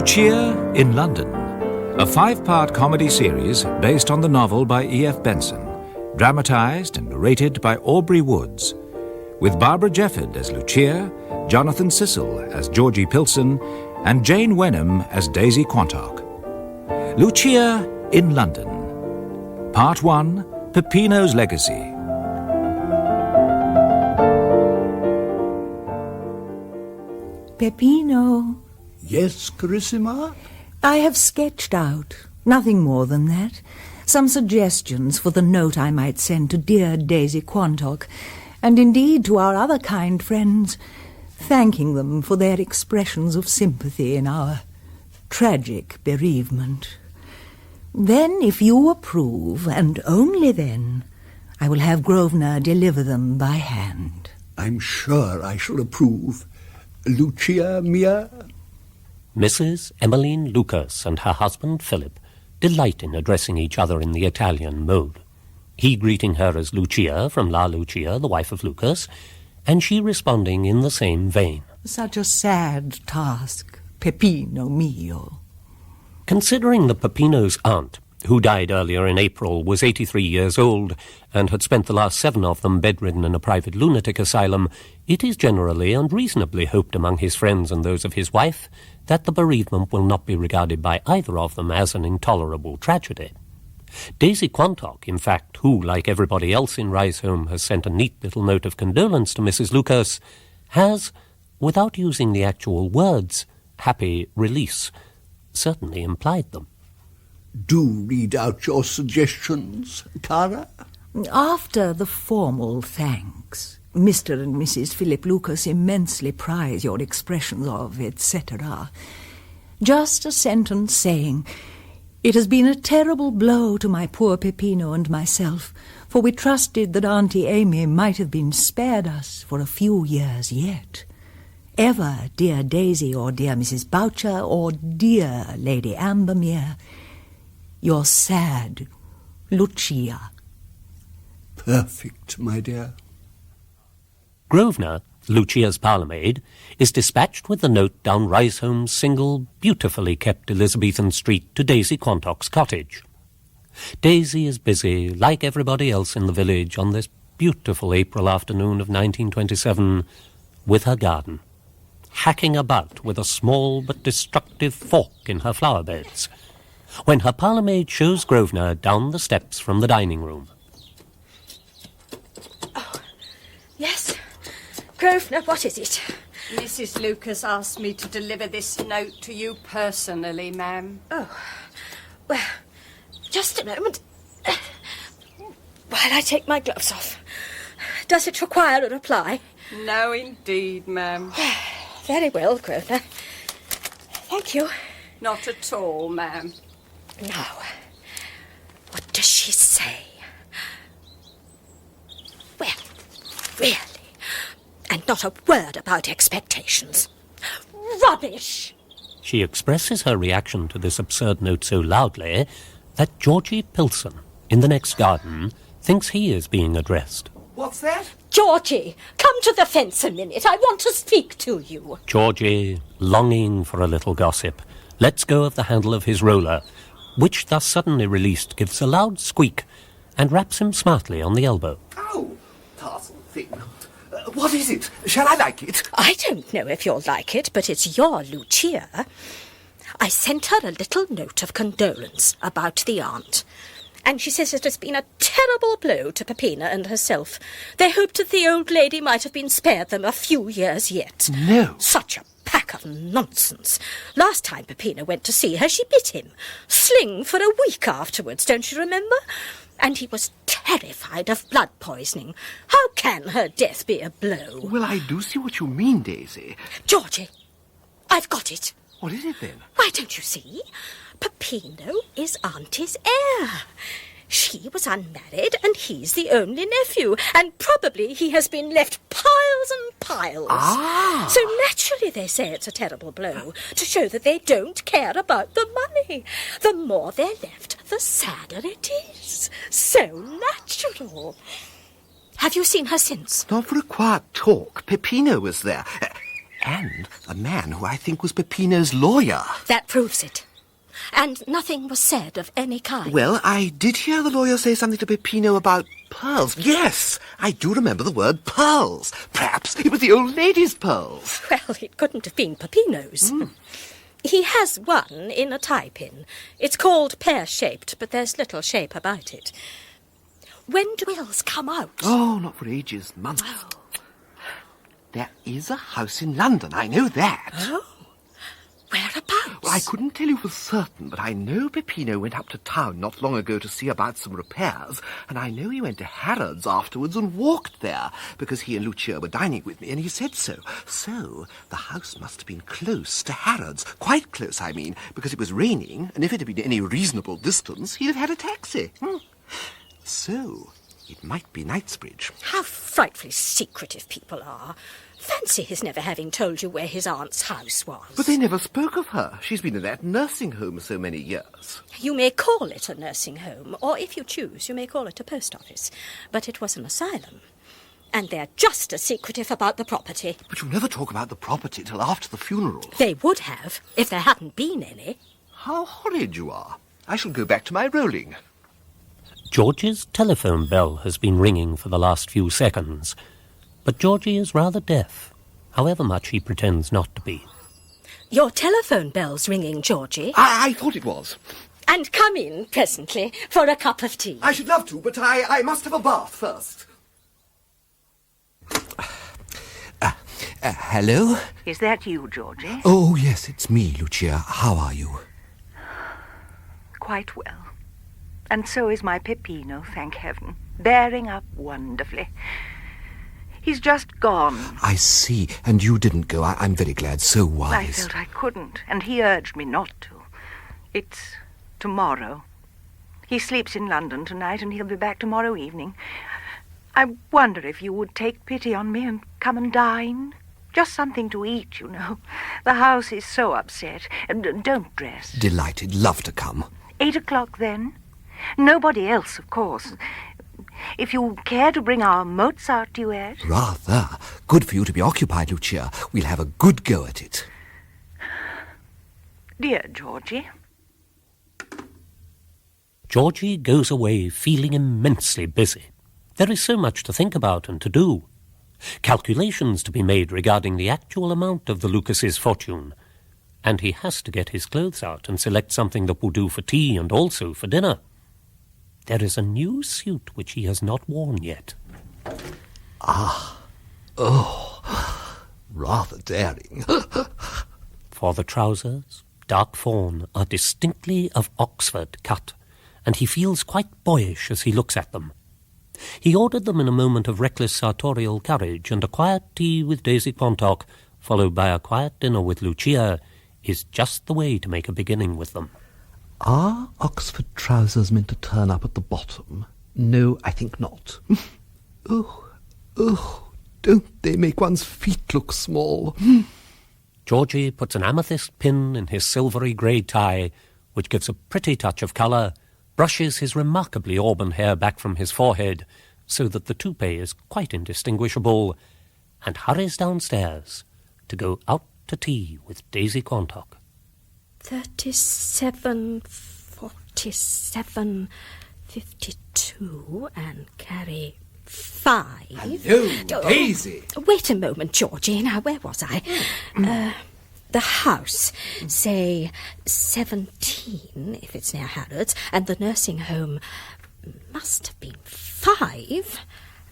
Lucia in London, a 5-part comedy series based on the novel by E F Benson, dramatised and narrated by Aubrey Woods, with Barbara Jefford as Lucia, Jonathan Cecil as Georgie Pillson, and Jane Wenham as Daisy Quantock. Lucia in London. Part 1, Peppino's Legacy. Peppino. Yes, Carissima? I have sketched out, nothing more than that, some suggestions for the note I might send to dear Daisy Quantock, and indeed to our other kind friends, thanking them for their expressions of sympathy in our tragic bereavement. Then, if you approve, and only then, I will have Grosvenor deliver them by hand. I'm sure I shall approve. Lucia mia? Mrs. Emmeline Lucas and her husband Philip delight in addressing each other in the Italian mode, he greeting her as Lucia from La Lucia, the wife of Lucas, and she responding in the same vein. Such a sad task, Peppino mio. Considering the Peppino's aunt, who died earlier in April, was 83 years old and had spent the last 7 of them bedridden in a private lunatic asylum, it is generally and reasonably hoped among his friends and those of his wife that the bereavement will not be regarded by either of them as an intolerable tragedy. Daisy Quantock, in fact, who, like everybody else in Riseholme, has sent a neat little note of condolence to Mrs. Lucas, has, without using the actual words, happy release, certainly implied them. Do read out your suggestions, Cara. After the formal thanks, Mr. and Mrs. Philip Lucas immensely prize your expressions of, etc. Just a sentence saying, "It has been a terrible blow to my poor Peppino and myself, for we trusted that Auntie Amy might have been spared us for a few years yet. Ever, dear Daisy, or dear Mrs. Boucher, or dear Lady Ambermere, your sad Lucia." Perfect, my dear. Grosvenor, Lucia's parlourmaid, is dispatched with the note down Riseholme's single, beautifully kept Elizabethan street to Daisy Quantock's cottage. Daisy is busy, like everybody else in the village, on this beautiful April afternoon of 1927, with her garden, hacking about with a small but destructive fork in her flower beds, when her parlourmaid shows Grosvenor down the steps from the dining room. Oh, yes. Grosvenor, what is it? Mrs. Lucas asked me to deliver this note to you personally, ma'am. Oh, well, just a moment. While I take my gloves off. Does it require a reply? No, indeed, ma'am. Very well, Grosvenor. Thank you. Not at all, ma'am. Now, what does she say? Well, really, and not a word about expectations. Rubbish! She expresses her reaction to this absurd note so loudly that Georgie Pillson, in the next garden, thinks he is being addressed. What's that? Georgie, come to the fence a minute. I want to speak to you. Georgie, longing for a little gossip, lets go of the handle of his roller, which, thus suddenly released, gives a loud squeak and raps him smartly on the elbow. Oh, tarsal thing. What is it? Shall I like it? I don't know if you'll like it, but it's your Lucia. I sent her a little note of condolence about the aunt, and she says it has been a terrible blow to Peppino and herself. They hoped that the old lady might have been spared them a few years yet. No. Such a pack of nonsense. Last time Peppino went to see her, she bit him. Sling for a week afterwards, don't you remember? And he was terrified of blood poisoning. How can her death be a blow? Well, I do see what you mean, Daisy. Georgie, I've got it. What is it, then? Why, don't you see? Peppino is Auntie's heir. She was unmarried, and he's the only nephew, and probably he has been left piles and piles. Ah! So naturally they say it's a terrible blow, to show that they don't care about the money. The more they're left, the sadder it is. So natural. Have you seen her since? Not for a quiet talk. Peppino was there. And a man who I think was Peppino's lawyer. That proves it. And nothing was said of any kind. Well, I did hear the lawyer say something to Peppino about pearls. Yes, I do remember the word pearls. Perhaps it was the old lady's pearls. Well, it couldn't have been Peppino's. He has one in a tie-pin. It's called pear-shaped, but there's little shape about it. When do wills come out? Oh, not for ages, months. Oh. There is a house in London, I know that. Oh? Whereabouts? Well, I couldn't tell you for certain, but I know Peppino went up to town not long ago to see about some repairs, and I know he went to Harrods afterwards and walked there, because he and Lucia were dining with me, and he said so. So, the house must have been close to Harrods. Quite close, I mean, because it was raining, and if it had been any reasonable distance, he'd have had a taxi. So, it might be Knightsbridge. How frightfully secretive people are. Fancy his never having told you where his aunt's house was. But they never spoke of her. She's been in that nursing home so many years. You may call it a nursing home, or if you choose, you may call it a post office. But it was an asylum. And they're just as secretive about the property. But you never talk about the property till after the funeral. They would have, if there hadn't been any. How horrid you are. I shall go back to my rolling. Georgie's telephone bell has been ringing for the last few seconds, but Georgie is rather deaf, however much he pretends not to be. Your telephone bell's ringing, Georgie. I thought it was. And come in presently for a cup of tea. I should love to, but I must have a bath first. Hello? Is that you, Georgie? Oh, yes, it's me, Lucia. How are you? Quite well. And so is my Peppino, thank heaven. Bearing up wonderfully. He's just gone. I see. And you didn't go. I'm very glad. So wise. I felt I couldn't, and he urged me not to. It's tomorrow. He sleeps in London tonight, and he'll be back tomorrow evening. I wonder if you would take pity on me and come and dine. Just something to eat, you know. The house is so upset. And don't dress. Delighted. Love to come. 8 o'clock, then? Nobody else, of course. If you care to bring our Mozart duet. Rather. Good for you to be occupied, Lucia. We'll have a good go at it. Dear Georgie. Georgie goes away feeling immensely busy. There is so much to think about and to do. Calculations to be made regarding the actual amount of the Lucas's fortune. And he has to get his clothes out and select something that will do for tea and also for dinner. There is a new suit which he has not worn yet. Rather daring. For the trousers, dark fawn, are distinctly of Oxford cut, and he feels quite boyish as he looks at them. He ordered them in a moment of reckless sartorial courage, and a quiet tea with Daisy Quantock, followed by a quiet dinner with Lucia, is just the way to make a beginning with them. Are Oxford trousers meant to turn up at the bottom? No, I think not. Don't they make one's feet look small? Georgie puts an amethyst pin in his silvery grey tie, which gives a pretty touch of colour, brushes his remarkably auburn hair back from his forehead, so that the toupee is quite indistinguishable, and hurries downstairs to go out to tea with Daisy Quantock. 37, 47, 52, and carry 5. Hello, Daisy. Wait a moment, Georgie. Now, where was I? The house, say 17, if it's near Harrods, and the nursing home must have been 5,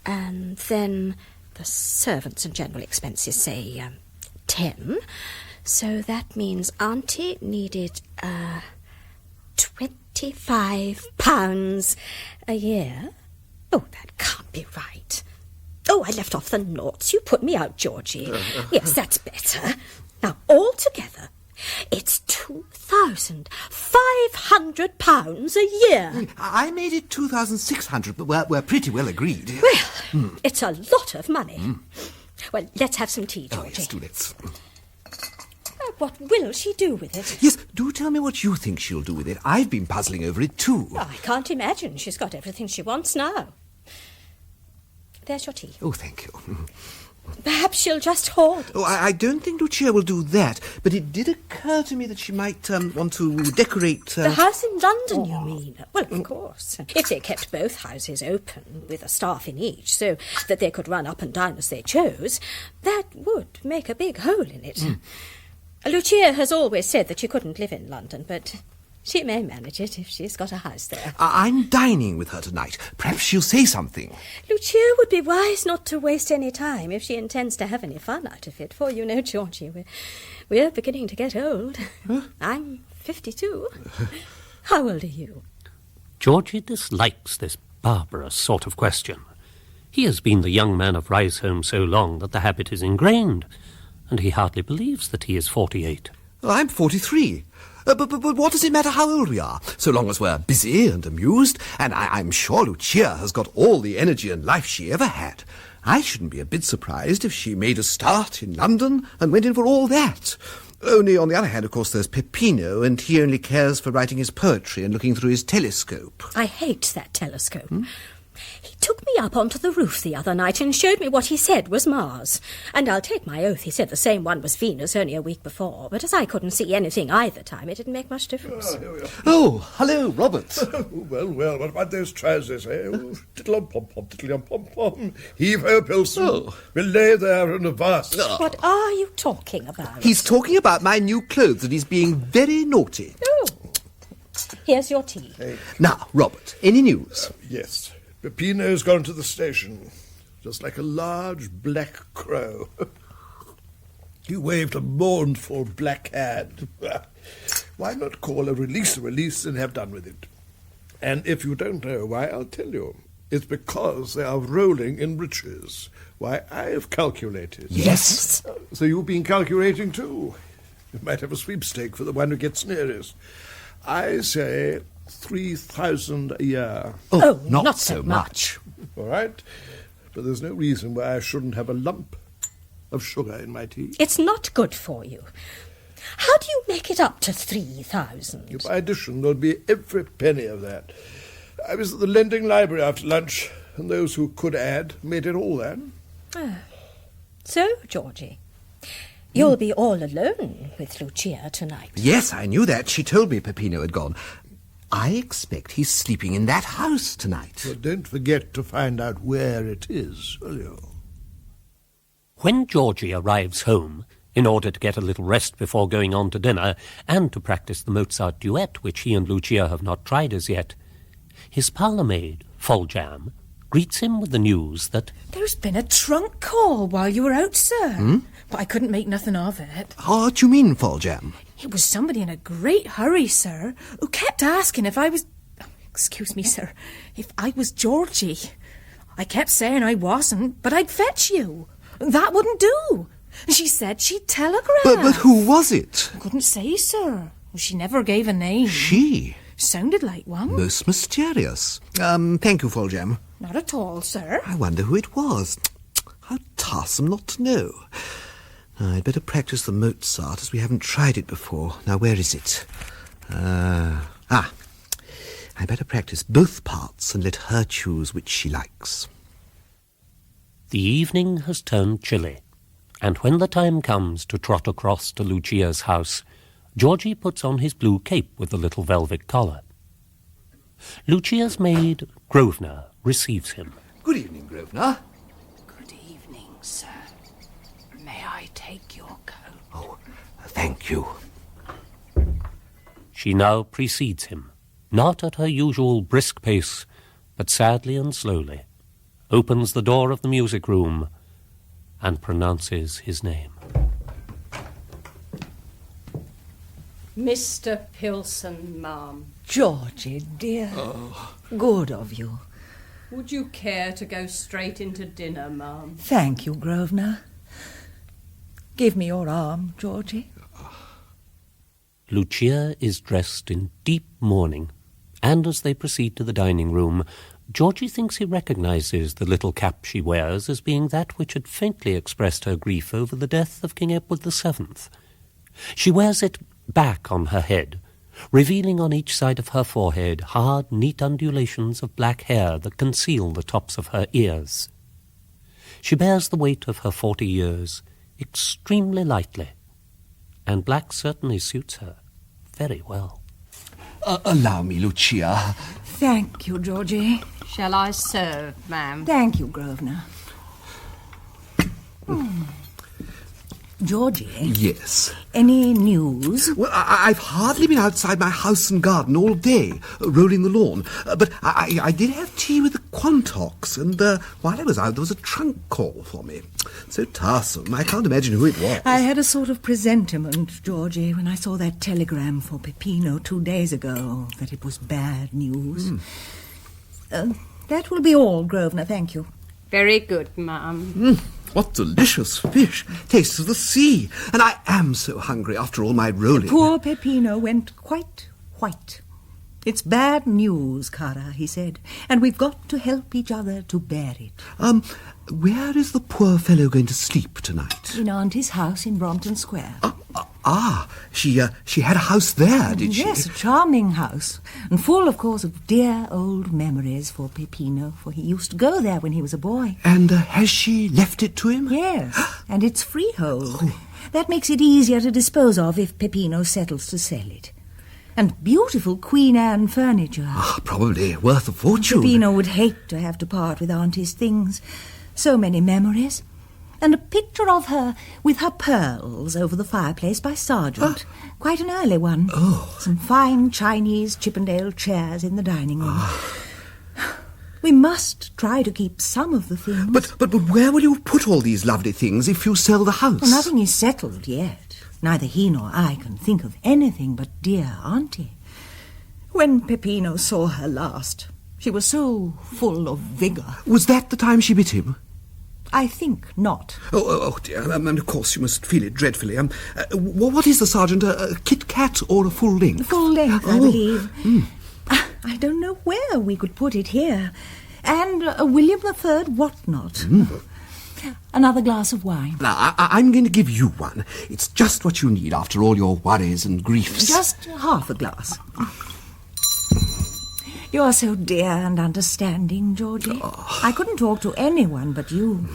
and then the servants and general expenses, say 10. So that means Auntie needed £25 a year. Oh, that can't be right. Oh, I left off the noughts. You put me out, Georgie. Yes, that's better. Now, altogether, it's £2,500 a year. I made it 2,600, but we're pretty well agreed. Well, it's a lot of money. Well, let's have some tea, Georgie. Oh, yes, do let's. What will she do with it? Yes, do tell me what you think she'll do with it. I've been puzzling over it too. Oh, I can't imagine. She's got everything she wants now. There's your tea. Oh, thank you. Perhaps she'll just hoard it. Oh, I don't think Lucia will do that, but it did occur to me that she might want to decorate... The house in London, you mean? Well, of course. If they kept both houses open, with a staff in each, so that they could run up and down as they chose, that would make a big hole in it. Lucia has always said that she couldn't live in London, but she may manage it if she's got a house there. I'm dining with her tonight. Perhaps she'll say something. Lucia would be wise not to waste any time if she intends to have any fun out of it, for you know, Georgie, we're beginning to get old. Huh? I'm 52. How old are you? Georgie dislikes this barbarous sort of question. He has been the young man of Riseholme so long that the habit is ingrained, and he hardly believes that he is 48. I'm 43. But what does it matter how old we are, so long as we're busy and amused? And I'm sure Lucia has got all the energy and life she ever had. I shouldn't be a bit surprised if she made a start in London and went in for all that. Only, on the other hand, of course, there's Peppino, and he only cares for writing his poetry and looking through his telescope. I hate that telescope. He took me up onto the roof the other night and showed me what he said was Mars. And I'll take my oath he said the same one was Venus only a week before. But as I couldn't see anything either time, it didn't make much difference. Oh, hello, Robert. Well, what about those trousers, eh? Tiddle-om-pom-pom, tiddle-om-pom-pom. Heave-ho, Pillson. Oh. We'll lay there in a vast... What are you talking about? He's talking about my new clothes, and he's being very naughty. Oh. Here's your tea. Hey. Now, Robert, any news? Yes. Peppino's gone to the station, just like a large black crow. He waved a mournful black hand. Why not call a release and have done with it? And if you don't know why, I'll tell you. It's because they are rolling in riches. Why, I've calculated. Yes? So you've been calculating too. You might have a sweepstake for the one who gets nearest. I say 3,000 a year. Oh, not so much. All right, but there's no reason why I shouldn't have a lump of sugar in my tea. It's not good for you. How do you make it up to 3,000? By addition, there'll be every penny of that. I was at the lending library after lunch, and those who could add made it all then. So, Georgie, you'll be all alone with Lucia tonight. Yes, I knew that. She told me Peppino had gone. I expect he's sleeping in that house tonight. Well, don't forget to find out where it is, will you? When Georgie arrives home, in order to get a little rest before going on to dinner, and to practice the Mozart duet, which he and Lucia have not tried as yet, his parlour-maid, Foljambe, greets him with the news that... There's been a trunk call while you were out, sir. But I couldn't make nothing of it. What do you mean, Foljambe? It was somebody in a great hurry, sir, who kept asking if I was... Excuse me, sir. If I was Georgie. I kept saying I wasn't, but I'd fetch you. That wouldn't do. She said she'd telegraph. But who was it? I couldn't say, sir. She never gave a name. She? Sounded like one. Most mysterious. Thank you, Foljambe. Not at all, sir. I wonder who it was. How tiresome not to know. I'd better practice the Mozart, as we haven't tried it before. Now, where is it? I'd better practice both parts and let her choose which she likes. The evening has turned chilly, and when the time comes to trot across to Lucia's house, Georgie puts on his blue cape with the little velvet collar. Lucia's maid, Grosvenor, receives him. Good evening, Grosvenor. Good evening, sir. May I take your coat? Oh, thank you. She now precedes him, not at her usual brisk pace, but sadly and slowly, opens the door of the music room and pronounces his name. Mr. Pillson, ma'am. Georgie, dear. Good of you. Would you care to go straight into dinner, ma'am? Thank you, Grosvenor. Give me your arm, Georgie. Lucia is dressed in deep mourning, and as they proceed to the dining room, Georgie thinks he recognises the little cap she wears as being that which had faintly expressed her grief over the death of King Edward VII. She wears it back on her head, revealing on each side of her forehead hard, neat undulations of black hair that conceal the tops of her ears. She bears the weight of her 40 years extremely lightly, and black certainly suits her very well. Allow me, Lucia. Thank you, Georgie. Shall I serve, ma'am? Thank you, Grosvenor. Georgie? Yes? Any news? Well, I've hardly been outside my house and garden all day, rolling the lawn. But I did have tea with the Quantocks, and while I was out, there was a trunk call for me. So tiresome, I can't imagine who it was. I had a sort of presentiment, Georgie, when I saw that telegram for Peppino 2 days ago, that it was bad news. That will be all, Grosvenor, thank you. Very good, ma'am. What delicious fish. Tastes of the sea. And I am so hungry after all my rolling. Poor Peppino went quite white. It's bad news, Cara, he said, and we've got to help each other to bear it. Where is the poor fellow going to sleep tonight? In Auntie's house in Brompton Square. She had a house there, did she? Yes, a charming house, and full, of course, of dear old memories for Peppino, for he used to go there when he was a boy. And has she left it to him? Yes, and it's freehold. That makes it easier to dispose of if Peppino settles to sell it. And beautiful Queen Anne furniture. Probably worth a fortune. Peppino would hate to have to part with Auntie's things. So many memories. And a picture of her with her pearls over the fireplace by Sargent. Quite an early one. Some fine Chinese Chippendale chairs in the dining room. We must try to keep some of the things. But where will you put all these lovely things if you sell the house? Well, nothing is settled yet. Neither he nor I can think of anything but dear Auntie. When Peppino saw her last, she was so full of vigour. Was that the time she bit him? I think not. Oh dear, and of course you must feel it dreadfully. What is the sergeant, a Kit Kat or a full length? Full length, I believe. I don't know where we could put it here. And a William III whatnot. Another glass of wine. Now, I'm going to give you one. It's just what you need after all your worries and griefs. Just half a glass. You're so dear and understanding, Georgie. I couldn't talk to anyone but you.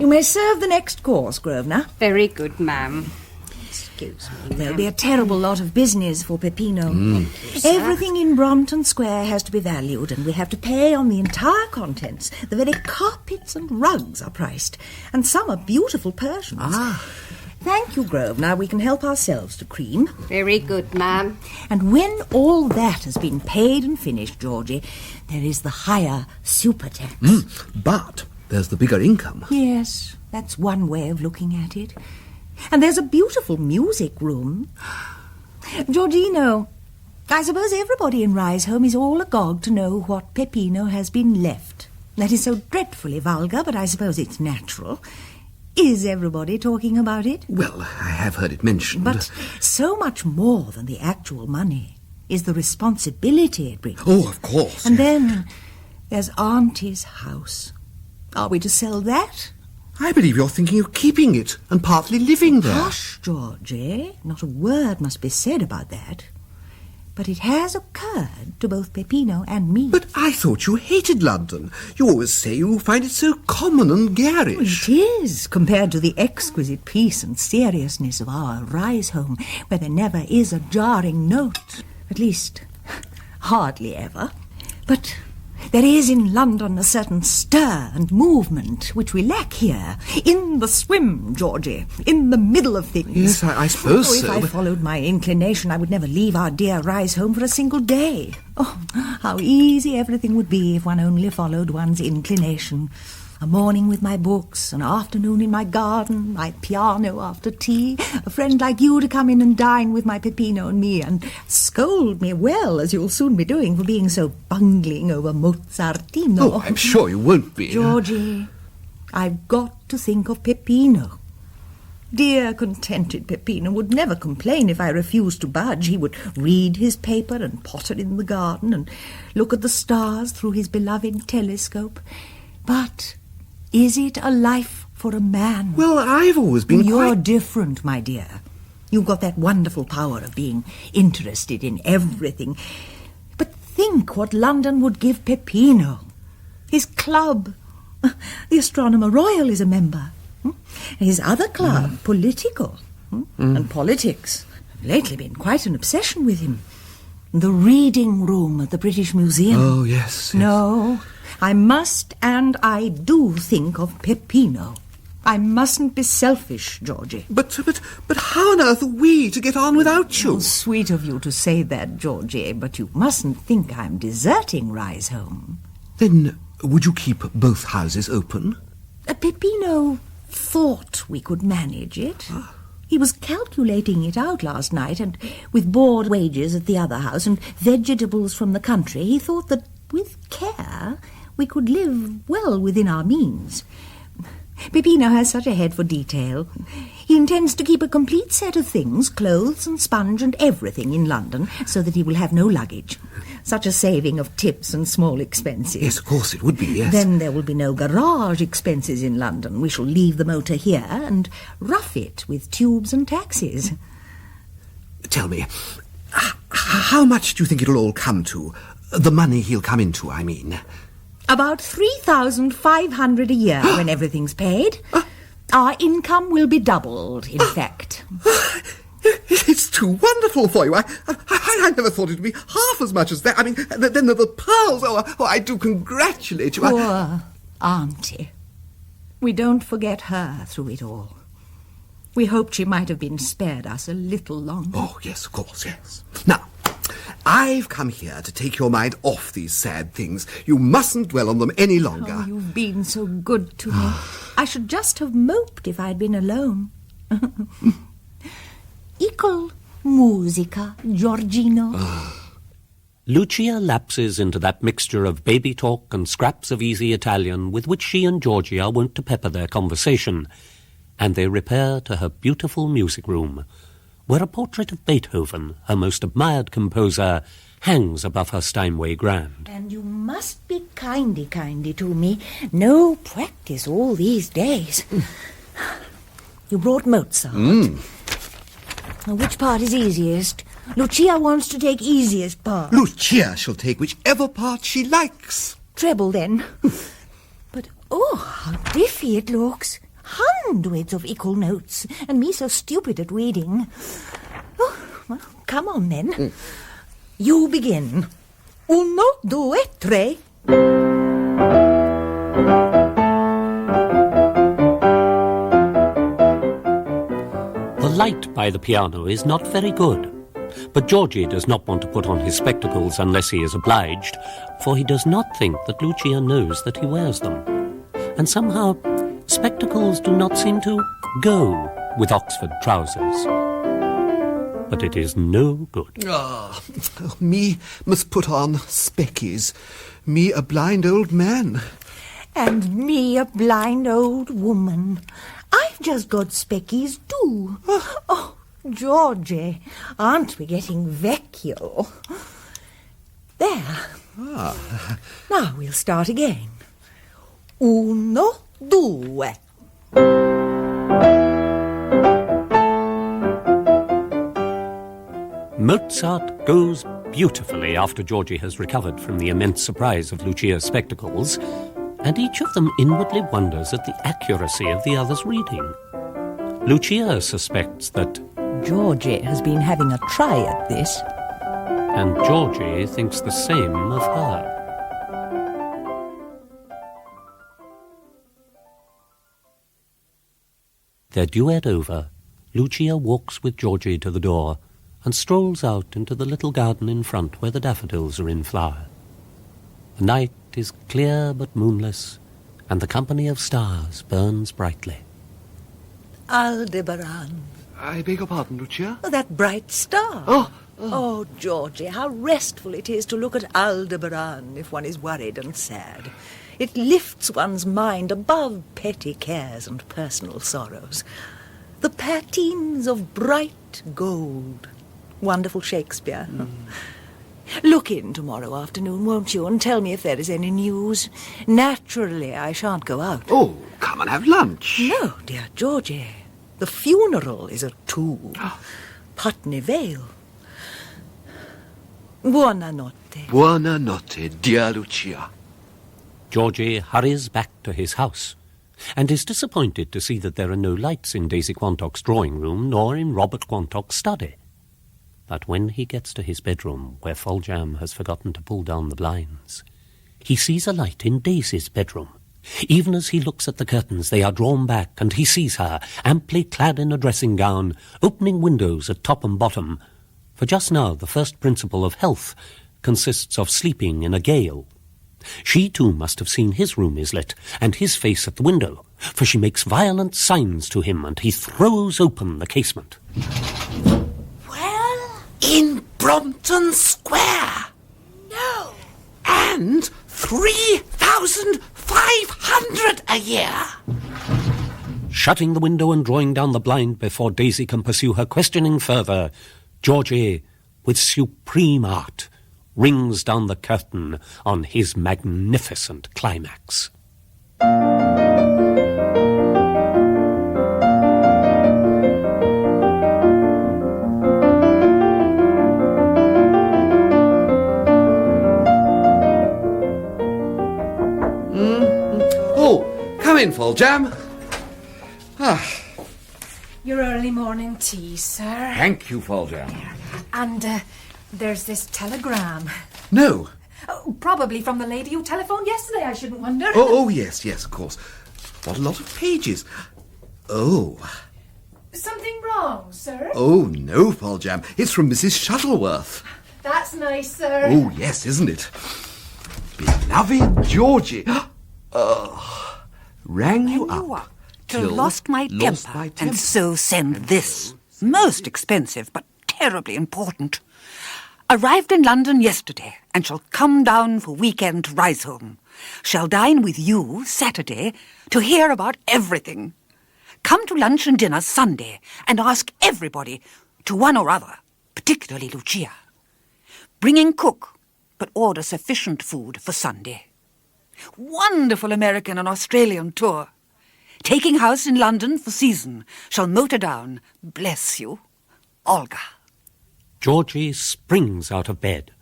You may serve the next course, Grosvenor. Very good, ma'am. Excuse me. There'll be a terrible lot of business for Peppino. Everything in Brompton Square has to be valued, and we have to pay on the entire contents. The very carpets and rugs are priced, and some are beautiful Persians. Thank you, Grosvenor. We can help ourselves to cream. Very good, ma'am. And when all that has been paid and finished, Georgie, there is the higher super tax. But there's the bigger income. Yes, that's one way of looking at it. And there's a beautiful music room. Georgino, I suppose everybody in Risehome is all agog to know what Peppino has been left. That is so dreadfully vulgar, but I suppose it's natural. Is everybody talking about it? Well, I have heard it mentioned. But so much more than the actual money is the responsibility it brings. Oh, of course. And then there's Auntie's house. Are we to sell that? I believe you're thinking of keeping it and partly living there. Hush, Georgie. Not a word must be said about that. But it has occurred to both Peppino and me. But I thought you hated London. You always say you find it so common and garish. It is, compared to the exquisite peace and seriousness of our Risehome, where there never is a jarring note. At least, hardly ever. But there is in London a certain stir and movement which we lack here. In the swim, Georgie. In the middle of things. Yes, I suppose so. If I followed my inclination, I would never leave our dear Risehome for a single day. Oh, how easy everything would be if one only followed one's inclination. A morning with my books, an afternoon in my garden, my piano after tea, a friend like you to come in and dine with my Peppino and me, and scold me well, as you'll soon be doing, for being so bungling over Mozartino. Oh, I'm sure you won't be. Georgie, I've got to think of Peppino. Dear, contented Peppino would never complain if I refused to budge. He would read his paper and potter in the garden and look at the stars through his beloved telescope. But is it a life for a man? Well, I've always been You're different, my dear. You've got that wonderful power of being interested in everything. But think what London would give Peppino. His club, The Astronomer Royal is a member. His other club, Political, and politics, have lately been quite an obsession with him. The reading room at the British Museum. Oh, yes. No, I must and I do think of Peppino. I mustn't be selfish, Georgie. But how on earth are we to get on without you? Oh, sweet of you to say that, Georgie, but you mustn't think I'm deserting Risehome. Then would you keep both houses open? Peppino thought we could manage it. He was calculating it out last night, and with board wages at the other house and vegetables from the country, he thought that with care we could live well within our means. Peppino has such a head for detail. He intends to keep a complete set of things, clothes and sponge and everything, in London, so that he will have no luggage. Such a saving of tips and small expenses. Yes, of course it would be, yes. Then there will be no garage expenses in London. We shall leave the motor here and rough it with tubes and taxis. Tell me, how much do you think it'll all come to? The money he'll come into, I mean. About 3,500 a year when everything's paid. Our income will be doubled, in fact. It's too wonderful for you. I never thought it would be half as much as that. I mean, then the pearls. Oh, I do congratulate you. Poor Auntie. We don't forget her through it all. We hoped she might have been spared us a little longer. Oh, yes, of course, yes. Now, I've come here to take your mind off these sad things. You mustn't dwell on them any longer. Oh, you've been so good to me. I should just have moped if I'd been alone. Ecco musica, Giorgino. Lucia lapses into that mixture of baby talk and scraps of easy Italian with which she and Georgie are wont to pepper their conversation, and they repair to her beautiful music room, where a portrait of Beethoven, her most admired composer, hangs above her Steinway grand. And you must be kindy to me. No practice all these days. You brought Mozart. Now, which part is easiest? Lucia wants to take easiest part. Lucia shall take whichever part she likes. Treble, then. But, oh, how diffy it looks. Hundreds of equal notes, and me so stupid at reading. Oh, well, come on, then. You begin. Uno, due, tre. The light by the piano is not very good, but Georgie does not want to put on his spectacles unless he is obliged, for he does not think that Lucia knows that he wears them. And somehow, spectacles do not seem to go with Oxford trousers. But it is no good. Me must put on speckies. Me a blind old man. And me a blind old woman. I've just got speckies too. Oh, Georgie, aren't we getting vecchio? There. Now we'll start again. Uno, due. Mozart goes beautifully after Georgie has recovered from the immense surprise of Lucia's spectacles, and each of them inwardly wonders at the accuracy of the other's reading. Lucia suspects that Georgie has been having a try at this. And Georgie thinks the same of her. Their duet over, Lucia walks with Georgie to the door and strolls out into the little garden in front where the daffodils are in flower. The night is clear but moonless, and the company of stars burns brightly. Aldebaran. I beg your pardon, Lucia? Oh, that bright star. Oh, Georgie, how restful it is to look at Aldebaran if one is worried and sad. It lifts one's mind above petty cares and personal sorrows. The patines of bright gold. Wonderful Shakespeare. Look in tomorrow afternoon, won't you, and tell me if there is any news. Naturally, I shan't go out. Oh, come and have lunch. No, dear Georgie. The funeral is at 2. Putney Vale. Buonanotte. Buonanotte, dear Lucia. Georgie hurries back to his house and is disappointed to see that there are no lights in Daisy Quantock's drawing room nor in Robert Quantock's study. But when he gets to his bedroom, where Foljambe has forgotten to pull down the blinds, he sees a light in Daisy's bedroom. Even as he looks at the curtains, they are drawn back, and he sees her, amply clad in a dressing gown, opening windows at top and bottom. For just now, the first principle of health consists of sleeping in a gale. She too must have seen his room is lit, and his face at the window, for she makes violent signs to him, and he throws open the casement. Well? In Brompton Square. No. And 3,500 a year. Shutting the window and drawing down the blind before Daisy can pursue her questioning further, Georgie, with supreme art, rings down the curtain on his magnificent climax. Oh, come in, Foljambe. Your early morning tea, sir. Thank you, Foljambe. And there's this telegram. No. Oh, probably from the lady who telephoned yesterday, I shouldn't wonder. Oh, yes, of course. What a lot of pages. Oh. Something wrong, sir? Oh, no, Foljambe. It's from Mrs. Shuttleworth. That's nice, sir. Oh, yes, isn't it? Beloved Georgie. Rang you up. Till lost my temper, and so send this. Most expensive, but terribly important. Arrived in London yesterday, and shall come down for weekend to Riseholme. Shall dine with you Saturday to hear about everything. Come to lunch and dinner Sunday, and ask everybody to one or other, particularly Lucia. Bringing cook, but order sufficient food for Sunday. Wonderful American and Australian tour. Taking house in London for season. Shall motor down. Bless you. Olga. Georgie springs out of bed,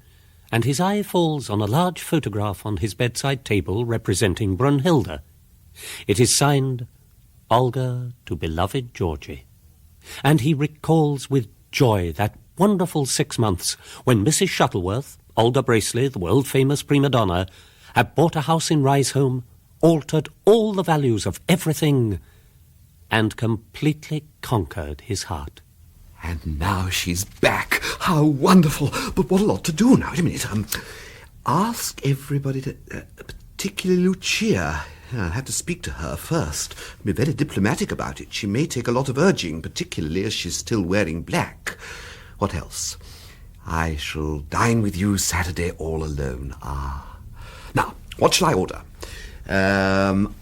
and his eye falls on a large photograph on his bedside table representing Brunhilde. It is signed, Olga to beloved Georgie. And he recalls with joy that wonderful 6 months when Mrs. Shuttleworth, Olga Braceley, the world-famous prima donna, had bought a house in Riseholme, altered all the values of everything, and completely conquered his heart. And now she's back. How wonderful. But what a lot to do now. Wait a minute. Ask everybody to... particularly Lucia. I'll have to speak to her first. Be very diplomatic about it. She may take a lot of urging, particularly as she's still wearing black. What else? I shall dine with you Saturday all alone. Now, what shall I order?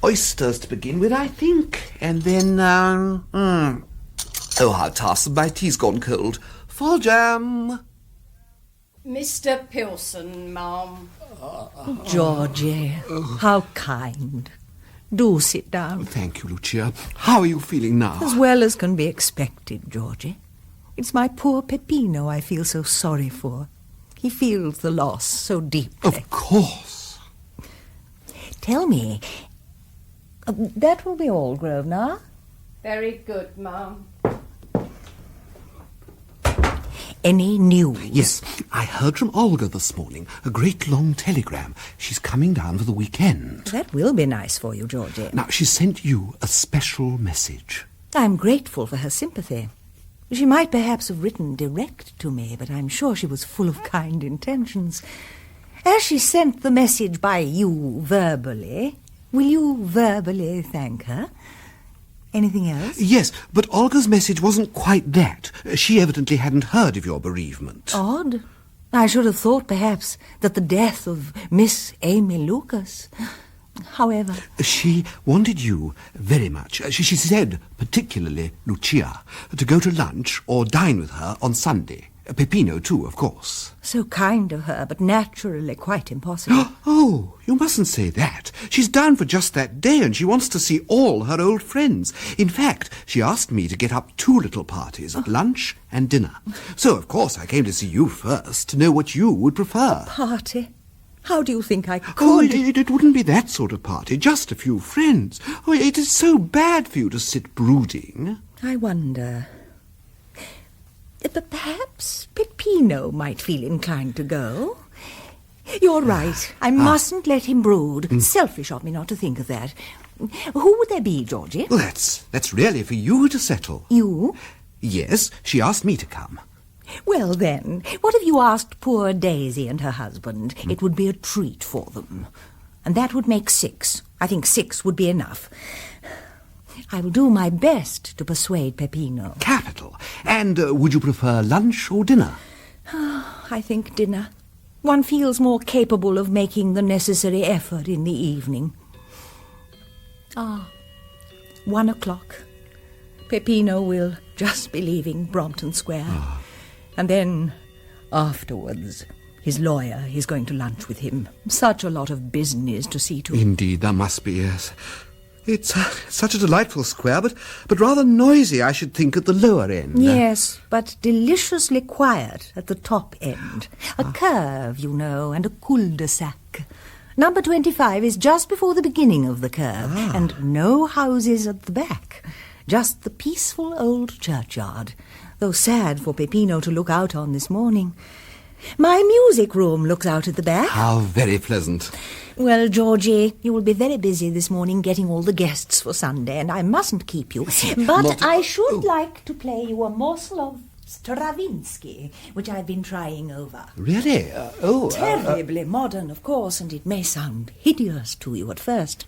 Oysters to begin with, I think. And then, Oh, how tiresome. My tea's gone cold. Foljambe. Mr. Pillson, ma'am. Georgie, how kind. Do sit down. Thank you, Lucia. How are you feeling now? As well as can be expected, Georgie. It's my poor Peppino I feel so sorry for. He feels the loss so deeply. Of course. Tell me, that will be all, Grosvenor? Very good, ma'am. Any news? Yes, I heard from Olga this morning. A great long telegram. She's coming down for the weekend. That will be nice for you, Georgie. Now, she sent you a special message. I'm grateful for her sympathy. She might perhaps have written direct to me, but I'm sure she was full of kind intentions. As she sent the message by you verbally, will you verbally thank her? Anything else? Yes, but Olga's message wasn't quite that. She evidently hadn't heard of your bereavement. Odd. I should have thought, perhaps, that the death of Miss Amy Lucas... However... She wanted you very much. She said, particularly Lucia, to go to lunch or dine with her on Sunday. Peppino, too, of course. So kind of her, but naturally quite impossible. Oh, you mustn't say that. She's down for just that day, and she wants to see all her old friends. In fact, she asked me to get up 2 little parties at lunch and dinner. So, of course, I came to see you first, to know what you would prefer. Party? How do you think I could? Oh, it wouldn't be that sort of party, just a few friends. Oh, it is so bad for you to sit brooding. I wonder. But perhaps Peppino might feel inclined to go. You're right. I mustn't let him brood. Selfish of me not to think of that. Who would there be, Georgie? Well, that's really for you to settle. You? Yes, she asked me to come. Well, then, what if you asked poor Daisy and her husband? It would be a treat for them. And that would make 6. I think 6 would be enough. I will do my best to persuade Peppino. Capital. And would you prefer lunch or dinner? I think dinner. One feels more capable of making the necessary effort in the evening. 1 o'clock. Peppino will just be leaving Brompton Square. And then, afterwards, his lawyer is going to lunch with him. Such a lot of business to see to. Indeed, there must be, yes. It's such a delightful square, but rather noisy, I should think, at the lower end. Yes, but deliciously quiet at the top end. A curve, you know, and a cul-de-sac. Number 25 is just before the beginning of the curve, and no houses at the back. Just the peaceful old churchyard, though sad for Peppino to look out on this morning. My music room looks out at the back. How very pleasant. Well, Georgie, you will be very busy this morning getting all the guests for Sunday, and I mustn't keep you. But I should like to play you a morsel of Stravinsky, which I've been trying over. Really? Terribly modern, of course, and it may sound hideous to you at first.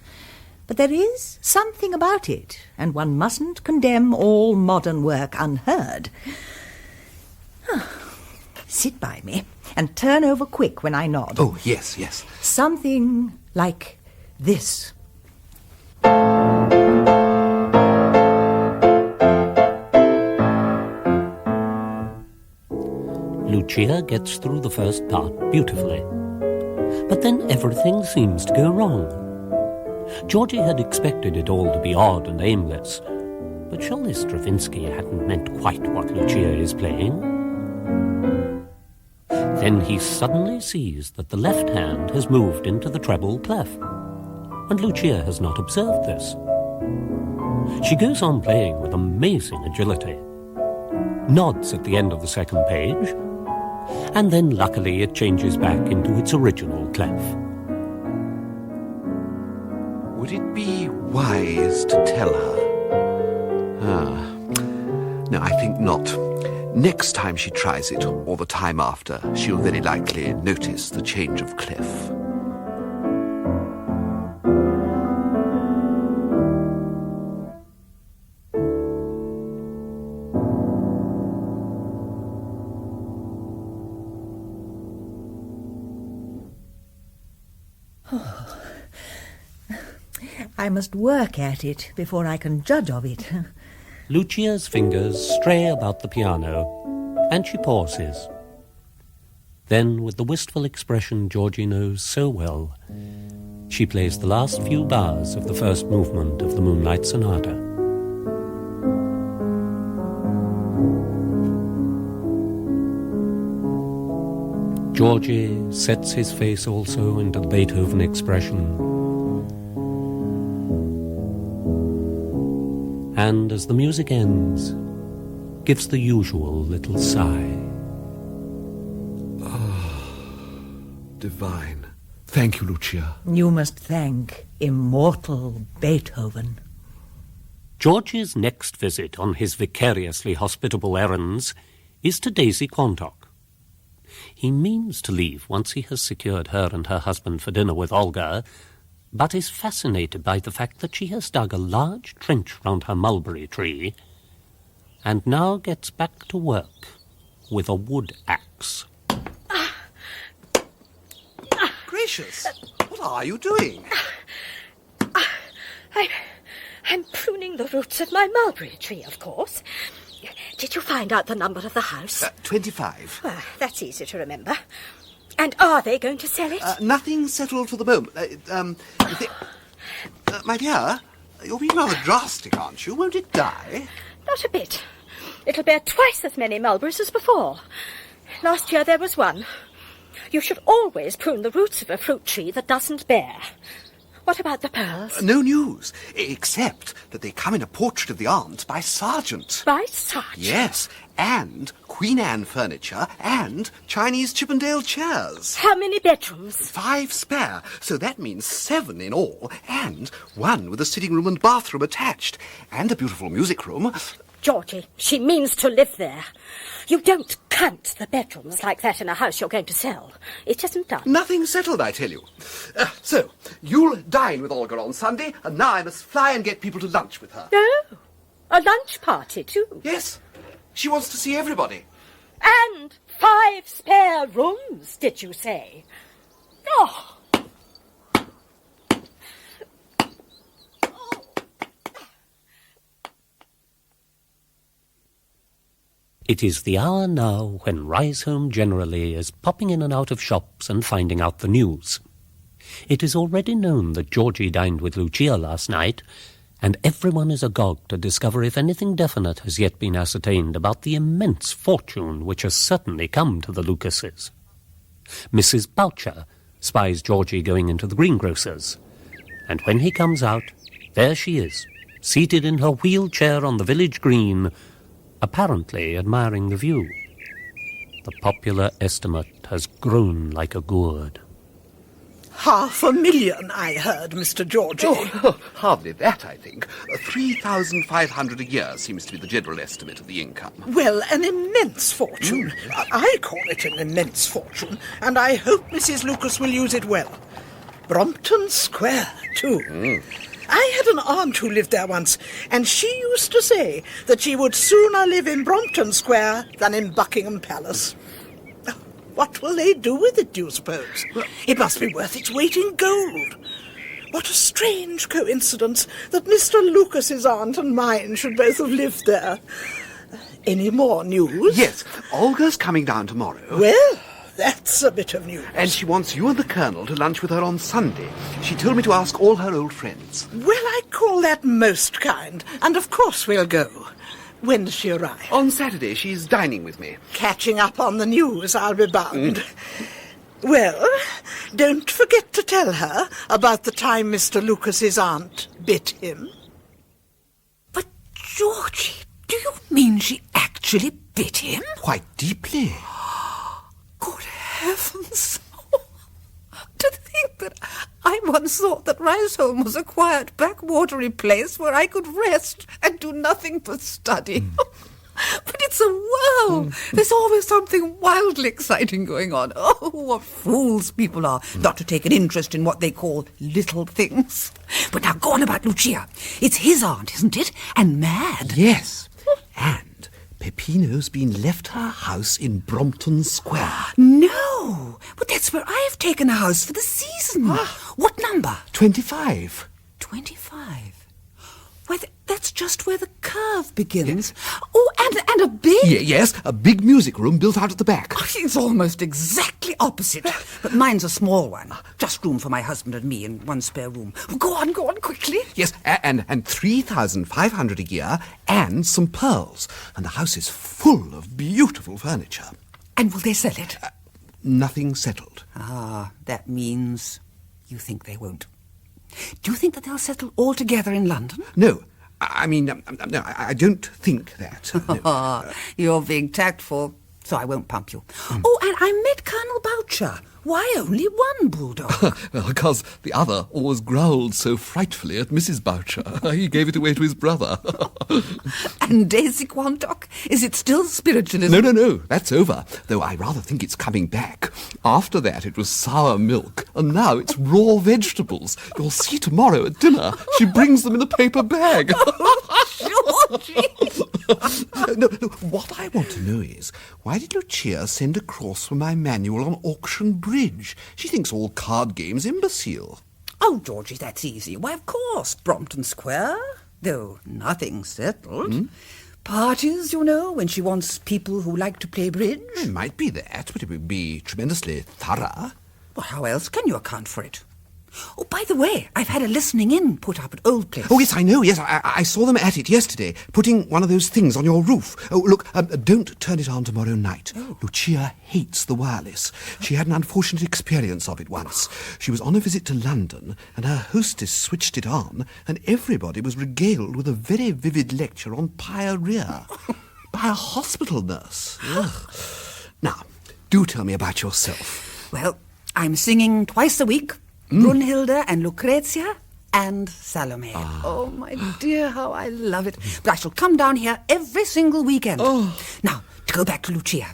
But there is something about it, and one mustn't condemn all modern work unheard. Sit by me and turn over quick when I nod. Oh, yes, yes. Something like this. Lucia gets through the first part beautifully. But then everything seems to go wrong. Georgie had expected it all to be odd and aimless, but surely Stravinsky hadn't meant quite what Lucia is playing. Then he suddenly sees that the left hand has moved into the treble clef, and Lucia has not observed this. She goes on playing with amazing agility, nods at the end of the second page, and then luckily it changes back into its original clef. Would it be wise to tell her? No, I think not. Next time she tries it, or the time after, she'll very likely notice the change of clef. I must work at it before I can judge of it. Lucia's fingers stray about the piano, and she pauses. Then, with the wistful expression Georgie knows so well, she plays the last few bars of the first movement of the Moonlight Sonata. Georgie sets his face also into the Beethoven expression, and as the music ends, gives the usual little sigh. Divine. Thank you, Lucia. You must thank immortal Beethoven. Georgie's next visit on his vicariously hospitable errands is to Daisy Quantock. He means to leave once he has secured her and her husband for dinner with Olga, but is fascinated by the fact that she has dug a large trench round her mulberry tree and now gets back to work with a wood axe. Gracious! What are you doing? I'm pruning the roots of my mulberry tree, of course. Did you find out the number of the house? 25. Well, that's easy to remember. And are they going to sell it? Nothing settled for the moment. My dear, you're being rather drastic, aren't you? Won't it die? Not a bit. It'll bear twice as many mulberries as before. Last year there was one. You should always prune the roots of a fruit tree that doesn't bear. What about the pearls? No news, except that they come in a portrait of the aunt by Sargent. By Sargent? Yes, and Queen Anne furniture and Chinese Chippendale chairs. How many bedrooms? 5 spare, so that means 7 in all, and 1 with a sitting room and bathroom attached, and a beautiful music room. Georgie, she means to live there. You don't count the bedrooms like that in a house you're going to sell. It isn't done. Nothing settled, I tell you. So, you'll dine with Olga on Sunday, and now I must fly and get people to lunch with her. Oh, a lunch party too? Yes, she wants to see everybody. And 5 spare rooms, did you say? Oh! It is the hour now when Riseholme generally is popping in and out of shops and finding out the news. It is already known that Georgie dined with Lucia last night, and everyone is agog to discover if anything definite has yet been ascertained about the immense fortune which has certainly come to the Lucases. Mrs. Boucher spies Georgie going into the greengrocer's, and when he comes out, there she is, seated in her wheelchair on the village green, apparently admiring the view. The popular estimate has grown like a gourd. 500,000, I heard, Mr. Georgie. Oh, hardly that, I think. 3,500 a year seems to be the general estimate of the income. Well, an immense fortune. I call it an immense fortune, and I hope Mrs. Lucas will use it well. Brompton Square, too. I had an aunt who lived there once, and she used to say that she would sooner live in Brompton Square than in Buckingham Palace. What will they do with it, do you suppose? It must be worth its weight in gold. What a strange coincidence that Mr. Lucas's aunt and mine should both have lived there. Any more news? Yes, Olga's coming down tomorrow. Well, that's a bit of news. And she wants you and the Colonel to lunch with her on Sunday. She told me to ask all her old friends. Well, I call that most kind, and of course we'll go. When does she arrive? On Saturday. She's dining with me. Catching up on the news, I'll be bound. Well, don't forget to tell her about the time Mr. Lucas's aunt bit him. But, Georgie, do you mean she actually bit him? Quite deeply. Good heavens! To think that I once thought that Riseholme was a quiet, backwatery place where I could rest and do nothing but study. But it's a world. There's always something wildly exciting going on. Oh, what fools people are not to take an interest in what they call little things. But now go on about Lucia. It's his aunt, isn't it? And mad. Yes. And Peppino's been left her house in Brompton Square. No, but that's where I have taken a house for the season. What number? 25. 25? Why, that's just where the curve begins. Oh, and a big... Yes, a big music room built out at the back. Oh, it's almost exactly opposite. But mine's a small one. Just room for my husband and me and 1 spare room. Go on quickly. Yes, and 3,500 a year and some pearls. And the house is full of beautiful furniture. And will they sell it? Nothing settled. Ah, that means you think they won't. Do you think that they'll settle all together in London? No. I mean, no, I don't think that. No. You're being tactful, so I won't pump you. Oh, and I met Colonel Boucher. Why only 1 bulldog? Well, because the other always growled so frightfully at Mrs. Boucher. He gave it away to his brother. And Daisy Quantock? Is it still spiritualism? No, that's over, though I rather think it's coming back. After that it was sour milk, and now it's raw vegetables. You'll see tomorrow at dinner. She brings them in a paper bag. Georgie! No, what I want to know is, why did Lucia send across for my manual on auction bridge? She thinks all card games imbecile. Oh, Georgie, that's easy. Why, of course, Brompton Square, though nothing settled. Parties, you know, when she wants people who like to play bridge. It might be that, but it would be tremendously thorough. Well, how else can you account for it? Oh, by the way, I've had a listening in put up at Old Place. Oh, yes, I know, yes. I saw them at it yesterday, putting one of those things on your roof. Oh, look, don't turn it on tomorrow night. Oh. Lucia hates the wireless. She had an unfortunate experience of it once. She was on a visit to London, and her hostess switched it on, and everybody was regaled with a very vivid lecture on pyorrhea by a hospital nurse. Ugh. Now, do tell me about yourself. Well, I'm singing twice a week. Brunhilde and Lucrezia and Salome. Oh, my dear, how I love it. But I shall come down here every single weekend. Oh. Now, to go back to Lucia,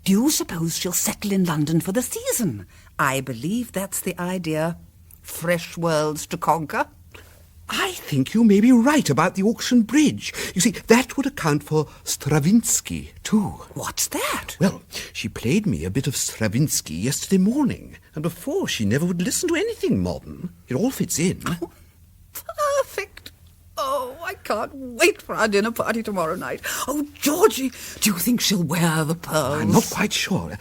do you suppose she'll settle in London for the season? I believe that's the idea. Fresh worlds to conquer. I think you may be right about the auction bridge. You see, that would account for Stravinsky, too. What's that? Well, she played me a bit of Stravinsky yesterday morning, and before she never would listen to anything modern. It all fits in. Oh, perfect. Oh, I can't wait for our dinner party tomorrow night. Oh, Georgie, do you think she'll wear the pearls? I'm not quite sure.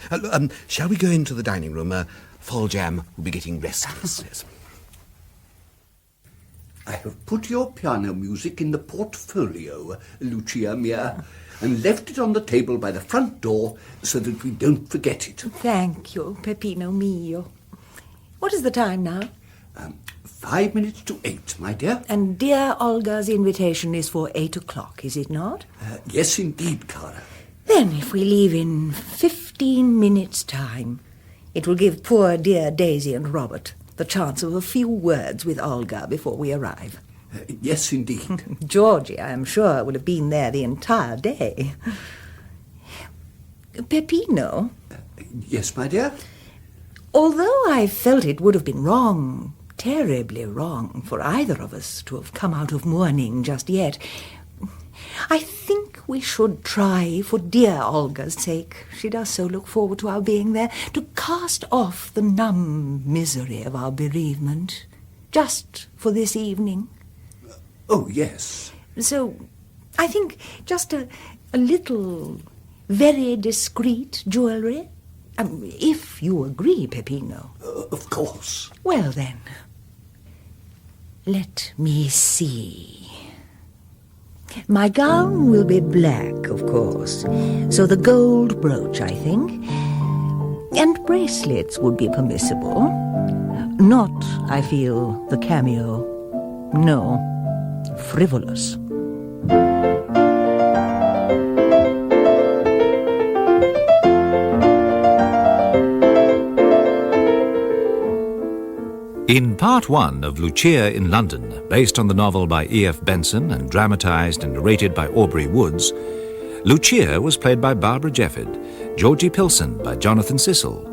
Shall we go into the dining room? Foljambe will be getting restless. Yes. I have put your piano music in the portfolio, Lucia mia, and left it on the table by the front door so that we don't forget it. Thank you, Peppino mio. What is the time now? 5 minutes to 8, my dear. And dear Olga's invitation is for 8 o'clock, is it not? Yes, indeed, Cara. Then if we leave in 15 minutes' time, it will give poor dear Daisy and Robert the chance of a few words with Olga before we arrive. Yes, indeed. Georgie, I am sure, would have been there the entire day. Peppino? Yes, my dear? Although I felt it would have been wrong, terribly wrong, for either of us to have come out of mourning just yet, I think we should try, for dear Olga's sake, she does so look forward to our being there, to cast off the numb misery of our bereavement, just for this evening. Oh, yes. So, I think just a little, very discreet jewellery. If you agree, Peppino. Of course. Well, then, let me see. My gown will be black, of course, so the gold brooch, I think, and bracelets would be permissible. Not, I feel, the cameo. No, frivolous. In Part 1 of Lucia in London, based on the novel by E F Benson and dramatised and narrated by Aubrey Woods, Lucia was played by Barbara Jefford, Georgie Pillson by Jonathan Cecil,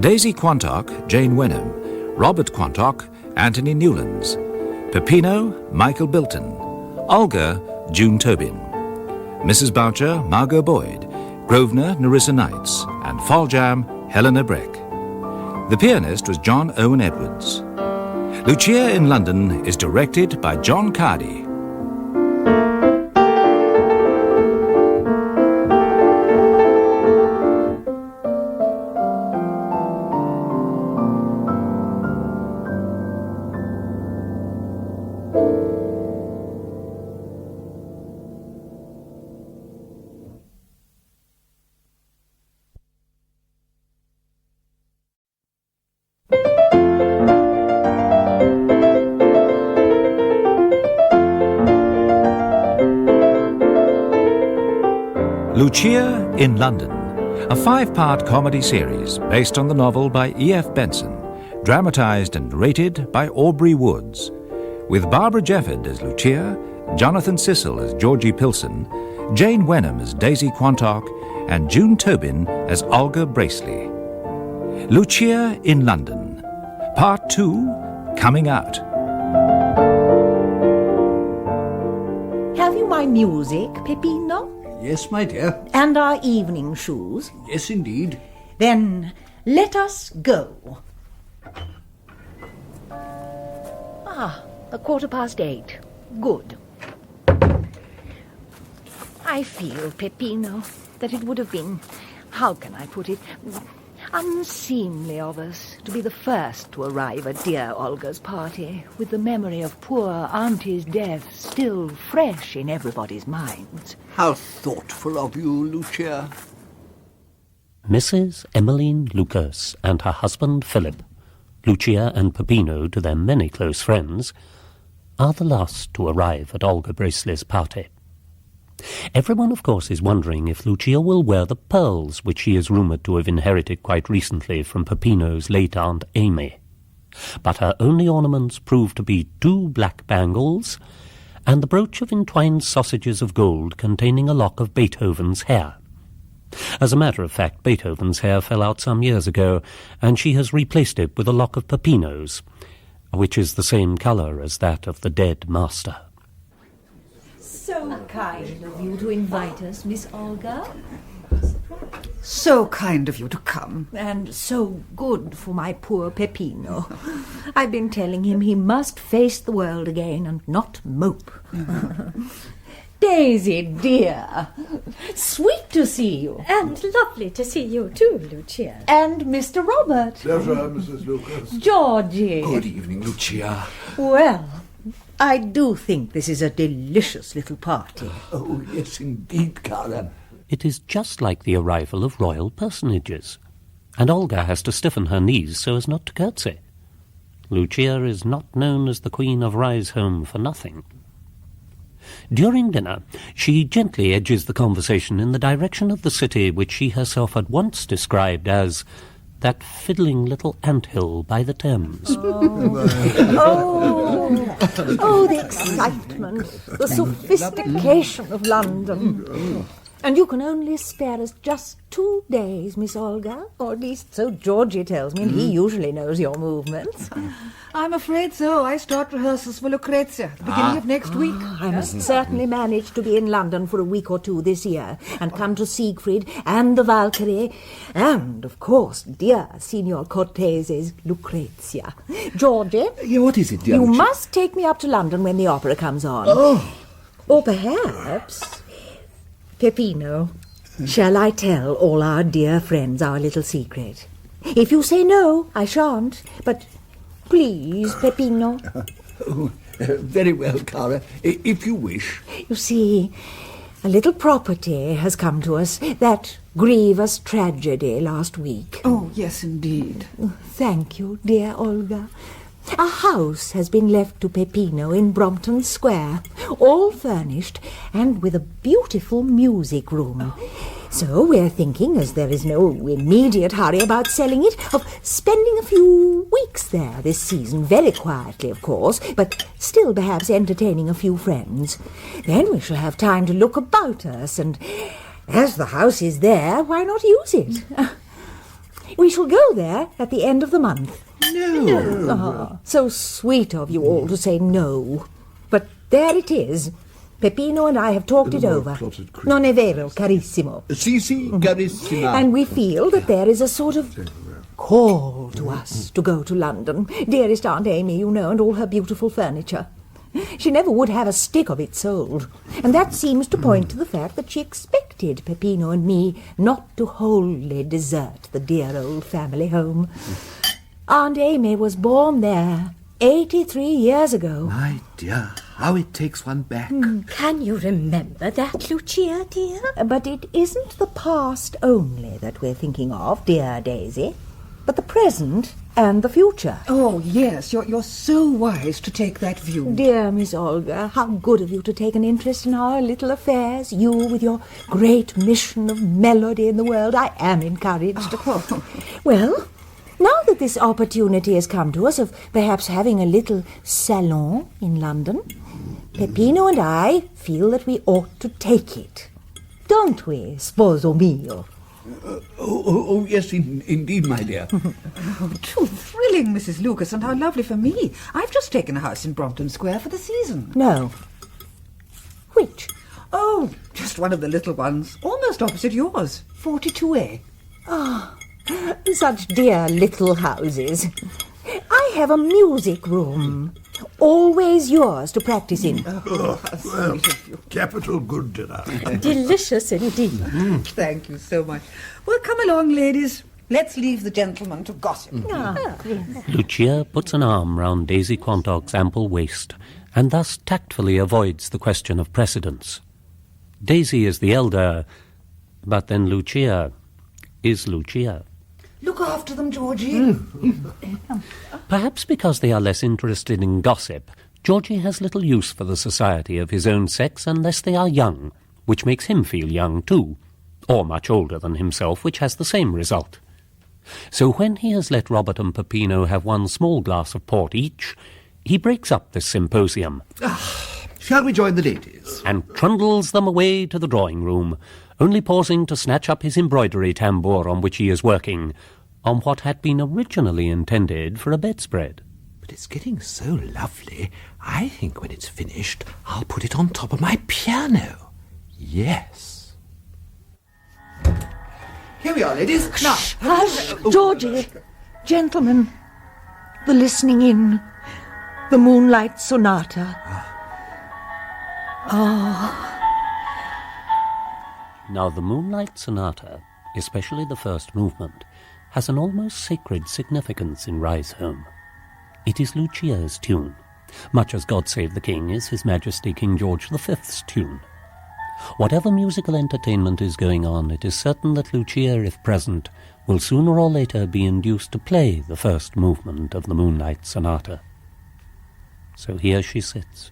Daisy Quantock, Jane Wenham, Robert Quantock, Anthony Newlands, Peppino, Michael Bilton, Olga, June Tobin, Mrs. Boucher, Margot Boyd, Grosvenor, Narissa Knights, and Foljambe, Helena Breck. The pianist was John Owen Edwards. Lucia in London is directed by John Cardy. Lucia in London, a 5-part comedy series based on the novel by E F Benson, dramatised and narrated by Aubrey Woods, with Barbara Jefford as Lucia, Jonathan Cecil as Georgie Pillson, Jane Wenham as Daisy Quantock, and June Tobin as Olga Bracely. Lucia in London, Part 2, coming out. Have you my music, Peppino? Yes, my dear. And our evening shoes? Yes, indeed. Then let us go. 8:15. Good. I feel, Peppino, that it would have been, how can I put it? Unseemly of us to be the first to arrive at dear Olga's party, with the memory of poor Auntie's death still fresh in everybody's minds. How thoughtful of you, Lucia. Mrs. Emmeline Lucas and her husband Philip, Lucia and Peppino to their many close friends, are the last to arrive at Olga Bracely's party. Everyone, of course, is wondering if Lucia will wear the pearls which she is rumoured to have inherited quite recently from Peppino's late Aunt Amy. But her only ornaments prove to be 2 black bangles and the brooch of entwined sausages of gold containing a lock of Beethoven's hair. As a matter of fact, Beethoven's hair fell out some years ago, and she has replaced it with a lock of Peppino's, which is the same colour as that of the dead master. So kind of you to invite us, Miss Olga. So kind of you to come. And so good for my poor Peppino. I've been telling him he must face the world again and not mope. Daisy, dear. Sweet to see you. And lovely to see you too, Lucia. And Mr. Robert. Pleasure, Mrs. Lucas. Georgie. Good evening, Lucia. Well, I do think this is a delicious little party. Oh, yes, indeed, Cara. It is just like the arrival of royal personages, and Olga has to stiffen her knees so as not to curtsy. Lucia is not known as the Queen of Riseholme for nothing. During dinner, she gently edges the conversation in the direction of the city which she herself had once described as that fiddling little ant-hill by the Thames. Oh, the excitement, the sophistication of London. And you can only spare us just 2 days, Miss Olga, or at least so Georgie tells me, and he usually knows your movements. I'm afraid so. I start rehearsals for Lucrezia at the beginning of next week. I must certainly manage to be in London for a week or 2 this year, and come to Siegfried and the Valkyrie, and, of course, dear Signor Cortese's Lucrezia. Georgie? Yeah, what is it, dear You Lucia? must take me up to London when the opera comes on. Oh. Or perhaps... Peppino, shall I tell all our dear friends our little secret? If you say no, I shan't. But please, Peppino. Oh, very well, Cara, if you wish. You see, a little property has come to us, that grievous tragedy last week. Oh, yes, indeed. Thank you, dear Olga. A house has been left to Peppino in Brompton Square, all furnished and with a beautiful music room. So we're thinking, as there is no immediate hurry about selling it, of spending a few weeks there this season, very quietly, of course, but still perhaps entertaining a few friends. Then we shall have time to look about us, and as the house is there, why not use it? We shall go there at the end of the month. No. Ah, so sweet of you all to say no. But there it is. Peppino and I have talked it over. Non è vero, carissimo? Sì, carissima. And we feel that there is a sort of call to us to go to London. Dearest Aunt Amy, you know, and all her beautiful furniture. She never would have a stick of it sold, and that seems to point to the fact that she expected Peppino and me not to wholly desert the dear old family home. Aunt Amy was born there 83 years ago. My dear, how it takes one back. Can you remember that, Lucia, dear? But it isn't the past only that we're thinking of, dear Daisy, but the present and the future. Oh, yes, you're so wise to take that view. Dear Miss Olga, how good of you to take an interest in our little affairs. You with your great mission of melody in the world. I am encouraged. Well, now that this opportunity has come to us of perhaps having a little salon in London, Peppino and I feel that we ought to take it. Don't we, sposo mio? Oh, yes, indeed, my dear. Oh, too thrilling, Mrs. Lucas, and how lovely for me. I've just taken a house in Brompton Square for the season. No. Which? Oh, just one of the little ones, almost opposite yours, 42A. Ah, such dear little houses. I have a music room, always yours to practice in. Well, capital good dinner. Delicious indeed. Thank you so much. Well, come along, ladies. Let's leave the gentleman to gossip. Lucia puts an arm round Daisy Quantock's ample waist and thus tactfully avoids the question of precedence. Daisy is the elder, but then Lucia is Lucia. Look after them, Georgie. Perhaps because they are less interested in gossip, Georgie has little use for the society of his own sex unless they are young, which makes him feel young too, or much older than himself, which has the same result. So when he has let Robert and Peppino have one small glass of port each, he breaks up this symposium. Shall we join the ladies? And trundles them away to the drawing-room, only pausing to snatch up his embroidery tambour on which he is working, on what had been originally intended for a bedspread. But it's getting so lovely, I think when it's finished, I'll put it on top of my piano. Yes. Here we are, ladies. Now. Hush, Georgie. Gentlemen, the listening in, the Moonlight Sonata. Now, the Moonlight Sonata, especially the first movement, has an almost sacred significance in Rise Home. It is Lucia's tune, much as God Save the King is His Majesty King George V's tune. Whatever musical entertainment is going on, it is certain that Lucia, if present, will sooner or later be induced to play the first movement of the Moonlight Sonata. So here she sits,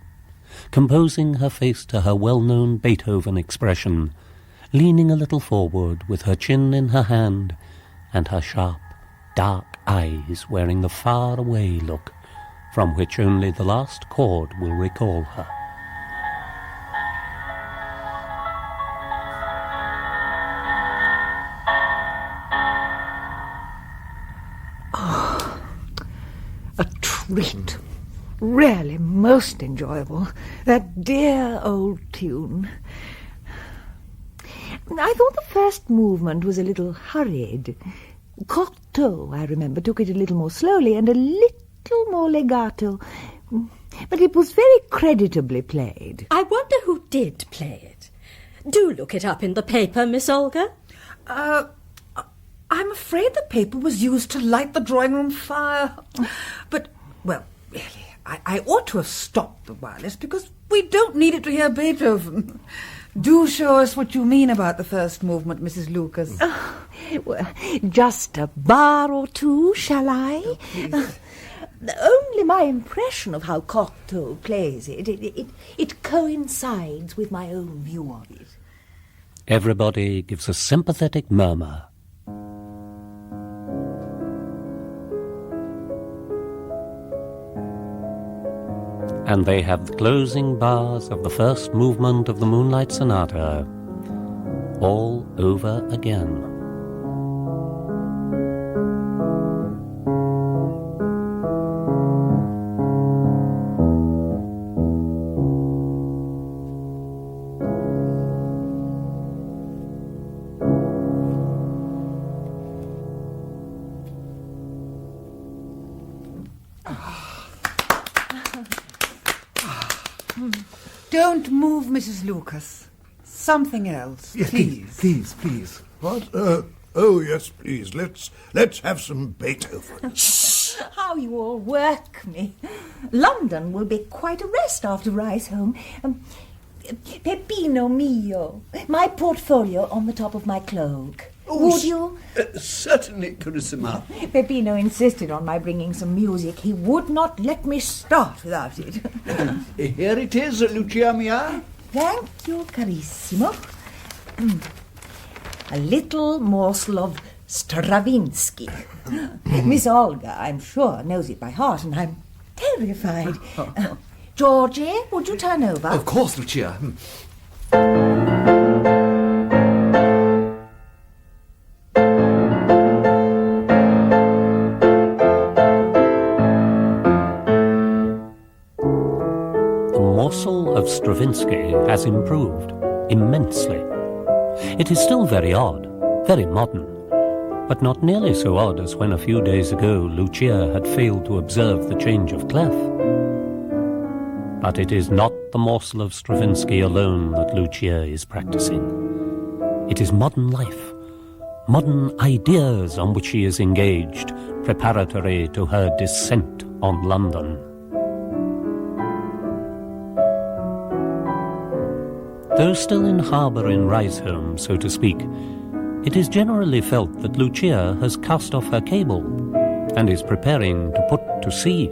composing her face to her well-known Beethoven expression, leaning a little forward with her chin in her hand and her sharp, dark eyes wearing the far-away look from which only the last chord will recall her. A treat. Really most enjoyable. That dear old tune. I thought the first movement was a little hurried. Cocteau, I remember, took it a little more slowly and a little more legato. But it was very creditably played. I wonder who did play it. Do look it up in the paper, Miss Olga. I'm afraid the paper was used to light the drawing-room fire. But, well, really, I ought to have stopped the wireless because we don't need it to hear Beethoven. Do show us what you mean about the first movement, Mrs. Lucas. Well, just a bar or two, shall I? Only my impression of how Cocteau plays it coincides with my own view of it. Everybody gives a sympathetic murmur. And they have the closing bars of the first movement of the Moonlight Sonata all over again. Don't move, Mrs. Lucas. Something else, Yes, please. please. What? Oh, yes, please. Let's have some Beethoven. How you all work me. London will be quite a rest after Rise Home. Peppino mio, my portfolio on the top of my cloak. Would you? Certainly, Carissima. Peppino insisted on my bringing some music. He would not let me start without it. Here it is, Lucia mia. Thank you, carissimo. A little morsel of Stravinsky. Miss Olga, I'm sure, knows it by heart, and I'm terrified. Georgie, would you turn over? Of course, Lucia. Of Stravinsky has improved immensely. It is still very odd, very modern, but not nearly so odd as when a few days ago Lucia had failed to observe the change of clef. But it is not the morsel of Stravinsky alone that Lucia is practicing. It is modern life, modern ideas on which she is engaged, preparatory to her descent on London. Though still in harbour in Riseholme, so to speak, it is generally felt that Lucia has cast off her cable and is preparing to put to sea.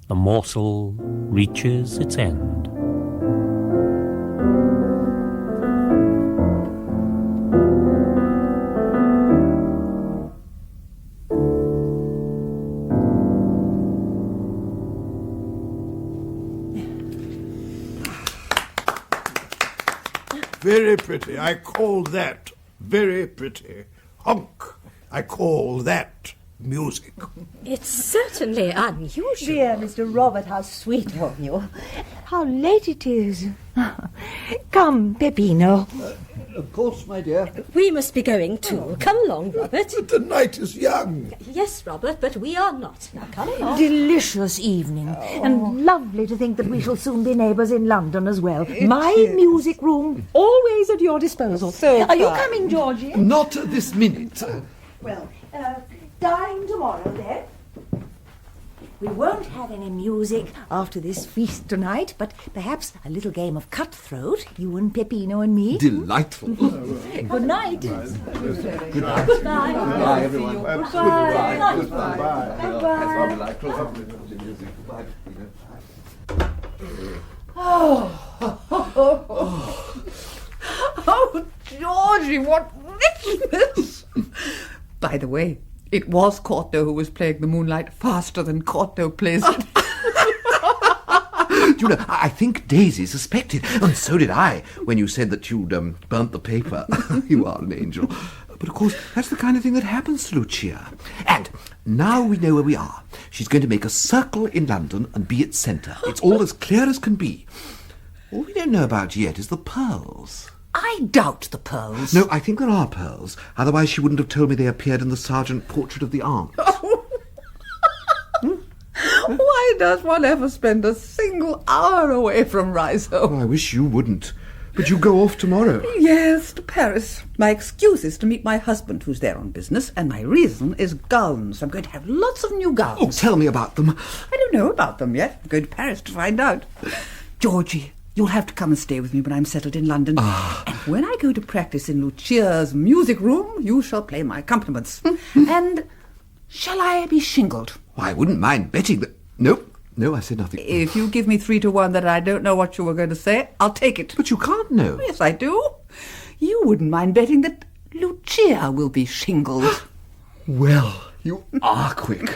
The morsel reaches its end. Very pretty. I call that very pretty. Honk. I call that music. It's certainly unusual. Dear Mr. Robert, how sweet of you. How late it is. Come, Peppino. Of course, my dear. We must be going too. Come along, Robert. But the night is young. Yes, Robert, but we are not. Now come along. Delicious evening. And lovely to think that we shall soon be neighbours in London as well. My music room, always at your disposal. Are you coming, Georgie? Not this minute. Well, dine tomorrow, then. We won't have any music after this feast tonight, but perhaps a little game of cutthroat, you and Peppino and me. Delightful. Good night. Good night. Goodbye. Goodbye, everyone. Goodbye. Goodbye. Goodbye. Oh, Georgie, what richness! By the way, it was Quantock who was playing the moonlight faster than Quantock plays it. You know, I think Daisy suspected, and so did I, when you said that you'd burnt the paper. You are an angel. But of course, that's the kind of thing that happens to Lucia. And now we know where we are. She's going to make a circle in London and be its centre. It's all as clear as can be. All we don't know about yet is the pearls. I doubt the pearls. No, I think there are pearls. Otherwise she wouldn't have told me they appeared in the Sergeant Portrait of the Aunt. Why does one ever spend a single hour away from Riseholme? Oh, I wish you wouldn't. But you go off tomorrow. Yes, to Paris. My excuse is to meet my husband, who's there on business, and my reason is gowns. I'm going to have lots of new gowns. Oh, tell me about them. I don't know about them yet. I'm going to Paris to find out. Georgie, you'll have to come and stay with me when I'm settled in London. And when I go to practice in Lucia's music room, you shall play my accompaniments. And shall I be shingled? I wouldn't mind betting that... No, I said nothing. If you give me 3-1 that I don't know what you were going to say, I'll take it. But you can't know. Yes, I do. You wouldn't mind betting that Lucia will be shingled. Well, you are quick.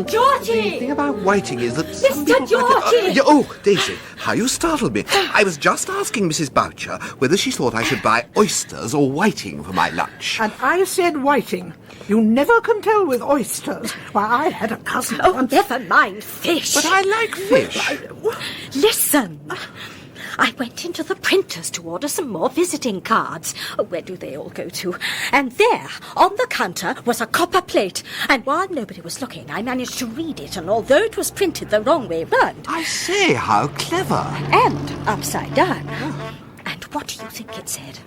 Georgie! The thing about Whiting is that... Mr. Georgie! Oh, Daisy, how you startled me. I was just asking Mrs. Boucher whether she thought I should buy oysters or whiting for my lunch. And I said whiting. You never can tell with oysters. Why, I had a cousin once... Never mind fish. But I like fish. Listen. I went into the printers to order some more visiting cards. Where do they all go to? And there, on the counter, was a copper plate. And while nobody was looking, I managed to read it. And although it was printed the wrong way round... I say, how clever. And upside down. And what do you think it said?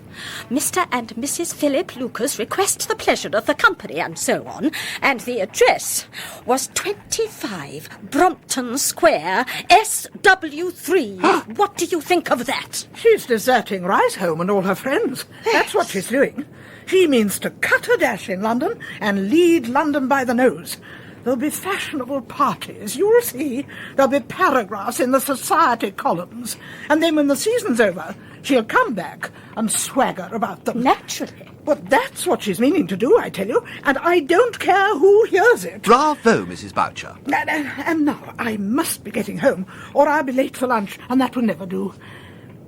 Mr. and Mrs. Philip Lucas request the pleasure of the company, and so on. And the address was 25 Brompton Square, SW3. What do you think of that? She's deserting Riseholme and all her friends. That's what she's doing. She means to cut a dash in London and lead London by the nose. There'll be fashionable parties, you'll see. There'll be paragraphs in the society columns. And then when the season's over, she'll come back and swagger about them. Naturally. But that's what she's meaning to do, I tell you, and I don't care who hears it. Bravo, Mrs. Boucher. And now I must be getting home, or I'll be late for lunch, and that will never do.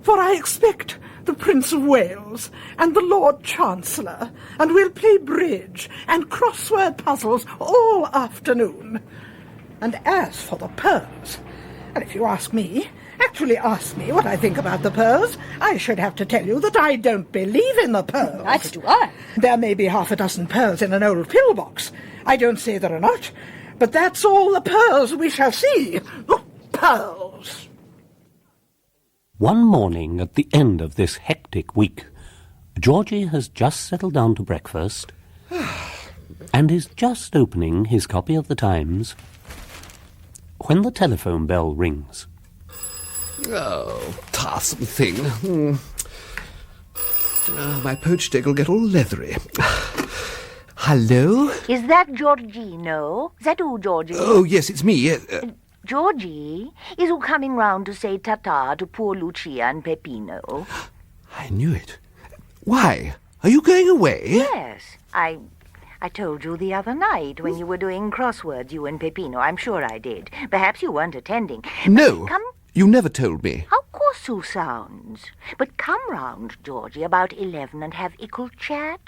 For I expect the Prince of Wales and the Lord Chancellor, and we'll play bridge and crossword puzzles all afternoon. And as for the pearls, and if you ask me, actually asked me what I think about the pearls, I should have to tell you that I don't believe in the pearls. Neither do I. There may be half a dozen pearls in an old pillbox. I don't say there are not, but that's all the pearls we shall see. Oh, pearls! One morning at the end of this hectic week, Georgie has just settled down to breakfast and is just opening his copy of the Times when the telephone bell rings. Oh, tiresome thing. My poached egg will get all leathery. Hello? Is that Georgino? Is that you, Georgie? Oh, yes, it's me. Georgie, is you coming round to say ta-ta to poor Lucia and Peppino? I knew it. Why? Are you going away? Yes, I told you the other night when you were doing crosswords, you and Peppino. I'm sure I did. Perhaps you weren't attending. No, you never told me. How course you sounds. But come round, Georgie, about 11 and have ickle chat.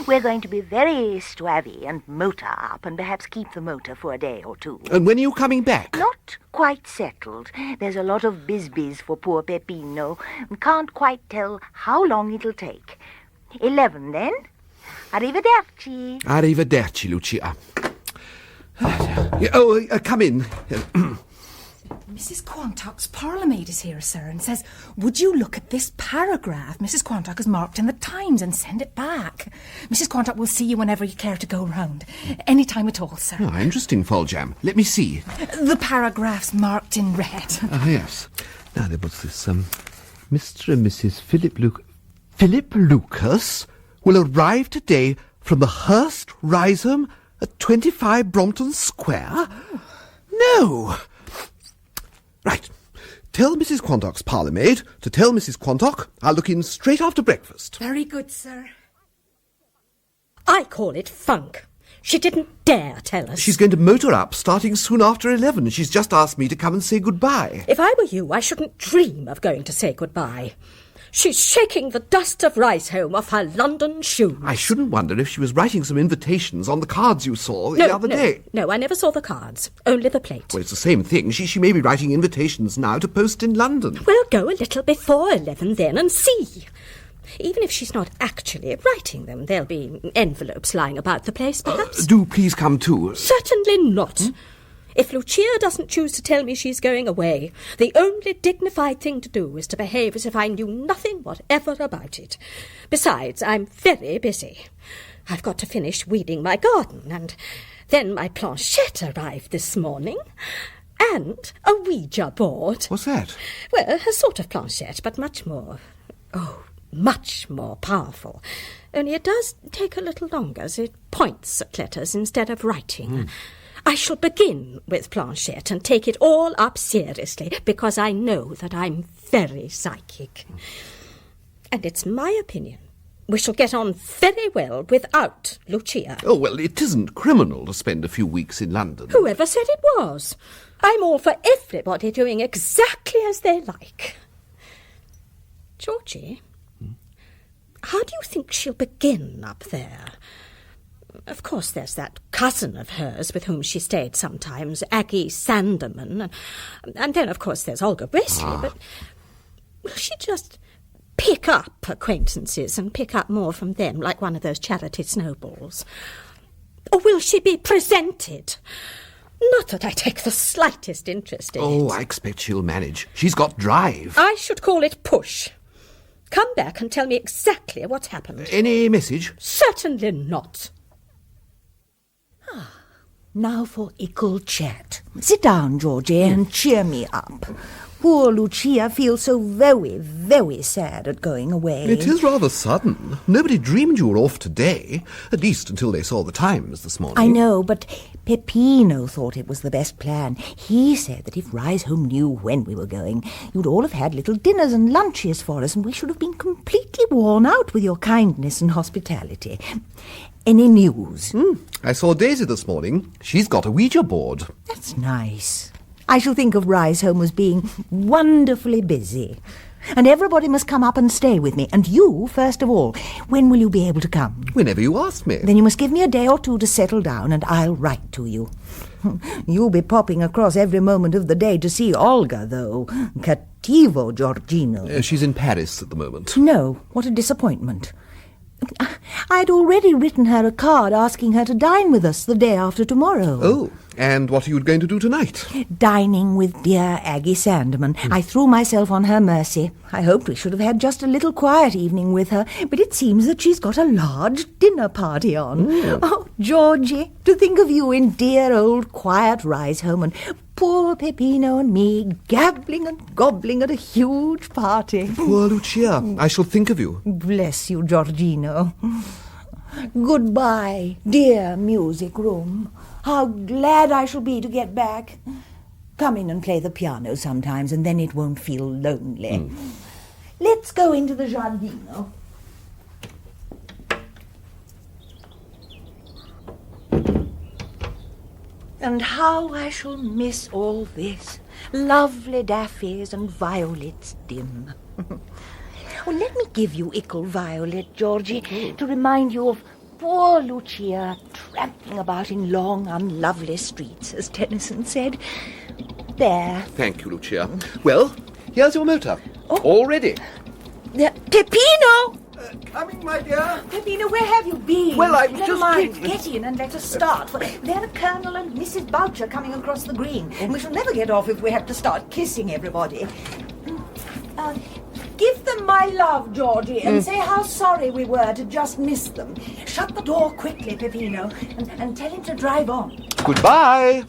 We're going to be very stwavy and motor up and perhaps keep the motor for a day or two. And when are you coming back? Not quite settled. There's a lot of biz for poor Peppino. Can't quite tell how long it'll take. 11 then. Arrivederci. Arrivederci, Lucia. Come in. Mrs. Quantock's parlourmaid is here, sir, and says, would you look at this paragraph Mrs. Quantock has marked in the Times and send it back? Mrs. Quantock will see you whenever you care to go round. Any time at all, sir. Oh, interesting, Foljambe. Let me see. The paragraph's marked in red. Yes. Now, there was this, Mr. and Mrs. Philip Lucas will arrive today from the Hurst Rhizome at 25 Brompton Square? Oh. No! Right. Tell Mrs. Quantock's parlourmaid to tell Mrs. Quantock I'll look in straight after breakfast. Very good, sir. I call it funk. She didn't dare tell us. She's going to motor up starting soon after 11. She's just asked me to come and say goodbye. If I were you, I shouldn't dream of going to say goodbye. She's shaking the dust of Ricehome off her London shoes. I shouldn't wonder if she was writing some invitations on the cards you saw the other day. No, I never saw the cards, only the plate. Well, it's the same thing. She may be writing invitations now to post in London. We'll go a little before 11 then and see. Even if she's not actually writing them, there'll be envelopes lying about the place, perhaps. Do please come too. Certainly not. If Lucia doesn't choose to tell me she's going away, the only dignified thing to do is to behave as if I knew nothing whatever about it. Besides, I'm very busy. I've got to finish weeding my garden, and then my planchette arrived this morning, and a Ouija board. What's that? Well, a sort of planchette, but much more powerful. Only it does take a little longer, as it points at letters instead of writing. I shall begin with planchette and take it all up seriously, because I know that I'm very psychic. And it's my opinion we shall get on very well without Lucia. Oh, well, it isn't criminal to spend a few weeks in London. Whoever said it was? I'm all for everybody doing exactly as they like. Georgie, how do you think she'll begin up there? Of course, there's that cousin of hers with whom she stayed sometimes, Aggie Sanderman. And then, of course, there's Olga Wesley. But will she just pick up acquaintances and pick up more from them, like one of those charity snowballs? Or will she be presented? Not that I take the slightest interest in it. Oh, I expect she'll manage. She's got drive. I should call it push. Come back and tell me exactly what's happened. Any message? Certainly not. Now for ickle chat. Sit down, Georgie, and cheer me up. Poor Lucia feels so very, very sad at going away. It is rather sudden. Nobody dreamed you were off today, at least until they saw the Times this morning. I know, but Peppino thought it was the best plan. He said that if Ricehome knew when we were going, you'd all have had little dinners and lunches for us, and we should have been completely worn out with your kindness and hospitality. Any news? I saw Daisy this morning. She's got a Ouija board. That's nice. I shall think of Ricehome as being wonderfully busy. And everybody must come up and stay with me. And you, first of all. When will you be able to come? Whenever you ask me. Then you must give me a day or two to settle down, and I'll write to you. You'll be popping across every moment of the day to see Olga, though. Cattivo, Giorgino. She's in Paris at the moment. No, what a disappointment. I'd already written her a card asking her to dine with us the day after tomorrow. Oh, and what are you going to do tonight? Dining with dear Aggie Sandeman. I threw myself on her mercy. I hoped we should have had just a little quiet evening with her, but it seems that she's got a large dinner party on. Oh, Georgie, to think of you in dear old quiet Risehome, and poor Peppino and me gabbling and gobbling at a huge party. Poor Lucia. I shall think of you. Bless you, Giorgino. Goodbye, dear music room. How glad I shall be to get back. Come in and play the piano sometimes, and then it won't feel lonely. Let's go into the giardino. And how I shall miss all this. Lovely daffies and violets dim. Oh, let me give you ickle violet, Georgie, to remind you of poor Lucia tramping about in long, unlovely streets, as Tennyson said. There. Thank you, Lucia. Well, here's your motor. All ready. Peppino! Coming, my dear. Peppino, where have you been? Well, I was Never just... mind. Get in and let us start. For there are Colonel and Mrs. Boucher coming across the green, and we shall never get off if we have to start kissing everybody. Give them my love, Georgie, and say how sorry we were to just miss them. Shut the door quickly, Peppino, and tell him to drive on. Goodbye.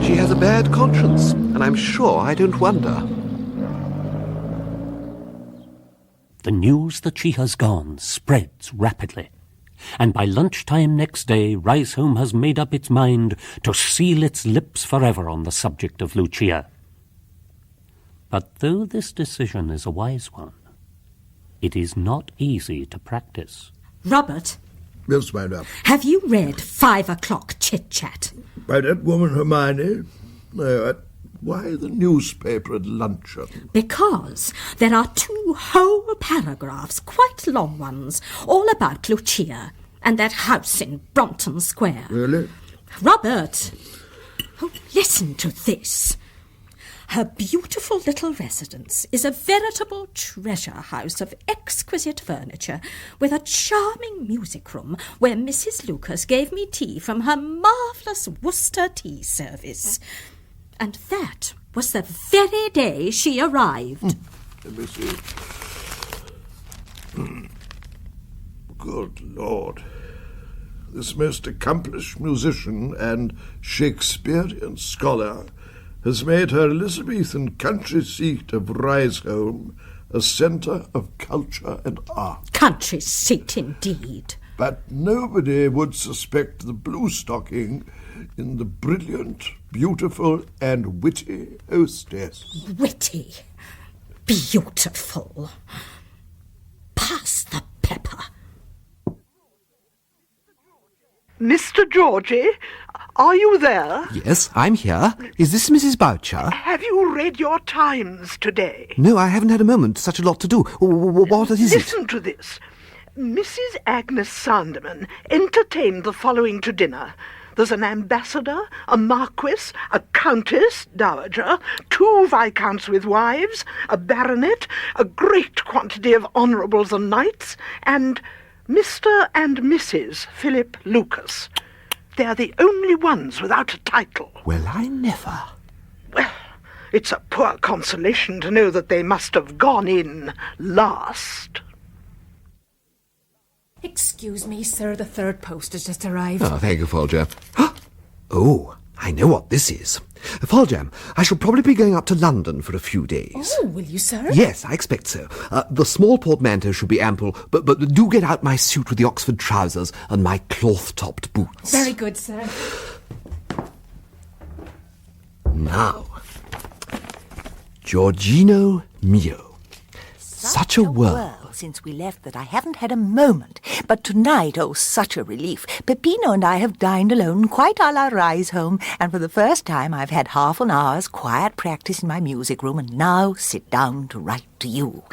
She has a bad conscience, and I'm sure I don't wonder. The news that she has gone spreads rapidly, and by lunchtime next day Risehome has made up its mind to seal its lips forever on the subject of Lucia. But though this decision is a wise one, it is not easy to practice. Robert? Yes, my love. Have you read 5 o'clock chit-chat? By that woman Hermione? No, why the newspaper at luncheon? Because there are 2 whole paragraphs, quite long ones, all about Lucia and that house in Brompton Square. Really? Robert! Oh, listen to this. Her beautiful little residence is a veritable treasure house of exquisite furniture, with a charming music room where Mrs. Lucas gave me tea from her marvellous Worcester tea service. And that was the very day she arrived. Let me see. Good Lord. This most accomplished musician and Shakespearean scholar has made her Elizabethan country seat of Risehome a centre of culture and art. Country seat, indeed. But nobody would suspect the blue-stocking in the brilliant, beautiful, and witty hostess. Witty, beautiful. Pass the pepper. Mr. Georgie, are you there? Yes, I'm here. Is this Mrs. Boucher? Have you read your Times today? No, I haven't had a moment. Such a lot to do. What is it? Listen to this. Mrs. Agnes Sandeman entertained the following to dinner. There's an ambassador, a marquis, a countess, dowager, 2 viscounts with wives, a baronet, a great quantity of honourables and knights, and Mr. and Mrs. Philip Lucas. They're the only ones without a title. Well, I never. Well, it's a poor consolation to know that they must have gone in last. Excuse me, sir, the 3rd post has just arrived. Oh, thank you, Foljambe. Oh, I know what this is. Foljambe, I shall probably be going up to London for a few days. Oh, will you, sir? Yes, I expect so. The small portmanteau should be ample, but do get out my suit with the Oxford trousers and my cloth-topped boots. Very good, sir. Now, Giorgino mio, such a whirl since we left that I haven't had a moment. But tonight, oh, such a relief. Peppino and I have dined alone, quite a la Rise Home, and for the first time I've had half an hour's quiet practice in my music room, and now sit down to write to you.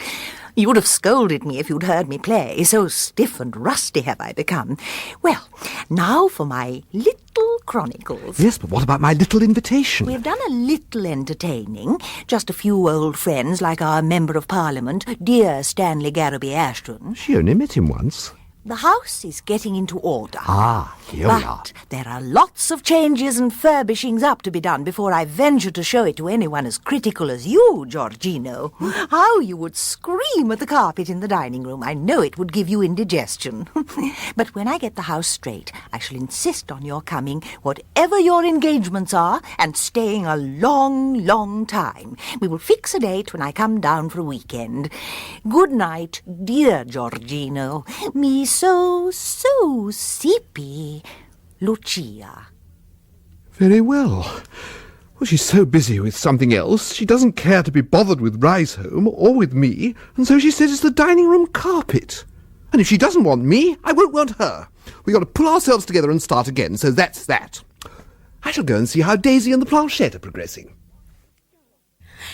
You would have scolded me if you'd heard me play. So stiff and rusty have I become. Well, now for my little chronicles. Yes, but what about my little invitation? We've done a little entertaining. Just a few old friends, like our Member of Parliament, dear Stanley Garraby Ashton. She only met him once. The house is getting into order. Here we are. But there are lots of changes and furbishings up to be done before I venture to show it to anyone as critical as you, Georgino. How you would scream at the carpet in the dining room. I know it would give you indigestion. But when I get the house straight, I shall insist on your coming, whatever your engagements are, and staying a long, long time. We will fix a date when I come down for a weekend. Good night, dear Georgino. Me so sleepy, Lucia. Very well. Well, she's so busy with something else, she doesn't care to be bothered with Rise Home or with me, and so she says it's the dining room carpet. And if she doesn't want me, I won't want her. We've got to pull ourselves together and start again, so that's that. I shall go and see how Daisy and the planchette are progressing.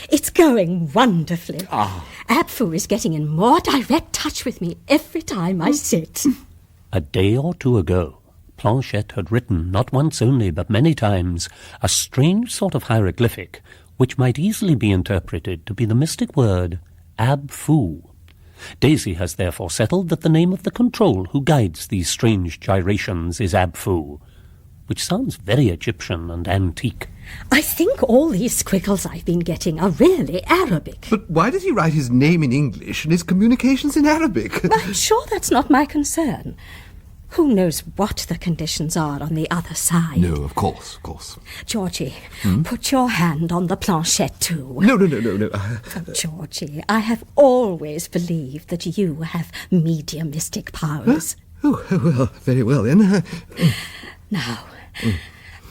It's going wonderfully. Abfu is getting in more direct touch with me every time I sit. A day or two ago, Planchette had written, not once only, but many times, a strange sort of hieroglyphic, which might easily be interpreted to be the mystic word Abfu. Daisy has therefore settled that the name of the control who guides these strange gyrations is Abfu, which sounds very Egyptian and antique. I think all these squiggles I've been getting are really Arabic. But why does he write his name in English and his communications in Arabic? I'm sure that's not my concern. Who knows what the conditions are on the other side? No, of course. Georgie, put your hand on the planchette too. No. Georgie, I have always believed that you have mediumistic powers. Oh, well, very well then. Now,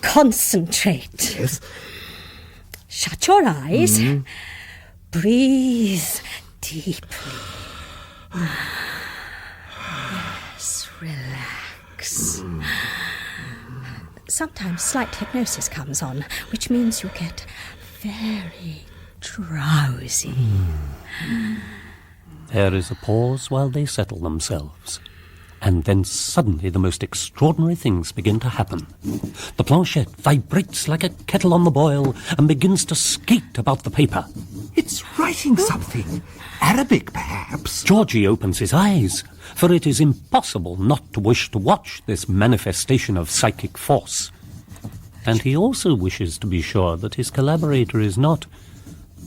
concentrate. Yes. Shut your eyes. Breathe deeply. Yes, relax. Sometimes slight hypnosis comes on, which means you get very drowsy. There is a pause while they settle themselves. And then suddenly the most extraordinary things begin to happen. The planchette vibrates like a kettle on the boil and begins to skate about the paper. It's writing something. Arabic, perhaps. Georgie opens his eyes, for it is impossible not to wish to watch this manifestation of psychic force. And he also wishes to be sure that his collaborator is not,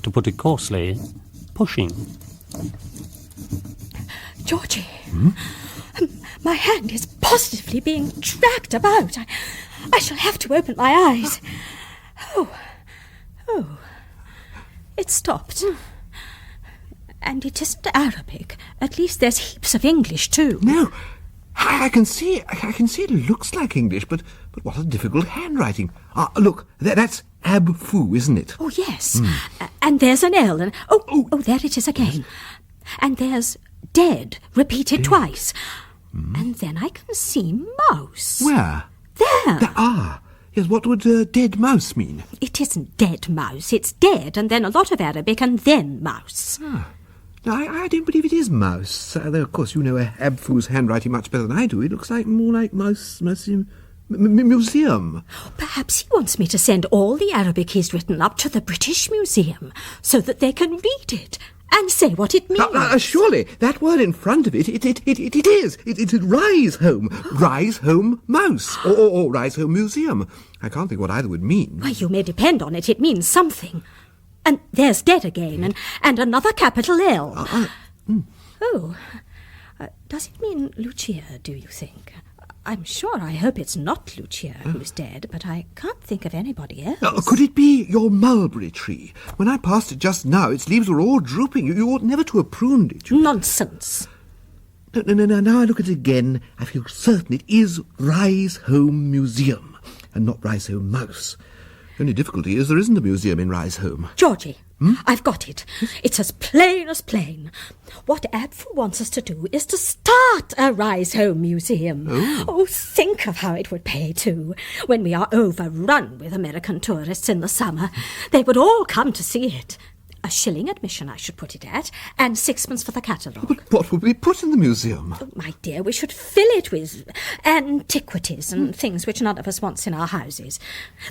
to put it coarsely, pushing. Georgie, my hand is positively being dragged about. I shall have to open my eyes. Oh, it stopped. And it isn't Arabic. At least there's heaps of English too. No, I can see it looks like English, but what a difficult handwriting. Look, that's Abfu, isn't it? Oh, yes. And there's an L, and there it is again. And there's dead, repeated twice. And then I can see mouse. Where? There. Yes, what would dead mouse mean? It isn't dead mouse. It's dead, and then a lot of Arabic, and then mouse. No, I don't believe it is mouse. Though, of course, you know Abfu's handwriting much better than I do. It looks more like museum. Perhaps he wants me to send all the Arabic he's written up to the British Museum, so that they can read it and say what it means. Surely, that word in front of it is. It's Rise Home. Rise Home Mouse. Or Rise Home Museum. I can't think what either would mean. Well, you may depend on it. It means something. And there's dead again, and another capital L. Does it mean Lucia, do you think? I'm sure I hope it's not Lucia who's dead, but I can't think of anybody else. Could it be your mulberry tree? When I passed it just now, its leaves were all drooping. You ought never to have pruned it. Nonsense. No. Now I look at it again. I feel certain it is Rise Home Museum, and not Rise Home Mouse. The only difficulty is there isn't a museum in Rise Home. Georgie, I've got it. It's as plain as plain. What Aubrey wants us to do is to start a Rise Home Museum. Oh, think of how it would pay, too. When we are overrun with American tourists in the summer, they would all come to see it. A shilling admission, I should put it at, and 6pence for the catalogue. But what would we put in the museum? Oh, my dear, we should fill it with antiquities and things which none of us wants in our houses.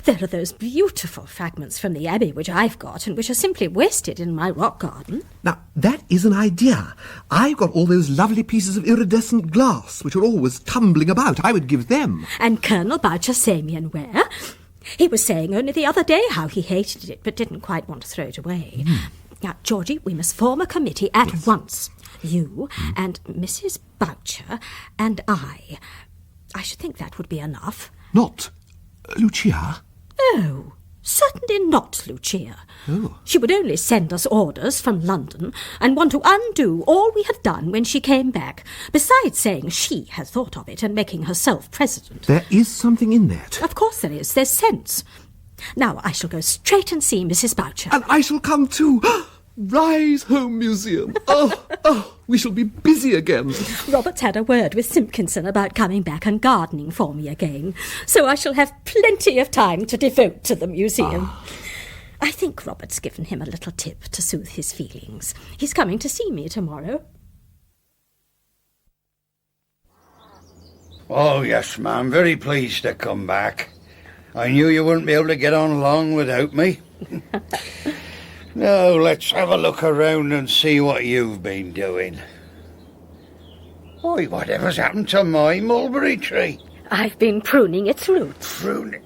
There are those beautiful fragments from the Abbey which I've got and which are simply wasted in my rock garden. Now, that is an idea. I've got all those lovely pieces of iridescent glass which are always tumbling about. I would give them. And Colonel Boucher Samian ware. He was saying only the other day how he hated it, but didn't quite want to throw it away. Now, Georgie, we must form a committee at once. You and Mrs. Boucher and I. I should think that would be enough. Not Lucia? Oh, certainly not Lucia. Oh. She would only send us orders from London and want to undo all we had done when she came back, besides saying she had thought of it and making herself president. There is something in that. Of course there is. There's sense. Now I shall go straight and see Mrs. Boucher. And I shall come too. Rise Home Museum. We shall be busy again. Robert's had a word with Simpkinson about coming back and gardening for me again, so I shall have plenty of time to devote to the museum. I think Robert's given him a little tip to soothe his feelings. He's coming to see me tomorrow. Oh, yes, ma'am. Very pleased to come back. I knew you wouldn't be able to get on long without me. Now, let's have a look around and see what you've been doing. Why, whatever's happened to my mulberry tree? I've been pruning its roots. Pruning?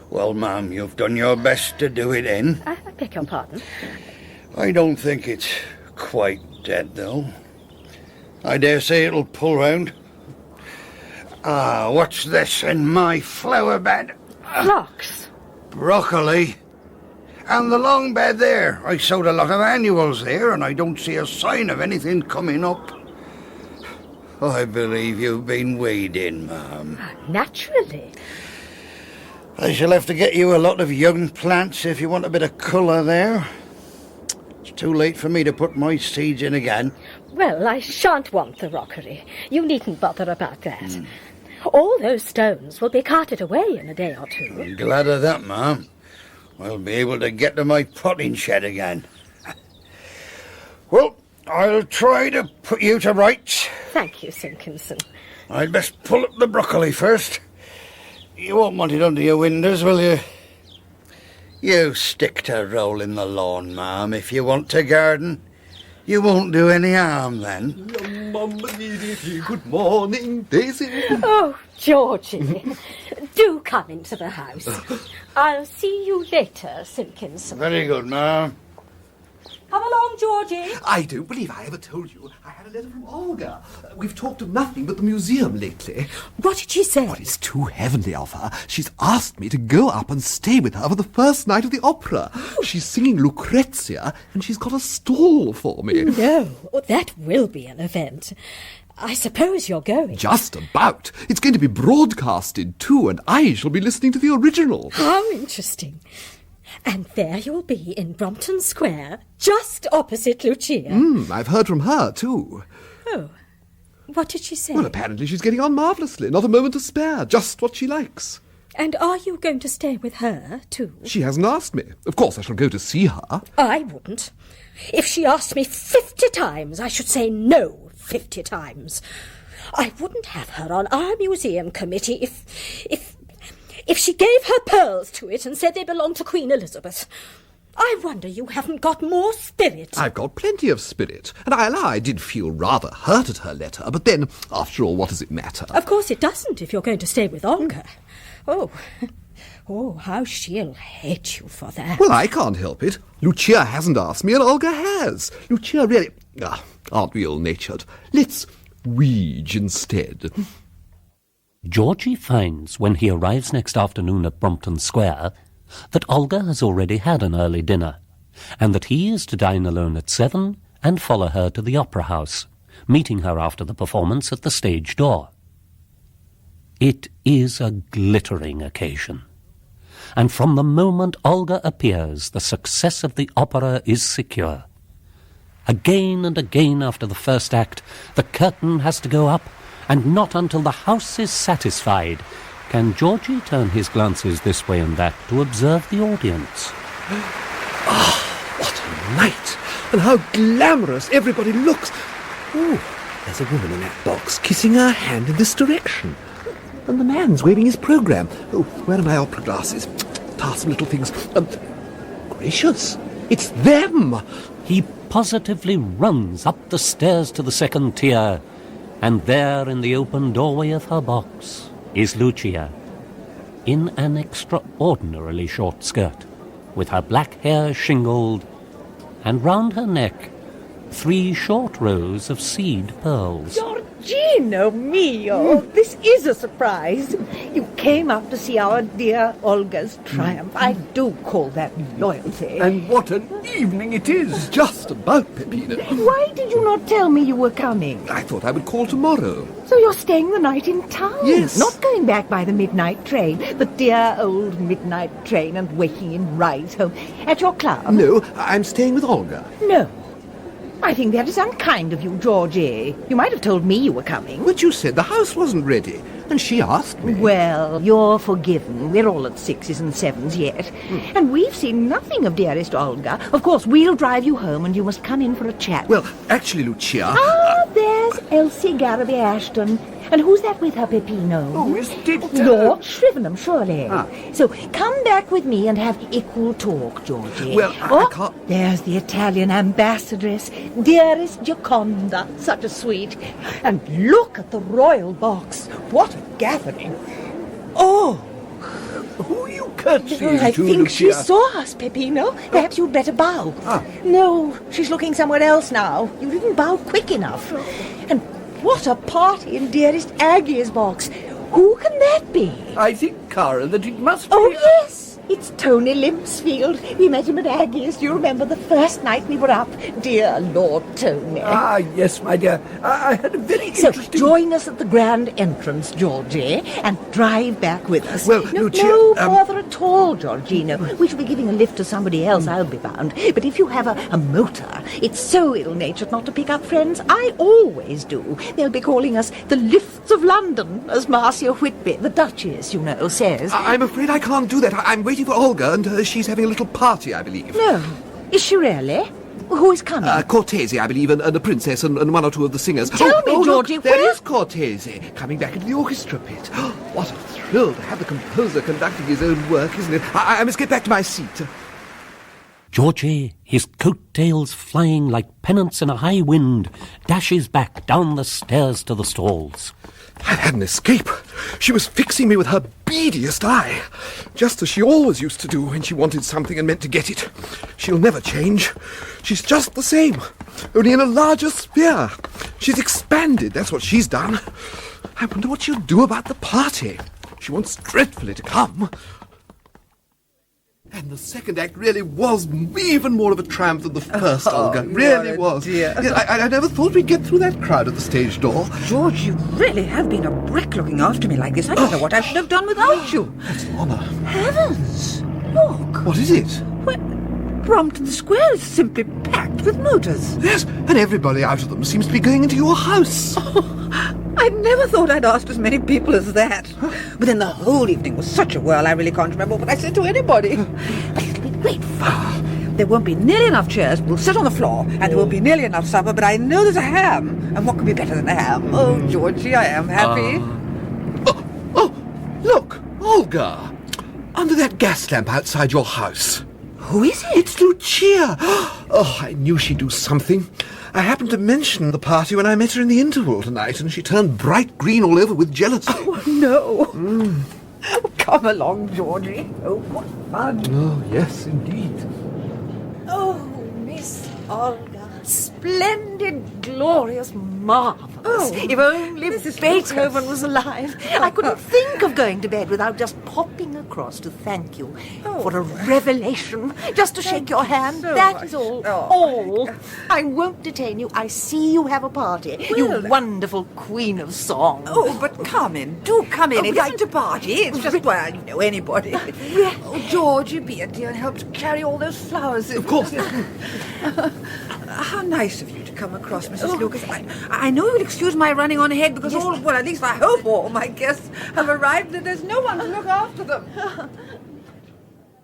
Well, ma'am, you've done your best to do it in. I beg your pardon? I don't think it's quite dead, though. I dare say it'll pull round. What's this in my flower bed? Phlox. Broccoli. And the long bed there. I sowed a lot of annuals there, and I don't see a sign of anything coming up. I believe you've been weeding, ma'am. Naturally. I shall have to get you a lot of young plants if you want a bit of colour there. It's too late for me to put my seeds in again. Well, I shan't want the rockery. You needn't bother about that. All those stones will be carted away in a day or two. I'm glad of that, ma'am. I'll be able to get to my potting shed again. Well, I'll try to put you to rights. Thank you, Simpkinson. I'd best pull up the broccoli first. You won't want it under your windows, will you? You stick to rolling the lawn, ma'am, if you want to garden. You won't do any harm then. Good morning, Daisy. Oh, Georgie, do come into the house. I'll see you later, Simpkinson. Very good, ma'am. Come along, Georgie. I don't believe I ever told you I had a letter from Olga. We've talked of nothing but the museum lately. What did she say? Well, it's too heavenly of her. She's asked me to go up and stay with her for the first night of the opera. She's singing Lucrezia, and she's got a stall for me. No, that will be an event. I suppose you're going. Just about. It's going to be broadcasted too, and I shall be listening to the original. How interesting. And there you'll be in Brompton Square, just opposite Lucia. I've heard from her, too. Oh, what did she say? Well, apparently she's getting on marvellously. Not a moment to spare. Just what she likes. And are you going to stay with her, too? She hasn't asked me. Of course I shall go to see her. I wouldn't. If she asked me 50 times, I should say no 50 times. I wouldn't have her on our museum committee if she gave her pearls to it and said they belonged to Queen Elizabeth. I wonder you haven't got more spirit. I've got plenty of spirit, and I allow I did feel rather hurt at her letter, but then, after all, what does it matter? Of course it doesn't if you're going to stay with Olga. Oh, how she'll hate you for that. Well, I can't help it. Lucia hasn't asked me, and Olga has. Lucia really... aren't we ill-natured? Let's weege instead. Georgie finds, when he arrives next afternoon at Brompton Square, that Olga has already had an early dinner, and that he is to dine alone at 7 and follow her to the opera house, meeting her after the performance at the stage door. It is a glittering occasion. and from the moment Olga appears, the success of the opera is secure. Again and again after the first act, the curtain has to go up, and not until the house is satisfied can Georgie turn his glances this way and that to observe the audience. Ah, what a night! And how glamorous everybody looks! Oh, there's a woman in that box kissing her hand in this direction. And the man's waving his programme. Oh, where are my opera glasses? Tiresome little things. Gracious, it's them! He positively runs up the stairs to the second tier, and there in the open doorway of her box is Lucia, in an extraordinarily short skirt, with her black hair shingled, and round her neck 3 short rows of seed pearls. Georgino mio, this is a surprise. You came up to see our dear Olga's triumph. I do call that loyalty. And what an evening it is, just about, Peppino. Why did you not tell me you were coming? I thought I would call tomorrow. So you're staying the night in town? Yes. Not going back by the midnight train, the dear old midnight train, and waking in Rise home at your club? No, I'm staying with Olga. No. I think that is unkind of you, Georgie. You might have told me you were coming. But you said the house wasn't ready, and she asked me. Well, you're forgiven. We're all at 6s and 7s yet. And we've seen nothing of dearest Olga. Of course, we'll drive you home, and you must come in for a chat. Well, actually, Lucia... There's Elsie Garraby Ashton. And who's that with her, Peppino? Oh, isn't it... Lord Shrivenham, surely. So come back with me and have equal talk, Georgie. Well, I can't... There's the Italian ambassadress, dearest Gioconda, such a sweet. And look at the royal box. What a gathering. Oh! Who are you curtsying I to, think Lucia? she saw us, Peppino. Perhaps you'd better bow. No, she's looking somewhere else now. You didn't bow quick enough. And what a party in dearest Aggie's box. Who can that be? I think, Cara, that it must be... Oh, yes. It's Tony Limpsfield. We met him at Aggie's. Do you remember the first night we were up? Dear Lord Tony. Ah, yes, my dear. I had a very interesting... So, join us at the grand entrance, Georgie, and drive back with us. Well, no, Lucia... No bother at all, Georgino. We shall be giving a lift to somebody else, I'll be bound. But if you have a motor, it's so ill-natured not to pick up friends. I always do. They'll be calling us the Lifts of London, as Marcia Whitby, the Duchess, you know, says. I'm afraid I can't do that. I'm waiting for Olga, and she's having a little party, I believe. No. Is she really? Who is coming? Cortese, I believe, and a princess, and 1 or 2 of the singers. Tell me, Georgie, look, there is Cortese, coming back into the orchestra pit. What a thrill to have the composer conducting his own work, isn't it? I must get back to my seat. Georgie, his coat-tails flying like pennants in a high wind, dashes back down the stairs to the stalls. I've had an escape. She was fixing me with her beadiest eye, just as she always used to do when she wanted something and meant to get it. She'll never change. She's just the same, only in a larger sphere. She's expanded, that's what she's done. I wonder what she'll do about the party. She wants dreadfully to come. And the second act really was even more of a triumph than the first, Olga. Really was. Dear. Yeah, I never thought we'd get through that crowd at the stage door. George, you really have been a brick looking after me like this. I don't know what I should have done without you. That's an honour. Heavens! Look. What is it? Well, Brompton Square is simply packed with motors. Yes, and everybody out of them seems to be going into your house. I never thought I'd asked as many people as that. But then the whole evening was such a whirl, I really can't remember what I said to anybody. But it'll be great fun. There won't be nearly enough chairs. We'll sit on the floor, and there won't be nearly enough supper, but I know there's a ham. And what could be better than a ham? Oh, Georgie, I am happy. Look, Olga. Under that gas lamp outside your house. Who is it? It's Lucia. Oh, I knew she'd do something. I happened to mention the party when I met her in the interval tonight, and she turned bright green all over with jealousy. Oh, no. Oh, come along, Georgie. Oh, what fun. Oh, yes, indeed. Oh, Miss Olga. Splendid, glorious, marvellous. marvellous. If only Beethoven was alive. I couldn't think of going to bed without just popping across to thank you for a revelation, just to shake your hand. That is all. All. I won't detain you. I see you have a party. You wonderful queen of song. Oh, but come in. Do come in. It's like to party. It's just, well, you know, anybody. Oh, Georgie, be a dear and help to carry all those flowers. Of course. How nice of you to come across, Mrs. Lucas. I know you'll excuse my running on ahead because at least I hope all my guests have arrived and there's no one to look after them.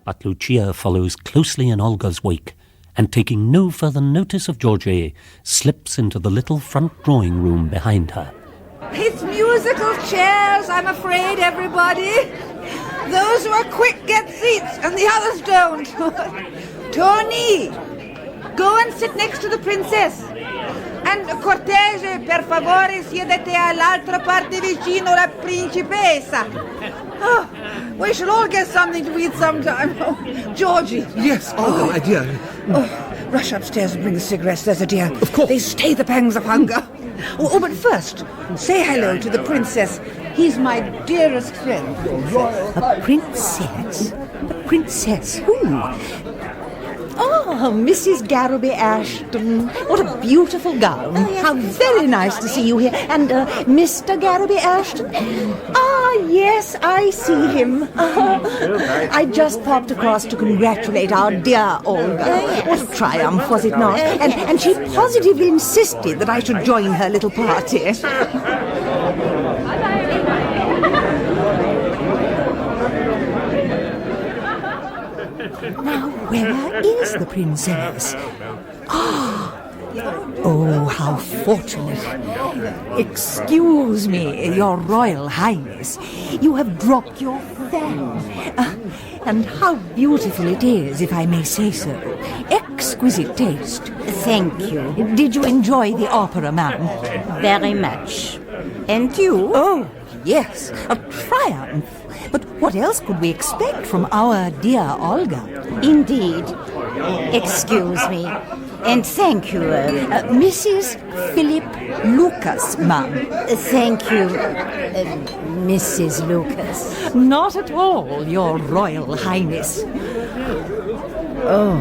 But Lucia follows closely in Olga's wake, and taking no further notice of Georgie, slips into the little front drawing room behind her. It's musical chairs, I'm afraid, everybody. Those who are quick get seats, and the others don't. Tony, go and sit next to the princess. And cortege, per favore, siedete all'altra parte vicino la principessa. Oh, we shall all get something to eat sometime. Oh, Georgie. Yes, Olga, my dear. Oh, rush upstairs and bring the cigarettes, there's a dear. Of course. They stay the pangs of hunger. But first, say hello to the princess. He's my dearest friend. A princess? A princess? Who? Oh, Mrs. Garraby Ashton. What a beautiful gown. How very nice to see you here. And Mr. Garraby Ashton? Ah, yes, I see him. I just popped across to congratulate our dear Olga. What a triumph, was it not? And she positively insisted that I should join her little party. Now, where is the princess? Oh, how fortunate. Excuse me, your Royal Highness. You have dropped your fan. And how beautiful it is, if I may say so. Exquisite taste. Thank you. Did you enjoy the opera, ma'am? Very much. And you? Oh, yes, a triumph. But what else could we expect from our dear Olga? Indeed. Excuse me. And thank you. Mrs. Philip Lucas, ma'am. Thank you, Mrs. Lucas. Not at all, your Royal Highness. Oh,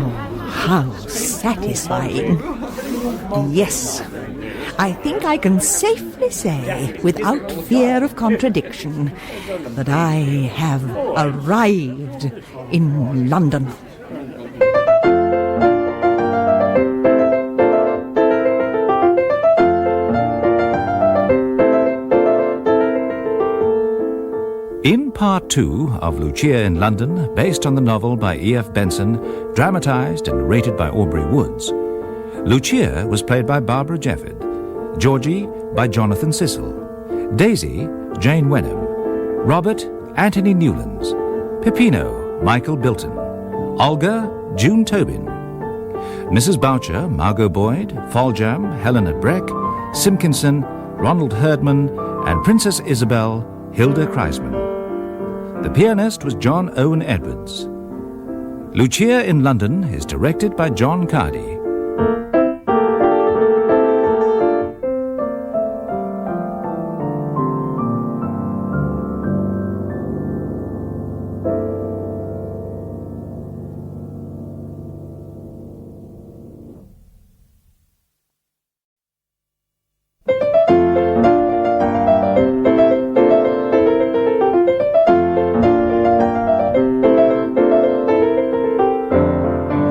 how satisfying. Yes, I think I can safely say, without fear of contradiction, that I have arrived in London. In Part 2 of Lucia in London, based on the novel by E F Benson, dramatised and narrated by Aubrey Woods, Lucia was played by Barbara Jefford, Georgie by Jonathan Cecil, Daisy, Jane Wenham, Robert, Anthony Newlands, Peppino, Michael Bilton, Olga, June Tobin, Mrs. Boucher, Margot Boyd, Foljambe, Helena Breck, Simpkinson, Ronald Herdman, and Princess Isabel, Hilda Kreisman. The pianist was John Owen Edwards. Lucia in London is directed by John Cardy.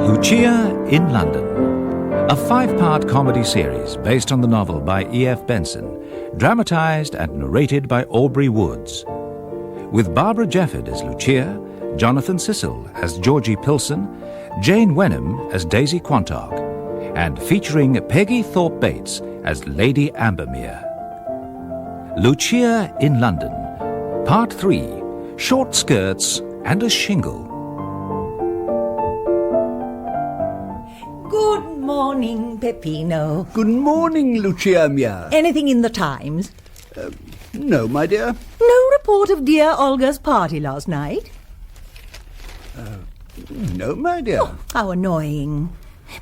Lucia in London, a 5-part comedy series based on the novel by E F Benson, dramatised and narrated by Aubrey Woods, with Barbara Jefford as Lucia, Jonathan Cecil as Georgie Pillson, Jane Wenham as Daisy Quantock, and featuring Peggy Thorpe Bates as Lady Ambermere. Lucia in London, Part 3, Short Skirts and a Shingle. Good morning, Peppino. Good morning, Lucia mia. Anything in the Times? No, my dear. No report of dear Olga's party last night? No, my dear. Oh, how annoying.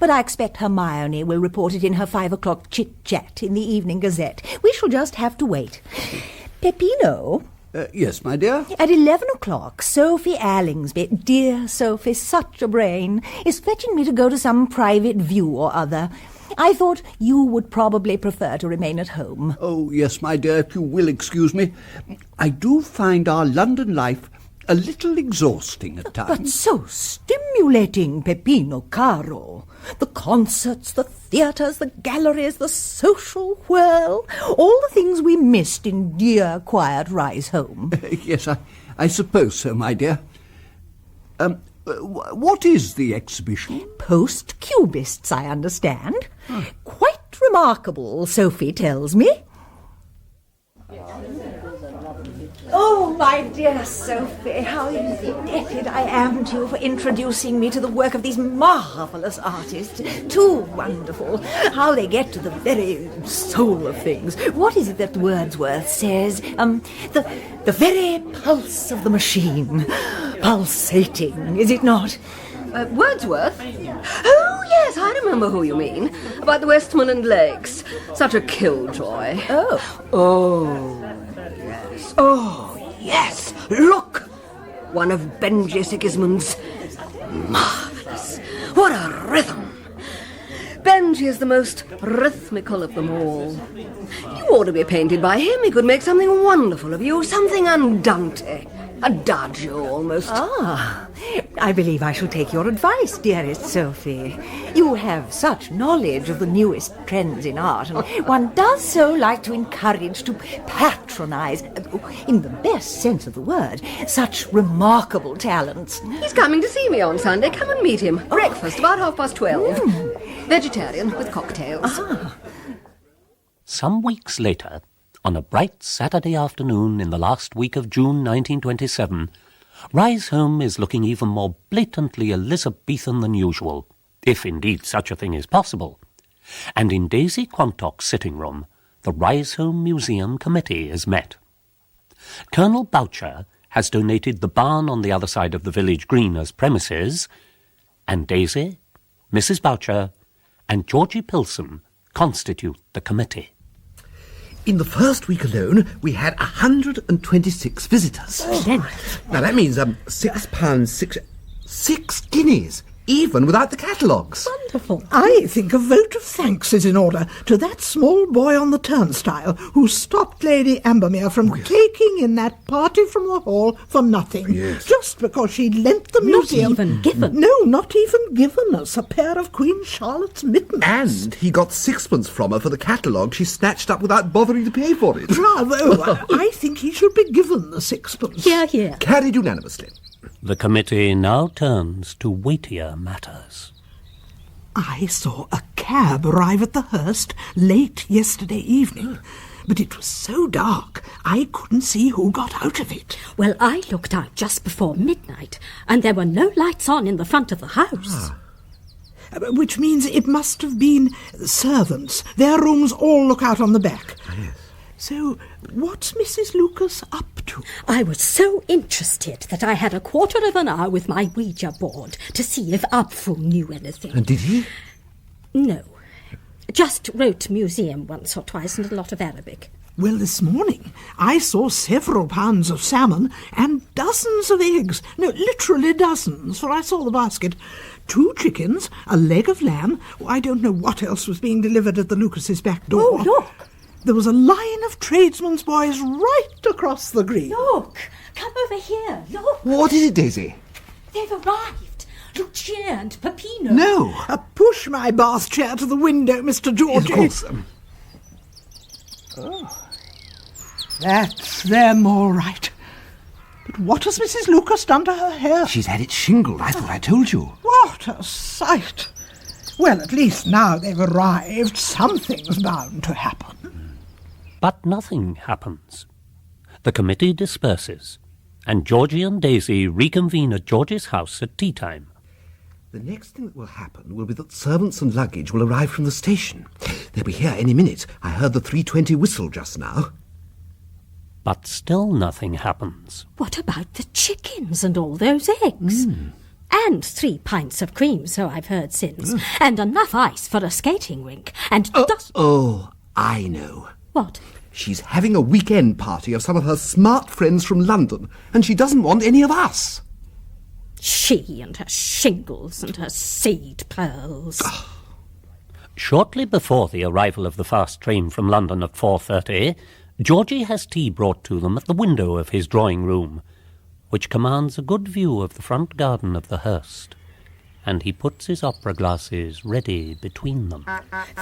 But I expect Hermione will report it in her 5 o'clock chit-chat in the Evening Gazette. We shall just have to wait. Peppino? Yes, my dear? At 11 o'clock, Sophie Allingsby, dear Sophie, such a brain, is fetching me to go to some private view or other. I thought you would probably prefer to remain at home. Oh, yes, my dear, if you will excuse me. I do find our London life a little exhausting at times. But so stimulating, Peppino caro. The concerts, the theatres, the galleries, the social whirl, all the things we missed in dear, quiet Rise Home. Yes, I suppose so, my dear. What is the exhibition? Post-Cubists, I understand. Quite remarkable, Sophie tells me. Oh, my dear Sophie, how indebted I am to you for introducing me to the work of these marvellous artists. Too wonderful. How they get to the very soul of things. What is it that Wordsworth says? The very pulse of the machine. Pulsating, is it not? Wordsworth? Oh, yes, I remember who you mean. About the Westmoreland Lakes. Such a killjoy. Oh, yes. Oh, yes. Look! One of Benjy Sigismund's. Marvellous. What a rhythm. Benjy is the most rhythmical of them all. You ought to be painted by him. He could make something wonderful of you, something andante. Adagio, almost. Ah, I believe I shall take your advice, dearest Sophie. You have such knowledge of the newest trends in art, and one does so like to encourage, to patronise, in the best sense of the word, such remarkable talents. He's coming to see me on Sunday. Come and meet him. Breakfast about 12:30. Vegetarian with cocktails. Some weeks later, on a bright Saturday afternoon in the last week of June 1927, Rise Home is looking even more blatantly Elizabethan than usual, if indeed such a thing is possible. And in Daisy Quantock's sitting room, the Rise Home Museum Committee is met. Colonel Boucher has donated the barn on the other side of the village green as premises, and Daisy, Mrs. Boucher, and Georgie Pillson constitute the committee. In the first week alone, we had 126 visitors. Now that means £6, 6 guineas, even without the catalogues. Wonderful. I think a vote of thanks is in order to that small boy on the turnstile who stopped Lady Ambermere from taking in that party from the hall for nothing. Yes. Just because she lent the museum... Not even given. No, not even given us a pair of Queen Charlotte's mittens. And he got 6pence from her for the catalogue she snatched up without bothering to pay for it. Bravo! I think he should be given the 6pence. Hear, hear. Carried unanimously. The committee now turns to weightier matters. I saw a cab arrive at the Hurst late yesterday evening, but it was so dark I couldn't see who got out of it. Well, I looked out just before midnight, and there were no lights on in the front of the house. Which means it must have been servants. Their rooms all look out on the back. Yes. So, what's Mrs. Lucas up to? I was so interested that I had a quarter of an hour with my Ouija board to see if Aubrey knew anything. And did he? No. Just wrote museum once or twice and a lot of Arabic. Well, this morning I saw several pounds of salmon and dozens of eggs. No, literally dozens, for I saw the basket. 2 chickens, a leg of lamb. I don't know what else was being delivered at the Lucas's back door. Oh, look! There was a line of tradesmen's boys right across the green. Look! Come over here, look! What is it, Daisy? They've arrived. Lucia and Peppino. No! Push my bath chair to the window, Mr. Georgie. Yes, of Oh, course. that's them all right. But what has Mrs. Lucas done to her hair? She's had it shingled. I thought I told you. What a sight! Well, at least now they've arrived, something's bound to happen. But nothing happens. The committee disperses, and Georgie and Daisy reconvene at Georgie's house at tea time. The next thing that will happen will be that servants and luggage will arrive from the station. They'll be here any minute. I heard the 3:20 whistle just now. But still nothing happens. What about the chickens and all those eggs? And 3 pints of cream, so I've heard since. And enough ice for a skating rink. And Oh, I know. What? She's having a weekend party of some of her smart friends from London, and she doesn't want any of us. She and her shingles and her seed pearls. Shortly before the arrival of the fast train from London at 4:30, Georgie has tea brought to them at the window of his drawing-room, which commands a good view of the front garden of the Hurst, and he puts his opera glasses ready between them.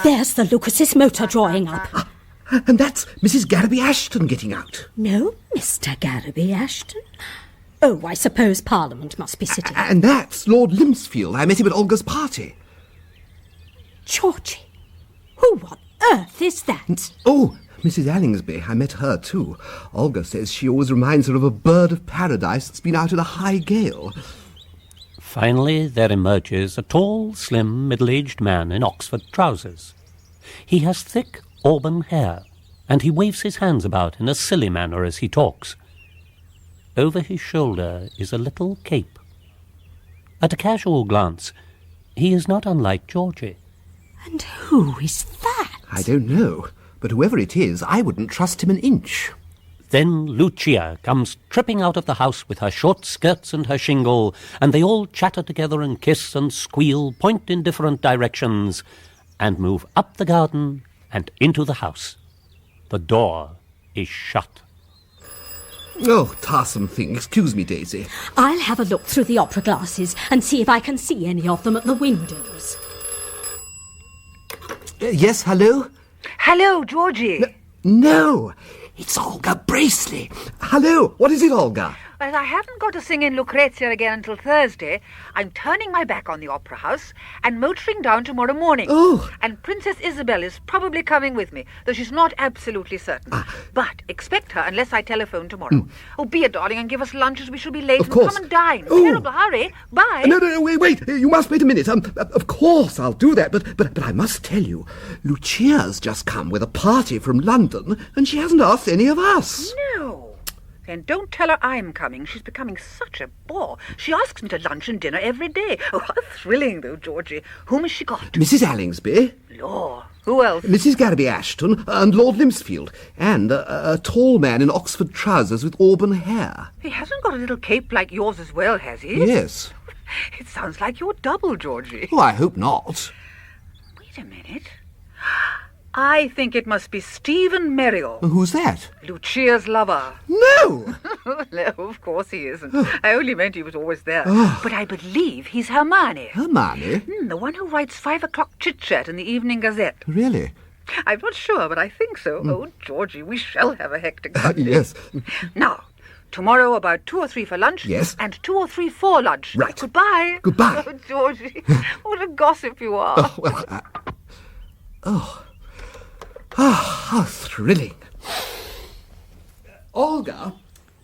There's the Lucas's motor drawing up. And that's Mrs. Garraby Ashton getting out. No, Mr. Garraby Ashton. Oh, I suppose Parliament must be sitting. And that's Lord Limsfield. I met him at Olga's party. Georgie, who on earth is that? Oh, Mrs. Allingsby. I met her too. Olga says she always reminds her of a bird of paradise that's been out in a high gale. Finally, there emerges a tall, slim, middle-aged man in Oxford trousers. He has thick auburn hair, and he waves his hands about in a silly manner as he talks. Over his shoulder is a little cape. At a casual glance, he is not unlike Georgie. And who is that? I don't know, but whoever it is, I wouldn't trust him an inch. Then Lucia comes tripping out of the house with her short skirts and her shingle, and they all chatter together and kiss and squeal, point in different directions, and move up the garden and into the house. The door is shut. Oh, tiresome thing. Excuse me, Daisy. I'll have a look through the opera glasses and see if I can see any of them at the windows. Yes, hello? Hello, Georgie. No, it's Olga Bracely. Hello, what is it, Olga? Well, I haven't got to sing in Lucrezia again until Thursday. I'm turning my back on the Opera House and motoring down tomorrow morning. Oh. And Princess Isabel is probably coming with me, though she's not absolutely certain. But expect her unless I telephone tomorrow. Oh, be a darling and give us lunch as we shall be late. Of course. Come and dine. Oh. Terrible hurry. Bye. No, wait. You must wait a minute. Of course I'll do that, but I must tell you, Lucia's just come with a party from London, and she hasn't asked any of us. No. Then don't tell her I'm coming. She's becoming such a bore. She asks me to lunch and dinner every day. Oh, how thrilling, though, Georgie. Whom has she got? Mrs. Allingsby. Lord, who else? Mrs. Garraby Ashton and Lord Limsfield, and a tall man in Oxford trousers with auburn hair. He hasn't got a little cape like yours as well, has he? Yes. It sounds like your double, Georgie. Oh, I hope not. Wait a minute. I think it must be Stephen Merrill. Who's that? Lucia's lover. No! No, of course he isn't. I only meant he was always there. Oh. But I believe he's Hermione. Hermione? The one who writes 5 o'clock chit-chat in the Evening Gazette. Really? I'm not sure, but I think so. Oh, Georgie, we shall have a hectic Sunday. Yes. Now, tomorrow about 2 or 3 for lunch. Yes. And 2 or 3 for lunch. Right. Goodbye. Goodbye. Oh, Georgie, what a gossip you are. Oh, well, how thrilling. Olga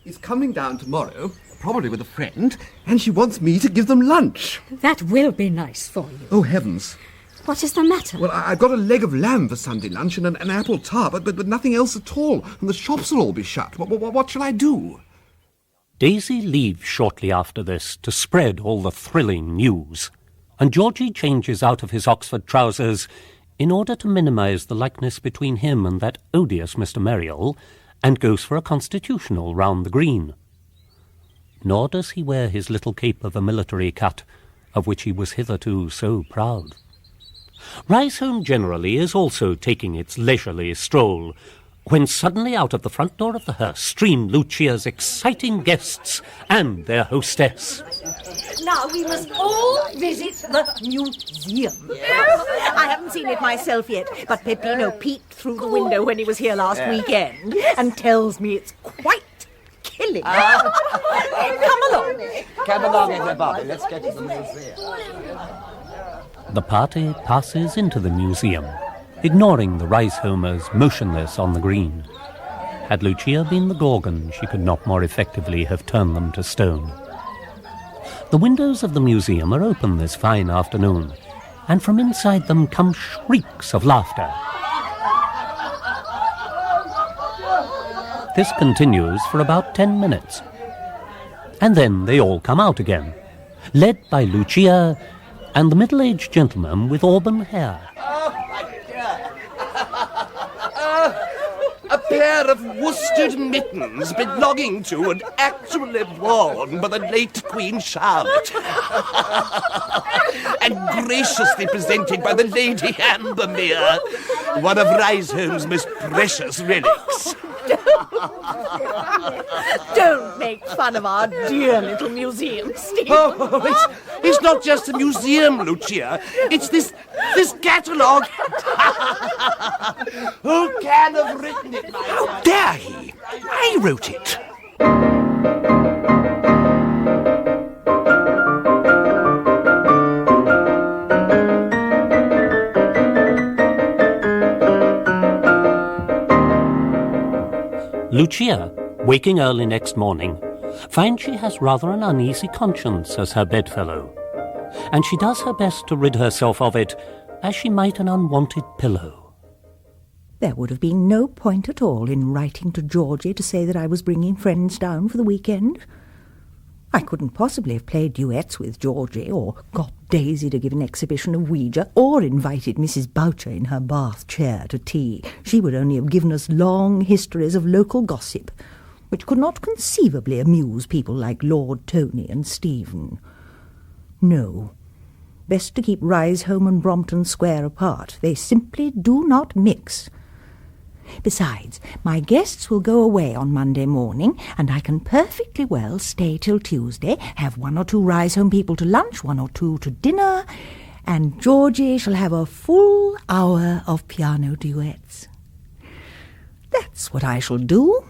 is coming down tomorrow, probably with a friend, and she wants me to give them lunch. That will be nice for you. Oh, heavens. What is the matter? Well, I've got a leg of lamb for Sunday lunch and an apple tart, but nothing else at all, and the shops will all be shut. What shall I do? Daisy leaves shortly after this to spread all the thrilling news, and Georgie changes out of his Oxford trousers in order to minimise the likeness between him and that odious Mr. Merrill, and goes for a constitutional round the green. Nor does he wear his little cape of a military cut, of which he was hitherto so proud. Riseholme generally is also taking its leisurely stroll, when suddenly out of the front door of the Hurst stream Lucia's exciting guests and their hostess. Now we must all visit the museum. Yes. I haven't seen it myself yet, but Peppino peeked through the window when he was here last weekend and tells me it's quite killing. Come along. Come along, everybody. Let's get to the museum. The party passes into the museum, ignoring the Riseholmers motionless on the green. Had Lucia been the Gorgon, she could not more effectively have turned them to stone. The windows of the museum are open this fine afternoon, and from inside them come shrieks of laughter. This continues for about 10 minutes. And then they all come out again, led by Lucia and the middle-aged gentleman with auburn hair. A pair of worsted mittens belonging to and actually worn by the late Queen Charlotte. And graciously presented by the Lady Ambermere, one of Riseholme's most precious relics. Don't make fun of our dear little museum, Steve. Oh, it's not just a museum, Lucia. It's this catalogue. Who can have written it, my dear? How dare he? I wrote it. Lucia, waking early next morning, finds she has rather an uneasy conscience as her bedfellow, and she does her best to rid herself of it as she might an unwanted pillow. There would have been no point at all in writing to Georgie to say that I was bringing friends down for the weekend. I couldn't possibly have played duets with Georgie, or got Daisy to give an exhibition of Ouija, or invited Mrs. Boucher in her bath chair to tea. She would only have given us long histories of local gossip, which could not conceivably amuse people like Lord Tony and Stephen. No, best to keep Riseholme and Brompton Square apart. They simply do not mix. Besides, my guests will go away on Monday morning, and I can perfectly well stay till Tuesday, have 1 or 2 Riseholme people to lunch, 1 or 2 to dinner, and Georgie shall have a full hour of piano duets. That's what I shall do.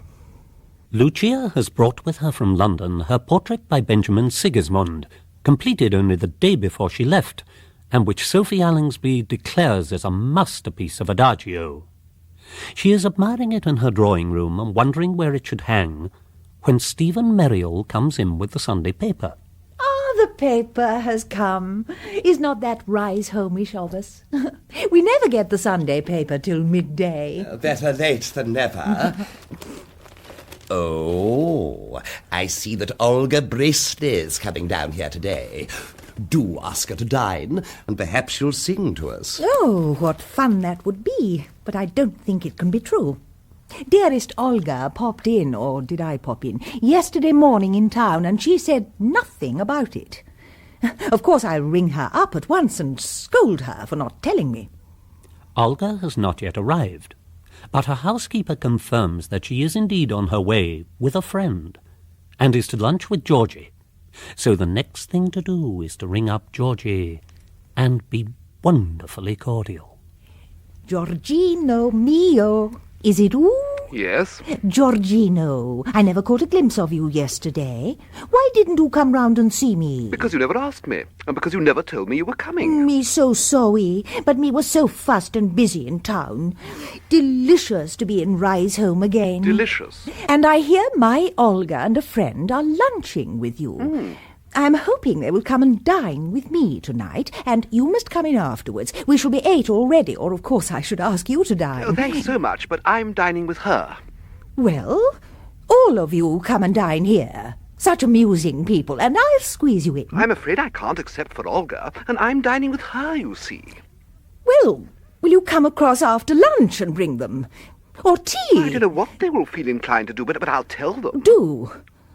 Lucia has brought with her from London her portrait by Benjamin Sigismund, completed only the day before she left, and which Sophie Allingsby declares is a masterpiece of adagio. She is admiring it in her drawing-room and wondering where it should hang, when Stephen Merrill comes in with the Sunday paper. Ah, the paper has come. Is not that Riseholmish of us? We never get the Sunday paper till midday. Better late than never. Oh, I see that Olga Bracely is coming down here today. Do ask her to dine, and perhaps she'll sing to us. Oh, what fun that would be, but I don't think it can be true. Dearest Olga popped in, or did I pop in, yesterday morning in town, and she said nothing about it. Of course I'll ring her up at once and scold her for not telling me. Olga has not yet arrived, but her housekeeper confirms that she is indeed on her way with a friend, and is to lunch with Georgie. So the next thing to do is to ring up Georgie and be wonderfully cordial. Giorgino mio, is it you? Yes? Giorgino, I never caught a glimpse of you yesterday. Why didn't you come round and see me? Because you never asked me, and because you never told me you were coming. Me so sorry, but me was so fussed and busy in town. Delicious to be in Riseholme again. Delicious. And I hear my Olga and a friend are lunching with you. I'm hoping they will come and dine with me tonight, and you must come in afterwards. We shall be 8 already, or of course I should ask you to dine. Oh, thanks so much, but I'm dining with her. Well, all of you come and dine here. Such amusing people, and I'll squeeze you in. I'm afraid I can't except for Olga, and I'm dining with her, you see. Well, will you come across after lunch and bring them? Or tea? I don't know what they will feel inclined to do, but I'll tell them. Do.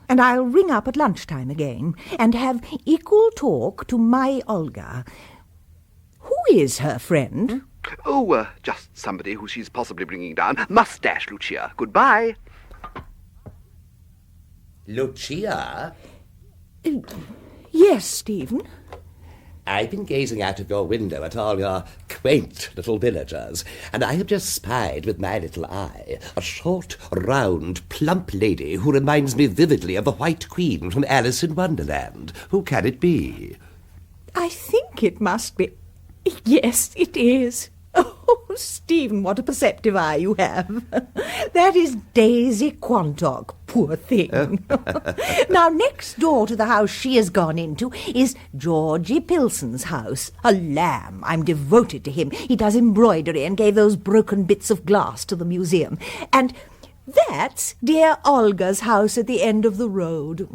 And I'll ring up at lunchtime again and have equal talk to my Olga. Who is her friend? Oh, just somebody who she's possibly bringing down. Mustache, Lucia. Goodbye. Lucia? Yes, Stephen? I've been gazing out of your window at all your quaint little villagers, and I have just spied with my little eye a short, round, plump lady who reminds me vividly of the White Queen from Alice in Wonderland. Who can it be? I think it must be. Yes, it is. Oh, Stephen, what a perceptive eye you have. That is Daisy Quantock, poor thing. Now, next door to the house she has gone into is Georgie Pillson's house. A lamb. I'm devoted to him. He does embroidery and gave those broken bits of glass to the museum. And that's dear Olga's house at the end of the road.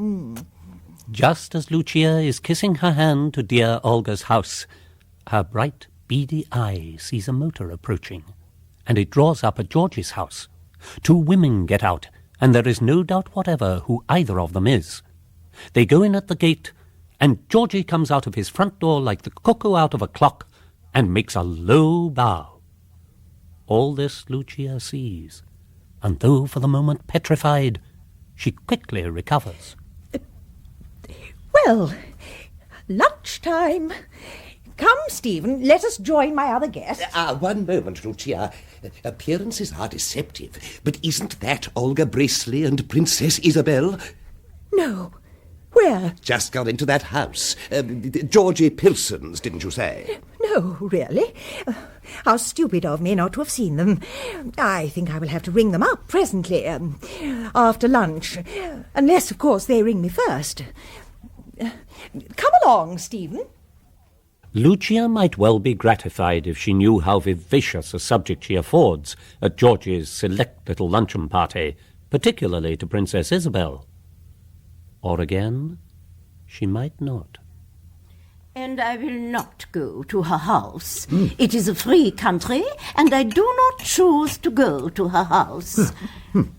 Just as Lucia is kissing her hand to dear Olga's house, her bright, beady eye sees a motor approaching, and it draws up at Georgie's house. 2 women get out, and there is no doubt whatever who either of them is. They go in at the gate, and Georgie comes out of his front door like the cuckoo out of a clock, and makes a low bow. All this Lucia sees, and though for the moment petrified, she quickly recovers. Well, lunchtime. Come, Stephen, let us join my other guests. One moment, Lucia. Appearances are deceptive, but isn't that Olga Bracely and Princess Isabel? No. Where? Just got into that house. Georgie Pillson's, didn't you say? No, really. How stupid of me not to have seen them. I think I will have to ring them up presently, after lunch. Unless, of course, they ring me first. Come along, Stephen. Lucia might well be gratified if she knew how vivacious a subject she affords at Georgie's select little luncheon party, particularly to Princess Isabel. Or again, she might not. And I will not go to her house. It is a free country, and I do not choose to go to her house.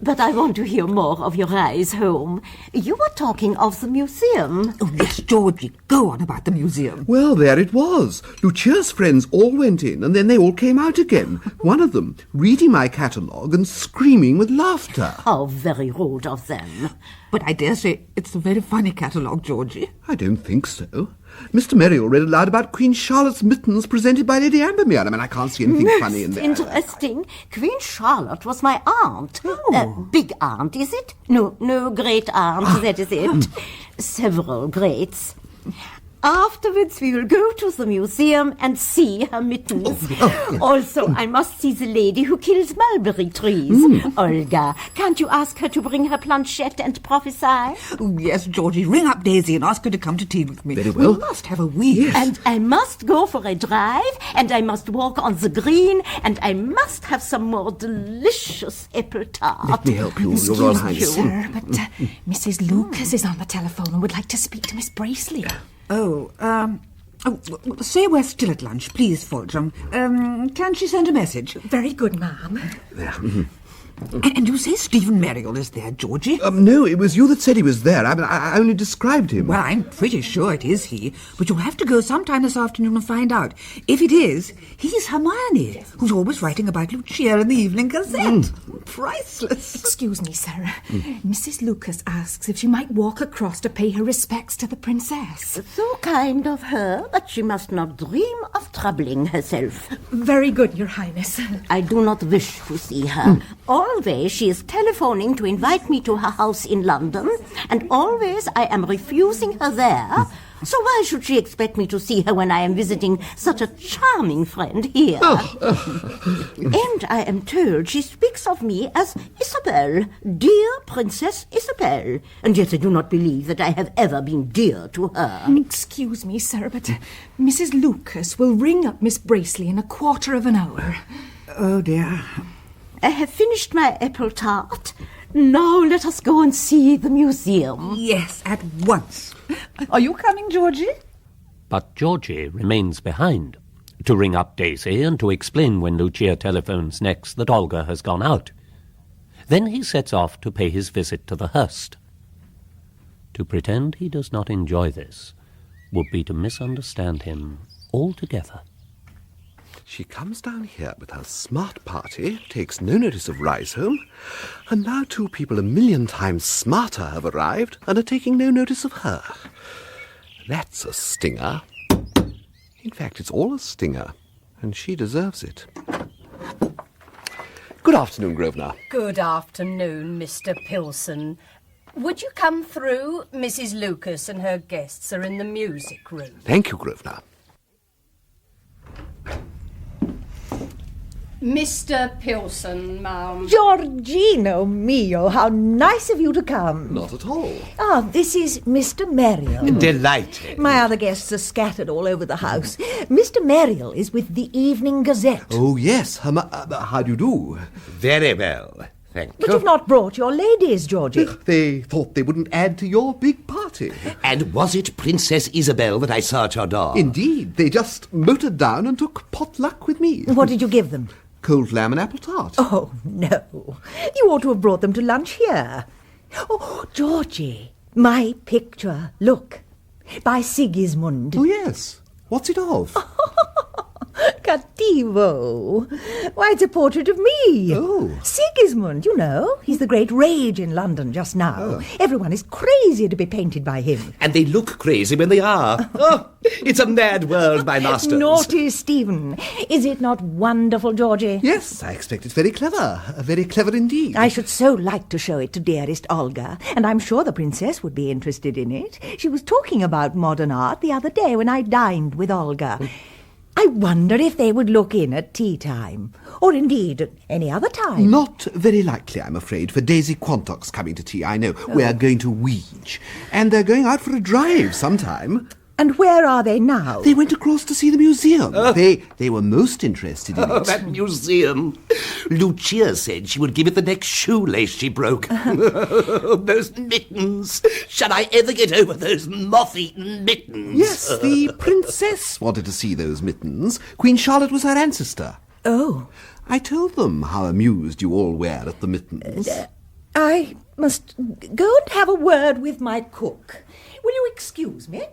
But I want to hear more of your rise home. You were talking of the museum. Oh, yes, Georgie, go on about the museum. Well, there it was. Lucia's friends all went in, and then they all came out again. One of them reading my catalogue and screaming with laughter. How very rude of them. But I dare say it's a very funny catalogue, Georgie. I don't think so. Mr. Merrill read aloud about Queen Charlotte's mittens presented by Lady Ambermere. I mean, I can't see anything funny in there. Interesting. Queen Charlotte was my aunt. Big aunt, is it? No, great aunt, that is it. Several greats. Afterwards we will go to the museum and see her mittens. Also, I must see the lady who kills mulberry trees. Olga, can't you ask her to bring her planchette and prophesy? Oh, yes, Georgie, ring up Daisy and ask her to come to tea with me. Very well. We must have a week. Yes. And I must go for a drive, and I must walk on the green, and I must have some more delicious apple tart. Let me help you, Your Royal Highness. Sir, but Mrs. Lucas is on the telephone and would like to speak to Miss Bracely. Say we're still at lunch, please, Foljambe. Can she send a message? Very good, ma'am. And you say Stephen Merrill is there, Georgie? No, it was you that said he was there. I mean, I only described him. Well, I'm pretty sure it is he, but you'll have to go sometime this afternoon and find out. If it is, he's Hermione, who's always writing about Lucia in the Evening Gazette. Priceless. Excuse me, sir. Mrs. Lucas asks if she might walk across to pay her respects to the princess. So kind of her, but she must not dream of troubling herself. Very good, Your Highness. I do not wish to see her. Always she is telephoning to invite me to her house in London, and always I am refusing her there. So why should she expect me to see her when I am visiting such a charming friend here? And I am told she speaks of me as Isabel, dear Princess Isabel. And yet I do not believe that I have ever been dear to her. Excuse me, sir, but Mrs. Lucas will ring up Miss Bracely in a quarter of an hour. Oh, dear. I have finished my apple tart. Now let us go and see the museum. Yes, at once. Are you coming, Georgie? But Georgie remains behind to ring up Daisy and to explain when Lucia telephones next that Olga has gone out. Then he sets off to pay his visit to the Hurst. To pretend he does not enjoy this would be to misunderstand him altogether. She comes down here with her smart party, takes no notice of Risehome, and now 2 people 1,000,000 times smarter have arrived and are taking no notice of her. That's a stinger. In fact, it's all a stinger, and she deserves it. Good afternoon, Grosvenor. Good afternoon, Mr. Pillson. Would you come through? Mrs. Lucas and her guests are in the music room. Thank you, Grosvenor. Mr. Pillson, ma'am. Georgino mio, how nice of you to come. Not at all. This is Mr. Merrill. Delighted. My other guests are scattered all over the house. Mr. Merrill is with the Evening Gazette. Oh, yes. How do you do? Very well. Thank But you. you've not brought your ladies, Georgie. They thought they wouldn't add to your big party. And was it Princess Isabel that I saw at your door? Indeed, they just motored down and took potluck with me. What did you give them? Cold lamb and apple tart. Oh, no. You ought to have brought them to lunch here. Oh, Georgie, my picture. Look. By Sigismund. Oh, yes. What's it of? Cattivo. Why, it's a portrait of me. Oh. Sigismund, you know. He's the great rage in London just now. Oh. Everyone is crazy to be painted by him. And they look crazy when they are. Oh, it's a mad world, my masters. Naughty Stephen. Is it not wonderful, Georgie? Yes, I expect it's very clever. Very clever indeed. I should so like to show it to dearest Olga, and I'm sure the princess would be interested in it. She was talking about modern art the other day when I dined with Olga. I wonder if they would look in at tea time, or indeed at any other time. Not very likely, I'm afraid, for Daisy Quantock's coming to tea, I know. We're going to Weege, and they're going out for a drive sometime. And where are they now? They went across to see the museum. They were most interested in it. That museum. Lucia said she would give it the next shoelace she broke. Those mittens. Shall I ever get over those moth-eaten mittens? Yes, the princess wanted to see those mittens. Queen Charlotte was her ancestor. Oh. I told them how amused you all were at the mittens. I must go and have a word with my cook. Will you excuse me?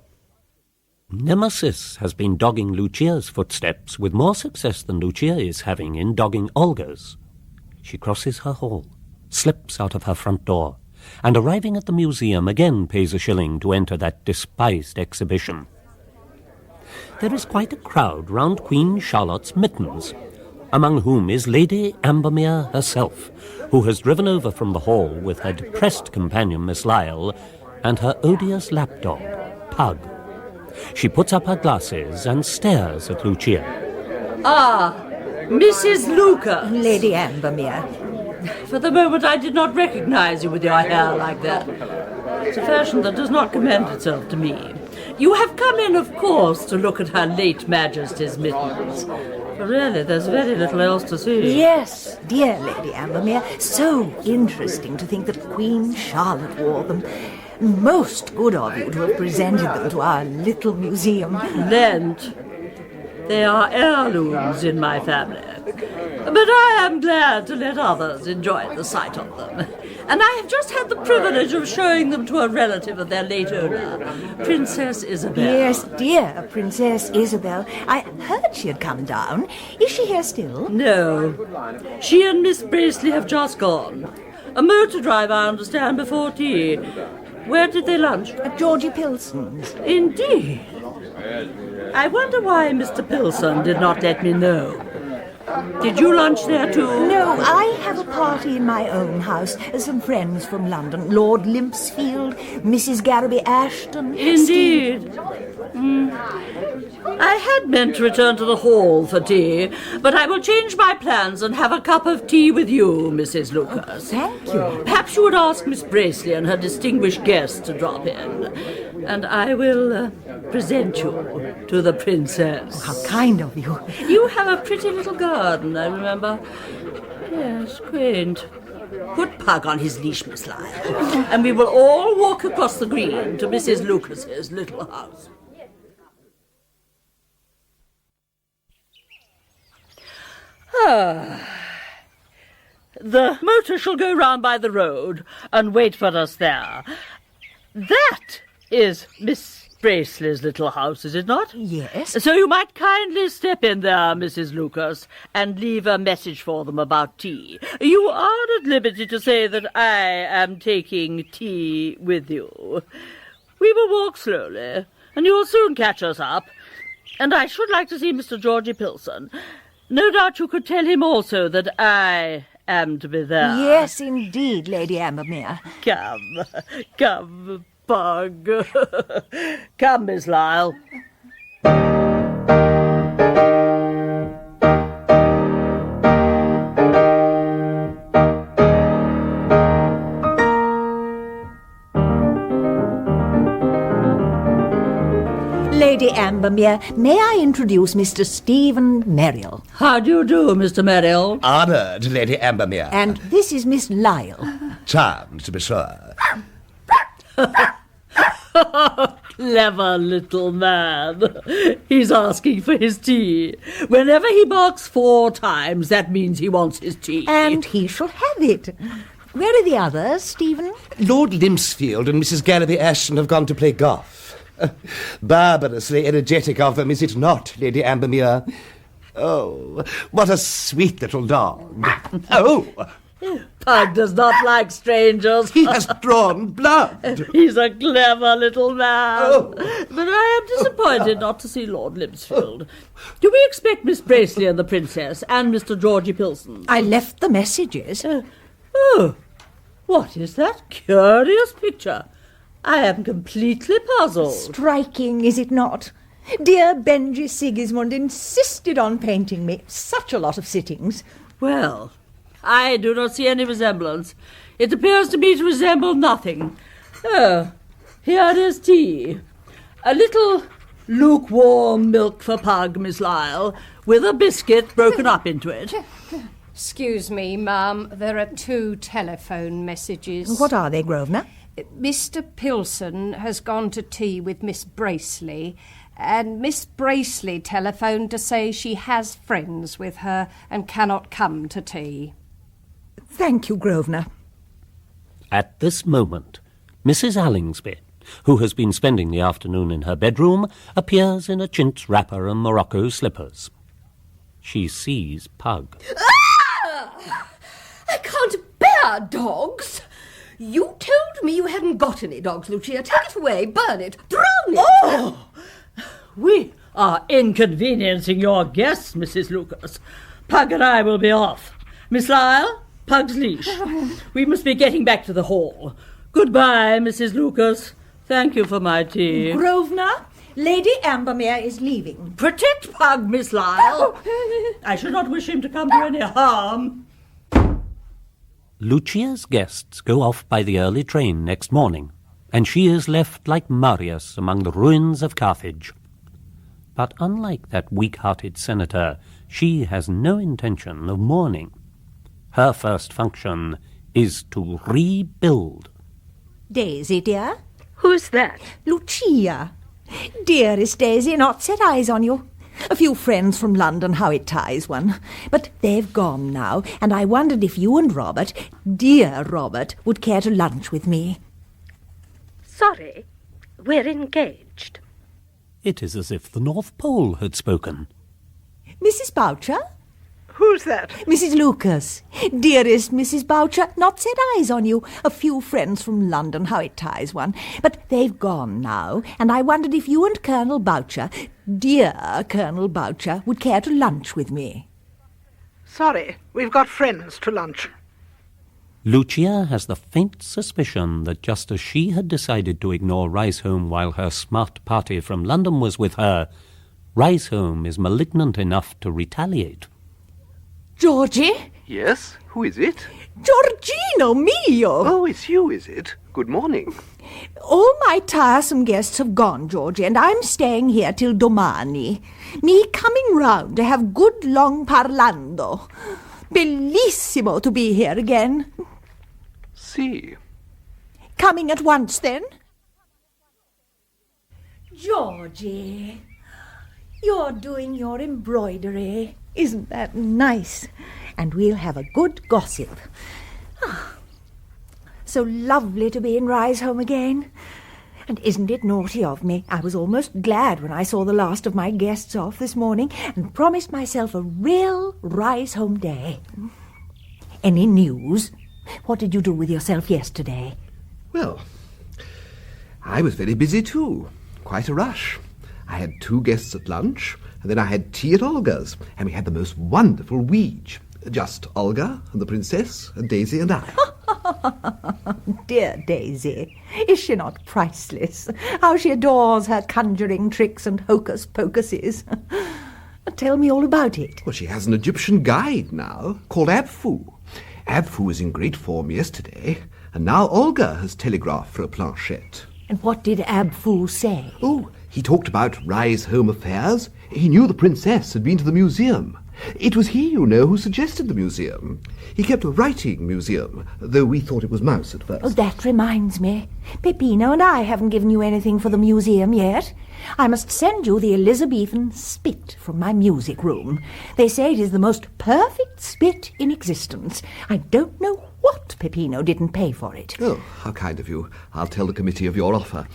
Nemesis has been dogging Lucia's footsteps with more success than Lucia is having in dogging Olga's. She crosses her hall, slips out of her front door, and arriving at the museum again pays a shilling to enter that despised exhibition. There is quite a crowd round Queen Charlotte's mittens, among whom is Lady Ambermere herself, who has driven over from the hall with her depressed companion Miss Lyle and her odious lapdog, Pug. She puts up her glasses and stares at Lucia. Ah, Mrs. Lucas. Lady Ambermere. For the moment I did not recognize you with your hair like that. It's a fashion that does not commend itself to me. You have come in, of course, to look at Her late Majesty's mittens. For really, there's very little else to see. Yes, dear Lady Ambermere. So interesting to think that Queen Charlotte wore them. Most good of you to have presented them to our little museum. Lent. They are heirlooms in my family. But I am glad to let others enjoy the sight of them. And I have just had the privilege of showing them to a relative of their late owner, Princess Isabel. Yes, dear Princess Isabel. I heard she had come down. Is she here still? No. She and Miss Bracely have just gone. A motor drive, I understand, before tea. Where did they lunch? At Georgie Pillson's. Indeed. I wonder why Mr. Pillson did not let me know. Did you lunch there too? No, I have a party in my own house. Some friends from London. Lord Limpsfield, Mrs. Garraby Ashton. Indeed. I had meant to return to the hall for tea, but I will change my plans and have a cup of tea with you, Mrs. Lucas. Thank you. Perhaps you would ask Miss Bracely and her distinguished guest to drop in, and I will present you to the princess. Oh, how kind of you. You have a pretty little garden, I remember. Yes, quaint. Put Pug on his leash, Miss Lyle, and we will all walk across the green to Mrs. Lucas's little house. The motor shall go round by the road and wait for us there. That is Miss Bracely's little house, is it not? Yes. So you might kindly step in there, Mrs. Lucas, and leave a message for them about tea. You are at liberty to say that I am taking tea with you. We will walk slowly, and you will soon catch us up. And I should like to see Mr. Georgie Pillson. No doubt you could tell him also that I am to be there. Yes, indeed, Lady Ambermere. Come, Pug. Come, Miss Lyle. Lady Ambermere, may I introduce Mr. Stephen Merrill? How do you do, Mr. Merrill? Honoured, Lady Ambermere. And this is Miss Lyle. Charmed, to be sure. Clever little man. He's asking for his tea. Whenever he barks 4 times, that means he wants his tea. And he shall have it. Where are the others, Stephen? Lord Limpsfield and Mrs. Galloway Ashton have gone to play golf. Barbarously energetic of them, is it not, Lady Ambermere? Oh, what a sweet little dog. Oh! Pug does not like strangers. He has drawn blood. He's a clever little man. Oh. But I am disappointed not to see Lord Limpsfield. Do we expect Miss Bracely and the Princess and Mr. Georgie Pillson? I left the messages. Oh, what is that curious picture? I am completely puzzled. Striking, is it not? Dear Benji Sigismund insisted on painting me. Such a lot of sittings. Well, I do not see any resemblance. It appears to me to resemble nothing. Oh, here is tea. A little lukewarm milk for Pug, Miss Lyle, with a biscuit broken up into it. Excuse me, ma'am. There are 2 telephone messages. What are they, Grosvenor? Mr. Pillson has gone to tea with Miss Bracely, and Miss Bracely telephoned to say she has friends with her and cannot come to tea. Thank you, Grosvenor. At this moment, Mrs. Allingsby, who has been spending the afternoon in her bedroom, appears in a chintz wrapper and Morocco slippers. She sees Pug. I can't bear dogs. You told me you hadn't got any dogs, Lucia. Take it away, burn it, drown it. Oh! We are inconveniencing your guests, Mrs. Lucas. Pug and I will be off. Miss Lyle, Pug's leash. We must be getting back to the hall. Goodbye, Mrs. Lucas. Thank you for my tea. Grosvenor, Lady Ambermere is leaving. Protect Pug, Miss Lyle. I should not wish him to come to any harm. Lucia's guests go off by the early train next morning, and she is left like Marius among the ruins of Carthage. But unlike that weak-hearted senator, she has no intention of mourning. Her first function is to rebuild. Daisy, dear? Who's that? Lucia. Dearest Daisy, not set eyes on you. A few friends from London, how it ties one. But they've gone now, and I wondered if you and Robert, dear Robert, would care to lunch with me. Sorry, we're engaged. It is as if the North Pole had spoken. Mrs. Boucher? Who's that? Mrs. Lucas. Dearest Mrs. Boucher, not set eyes on you. A few friends from London, how it ties one. But they've gone now, and I wondered if you and Colonel Boucher, dear Colonel Boucher, would care to lunch with me. Sorry, we've got friends to lunch. Lucia has the faint suspicion that just as she had decided to ignore Riceholme while her smart party from London was with her, Riceholme is malignant enough to retaliate. Georgie? Yes? Who is it? Giorgino mio! Oh, it's you, is it? Good morning. All my tiresome guests have gone, Georgie, and I'm staying here till domani. Me coming round to have good long parlando. Bellissimo to be here again. See. Coming at once, then? Georgie, you're doing your embroidery. Isn't that nice? And we'll have a good gossip. So lovely to be in Riceholme again. And isn't it naughty of me? I was almost glad when I saw the last of my guests off this morning and promised myself a real Riceholme day. Any news? What did you do with yourself yesterday? Well, I was very busy too. Quite a rush. I had 2 guests at lunch, and then I had tea at Olga's, and we had the most wonderful weege. Just Olga and the Princess and Daisy and I. Dear Daisy, is she not priceless? How she adores her conjuring tricks and hocus-pocuses. Tell me all about it. Well, she has an Egyptian guide now, called Abfu. Abfu was in great form yesterday, and now Olga has telegraphed for a planchette. And what did Abfu say? Oh, He talked about Rye's home affairs. He knew the princess had been to the museum. It was he, you know, who suggested the museum. He kept writing museum, though we thought it was mouse at first. Oh, that reminds me. Peppino and I haven't given you anything for the museum yet. I must send you the Elizabethan spit from my music room. They say it is the most perfect spit in existence. I don't know what Peppino didn't pay for it. Oh, how kind of you. I'll tell the committee of your offer.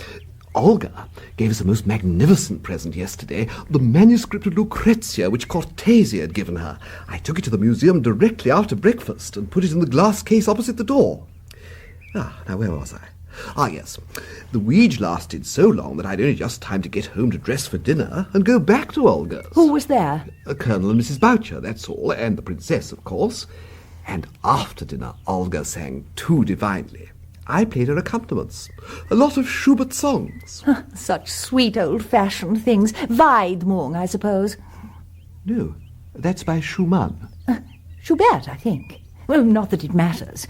Olga gave us a most magnificent present yesterday, the manuscript of Lucrezia which Cortese had given her. I took it to the museum directly after breakfast and put it in the glass case opposite the door. Now where was I? Yes. The weege lasted so long that I'd only just time to get home to dress for dinner and go back to Olga's. Who was there? Colonel and Mrs. Boucher, that's all, and the princess, of course. And after dinner, Olga sang too divinely. I played her accompaniments. A lot of Schubert songs. Such sweet old-fashioned things. Weidmung, I suppose. No, that's by Schumann. Schubert, I think. Well, not that it matters.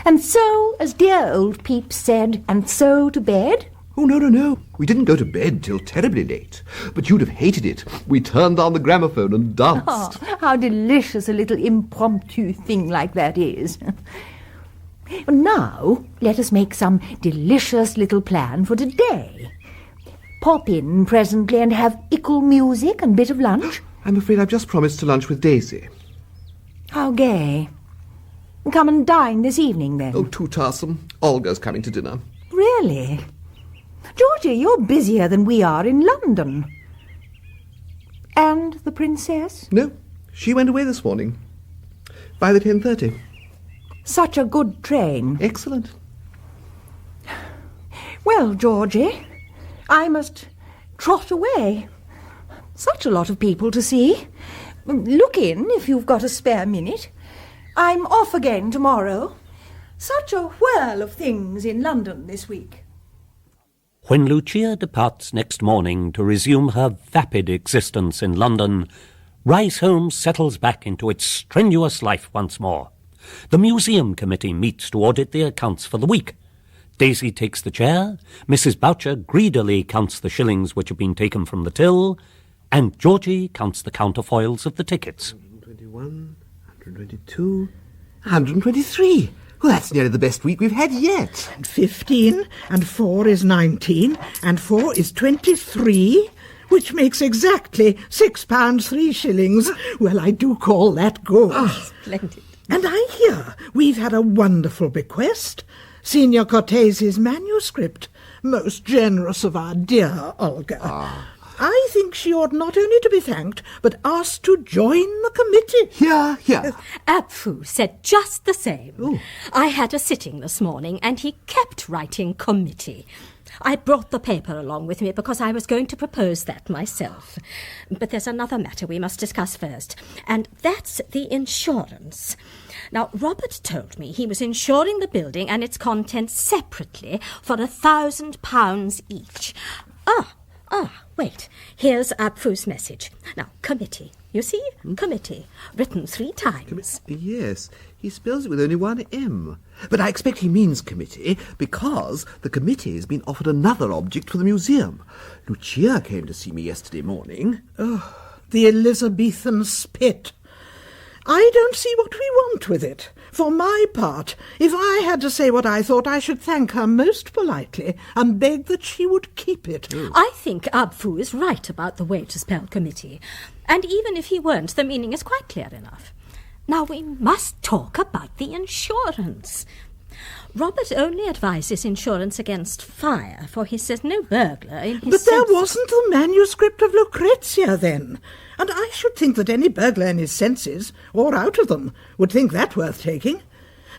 And so, as dear old Pepys said, and so to bed? Oh, no. We didn't go to bed till terribly late. But you'd have hated it. We turned on the gramophone and danced. Oh, how delicious a little impromptu thing like that is. Now, let us make some delicious little plan for today. Pop in presently and have ickle music and bit of lunch. I'm afraid I've just promised to lunch with Daisy. How gay. Come and dine this evening, then. Oh, too tiresome. Olga's coming to dinner. Really? Georgie, you're busier than we are in London. And the princess? No, she went away this morning. By the 10:30. Such a good train. Excellent. Well, Georgie, I must trot away. Such a lot of people to see. Look in if you've got a spare minute. I'm off again tomorrow. Such a whirl of things in London this week. When Lucia departs next morning to resume her vapid existence in London, Rice Home settles back into its strenuous life once more. The museum committee meets to audit the accounts for the week. Daisy takes the chair, Mrs. Boucher greedily counts the shillings which have been taken from the till, and Georgie counts the counterfoils of the tickets. 121, 122, 123. Well, that's nearly the best week we've had yet. And 15, and 4 is 19, and 4 is 23, which makes exactly £6 3 shillings. Well, I do call that good. Oh, splendid. And I hear we've had a wonderful bequest. Signor Cortese's manuscript. Most generous of our dear Olga. I think she ought not only to be thanked, but asked to join the committee. Yeah. Apfu said just the same. Ooh. I had a sitting this morning, and he kept writing committee. I brought the paper along with me because I was going to propose that myself. But there's another matter we must discuss first, and that's the insurance. Now, Robert told me he was insuring the building and its contents separately for £1,000 each. Wait. Here's Apfu's message. Now, committee. You see? Committee. Written 3 times. Yes, he spells it with only one M. But I expect he means committee because the committee has been offered another object for the museum. Lucia came to see me yesterday morning. Oh, the Elizabethan spit. I don't see what we want with it. For my part, if I had to say what I thought, I should thank her most politely and beg that she would keep it. I think Apfu is right about the way to spell committee. And even if he weren't, the meaning is quite clear enough. Now we must talk about the insurance. Robert only advises insurance against fire, for he says no burglar in his But there senses. wasn't the manuscript of Lucrezia then. And I should think that any burglar in his senses, or out of them, would think that worth taking.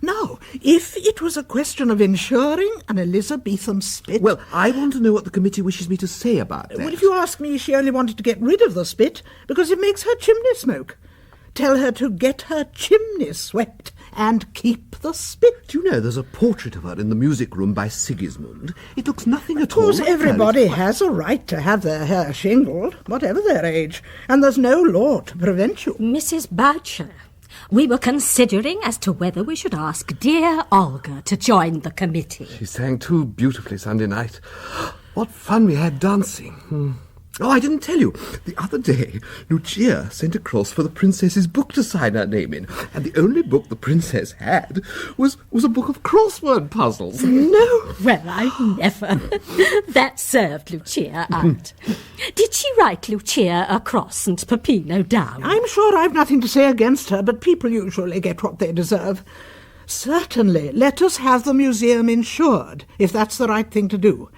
Now, if it was a question of insuring an Elizabethan spit... Well, I want to know what the committee wishes me to say about that. Well, if you ask me, she only wanted to get rid of the spit because it makes her chimney smoke. Tell her to get her chimney swept and keep the spit. Do you know there's a portrait of her in the music room by Sigismund? It looks nothing at all. Of course, everybody has a right to have their hair shingled, whatever their age, and there's no law to prevent you. Mrs. Boucher, we were considering as to whether we should ask dear Olga to join the committee. She sang too beautifully Sunday night. What fun we had dancing. Oh, I didn't tell you. The other day, Lucia sent across for the princess's book to sign her name in, and the only book the princess had was a book of crossword puzzles. No, well, I never. That served Lucia, Aunt. Did she write Lucia across and Peppino down? I'm sure I've nothing to say against her, but people usually get what they deserve. Certainly, let us have the museum insured, if that's the right thing to do.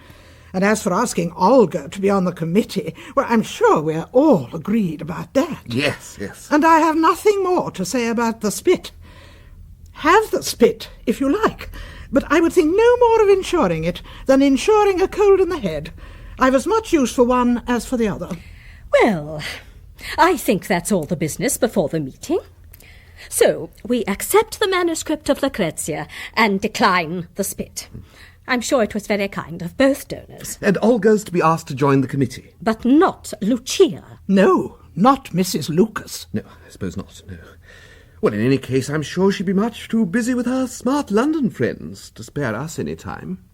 And as for asking Olga to be on the committee, well, I'm sure we're all agreed about that. Yes, yes. And I have nothing more to say about the spit. Have the spit, if you like, but I would think no more of insuring it than insuring a cold in the head. I've as much use for one as for the other. Well, I think that's all the business before the meeting. So, we accept the manuscript of Lucrezia and decline the spit. I'm sure it was very kind of both donors. And Olga's to be asked to join the committee. But not Lucia. No, not Mrs. Lucas. No, I suppose not, no. Well, in any case, I'm sure she'd be much too busy with her smart London friends to spare us any time.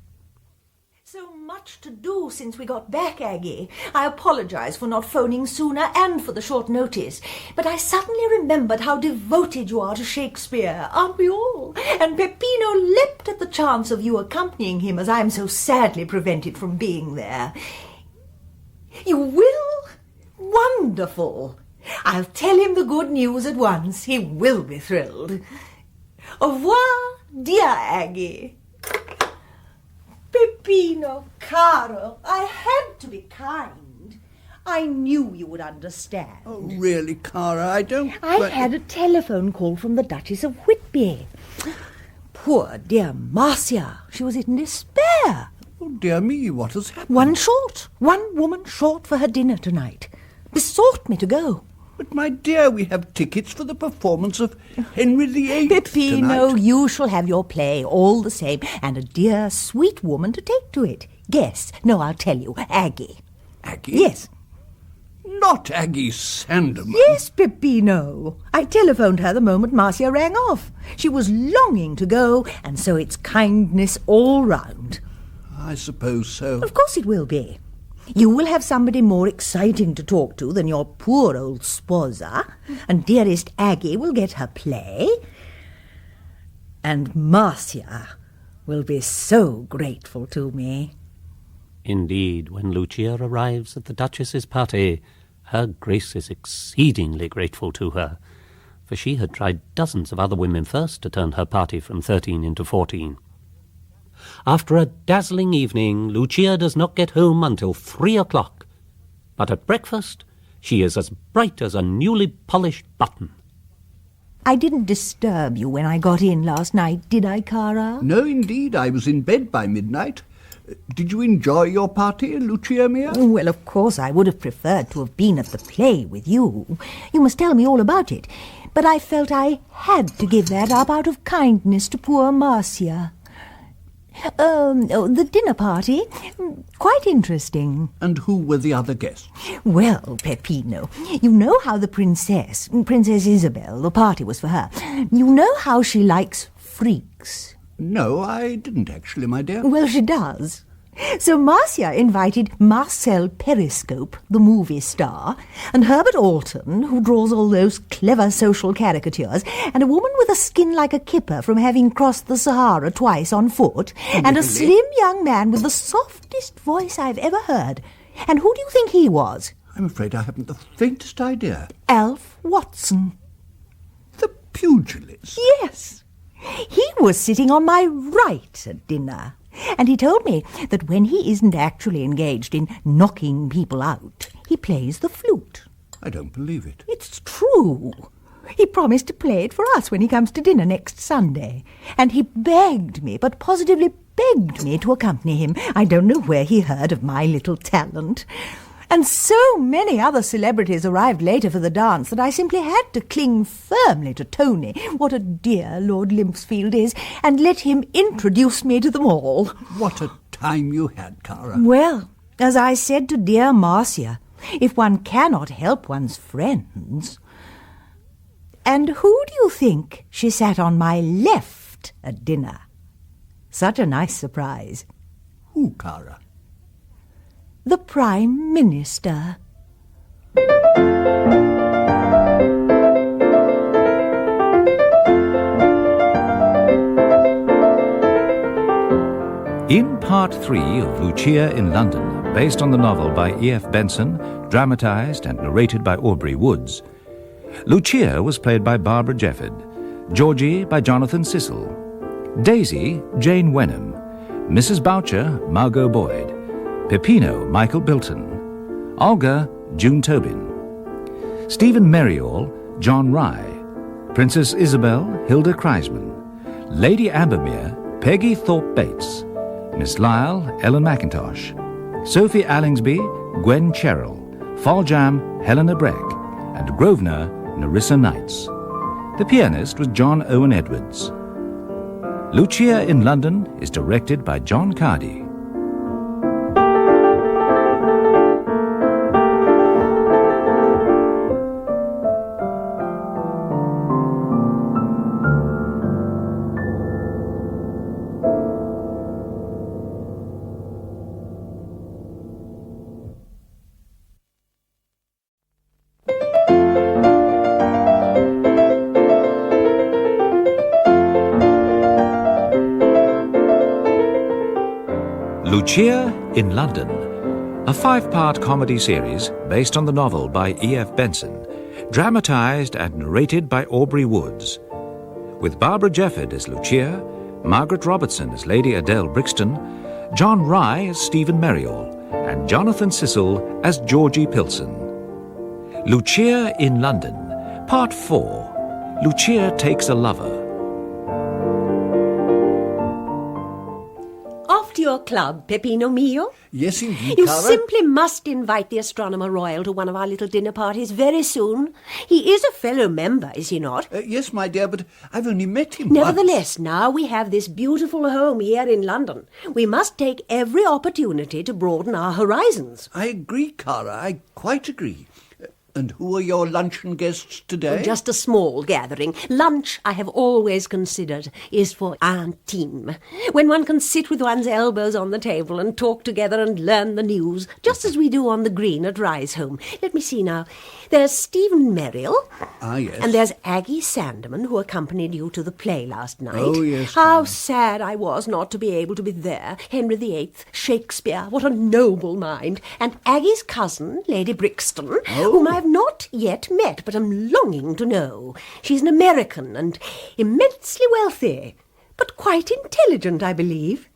So much to do since we got back, Aggie. I apologise for not phoning sooner and for the short notice, but I suddenly remembered how devoted you are to Shakespeare, aren't we all? And Peppino leapt at the chance of you accompanying him, as I am so sadly prevented from being there. You will? Wonderful! I'll tell him the good news at once. He will be thrilled. Au revoir, dear Aggie. Peppino, caro, I had to be kind. I knew you would understand. Oh, really, Cara, I don't... I had a telephone call from the Duchess of Whitby. Poor dear Marcia, she was in despair. Oh, dear me, what has happened? One woman short for her dinner tonight. Besought me to go. But, my dear, we have tickets for the performance of Henry VIII Peppino, tonight. you shall have your play all the same, and a dear, sweet woman to take to it. Guess. No, I'll tell you. Aggie. Aggie? Yes. Not Aggie Sandeman. Yes, Peppino. I telephoned her the moment Marcia rang off. She was longing to go, and so it's kindness all round. I suppose so. Of course it will be. You will have somebody more exciting to talk to than your poor old sposa, and dearest Aggie will get her play, and Marcia will be so grateful to me. Indeed, when Lucia arrives at the Duchess's party, her Grace is exceedingly grateful to her, for she had tried dozens of other women first to turn her party from 13 into 14. After a dazzling evening, Lucia does not get home until 3 o'clock. But at breakfast, she is as bright as a newly polished button. I didn't disturb you when I got in last night, did I, Cara? No, indeed. I was in bed by midnight. Did you enjoy your party, Lucia mia? Well, of course, I would have preferred to have been at the play with you. You must tell me all about it. But I felt I had to give that up out of kindness to poor Marcia. The dinner party, quite interesting. And who were the other guests? Well, Peppino, you know how the Princess Isabel, the party was for her. You know how she likes freaks. No, I didn't actually, my dear. Well, she does. So Marcia invited Marcel Periscope, the movie star, and Herbert Alton, who draws all those clever social caricatures, and a woman with a skin like a kipper from having crossed the Sahara twice on foot, and a slim young man with the softest voice I've ever heard. And who do you think he was? I'm afraid I haven't the faintest idea. Alf Watson. The pugilist? Yes. He was sitting on my right at dinner. And he told me that when he isn't actually engaged in knocking people out, he plays the flute. I don't believe it. It's true. He promised to play it for us when he comes to dinner next Sunday. And he begged me, but positively begged me to accompany him. I don't know where he heard of my little talent. And so many other celebrities arrived later for the dance that I simply had to cling firmly to Tony, what a dear Lord Limpsfield is, and let him introduce me to them all. What a time you had, Cara. Well, as I said to dear Marcia, if one cannot help one's friends... And who do you think she sat on my left at dinner? Such a nice surprise. Who, Cara? the Prime Minister. In Part 3 of Lucia in London, based on the novel by E F Benson, dramatised and narrated by Aubrey Woods, Lucia was played by Barbara Jefford, Georgie by Jonathan Cecil, Daisy, Jane Wenham, Mrs. Boucher, Margot Boyd, Peppino, Michael Bilton, Olga, June Tobin, Stephen Merriall, John Rye, Princess Isabel, Hilda Kreisman, Lady Ambermere, Peggy Thorpe Bates, Miss Lyle, Ellen Mackintosh, Sophie Allingsby, Gwen Cheryl, Foljambe, Helena Breck, and Grosvenor, Narissa Knights. The pianist was John Owen Edwards. Lucia in London is directed by John Cardy. Lucia in London, a 5-part comedy series based on the novel by E F Benson, dramatised and narrated by Aubrey Woods, with Barbara Jefford as Lucia, Margaret Robertson as Lady Adele Brixton, John Rye as Stephen Merriall, and Jonathan Cecil as Georgie Pillson. Lucia in London, Part 4, Lucia Takes a Lover. Off to your club, Peppino mio? Yes, indeed, You Cara. simply must invite the Astronomer Royal to one of our little dinner parties very soon. He is a fellow member, is he not? Yes, my dear, but I've only met him Nevertheless, now we have this beautiful home here in London. We must take every opportunity to broaden our horizons. I agree, Cara. I quite agree. And who are your luncheon guests today? Just a small gathering. Lunch, I have always considered, is for intime. When one can sit with one's elbows on the table and talk together and learn the news, just as we do on the green at Riseholme. Let me see now. There's Stephen Merrill. Ah, yes. And there's Aggie Sandeman, who accompanied you to the play last night. Oh, yes. How sad I was not to be able to be there. Henry VIII, Shakespeare, what a noble mind. And Aggie's cousin, Lady Brixton, whom I've not yet met, but am longing to know. She's an American and immensely wealthy, but quite intelligent, I believe.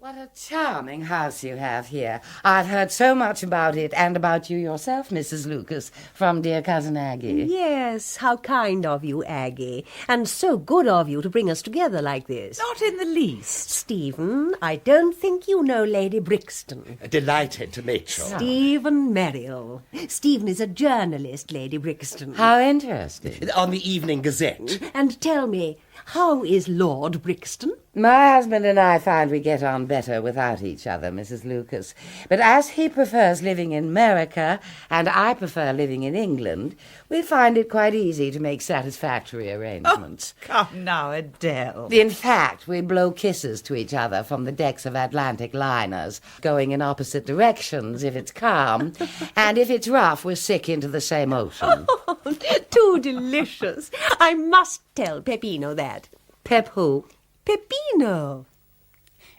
What a charming house you have here. I've heard so much about it, and about you yourself, Mrs. Lucas, from dear Cousin Aggie. Yes, how kind of you, Aggie, and so good of you to bring us together like this. Not in the least. Stephen, I don't think you know Lady Brixton. Delighted to meet you. Stephen Merrill. Stephen is a journalist, Lady Brixton. How interesting. On the Evening Gazette. And tell me, how is Lord Brixton? My husband and I find we get on better without each other, Mrs. Lucas. But as he prefers living in America, and I prefer living in England, we find it quite easy to make satisfactory arrangements. Oh, come now, Adele. In fact, we blow kisses to each other from the decks of Atlantic liners, going in opposite directions if it's calm, and if it's rough, we're sick into the same ocean. Oh, too delicious. I must tell Peppino that. Pep who? Peppino.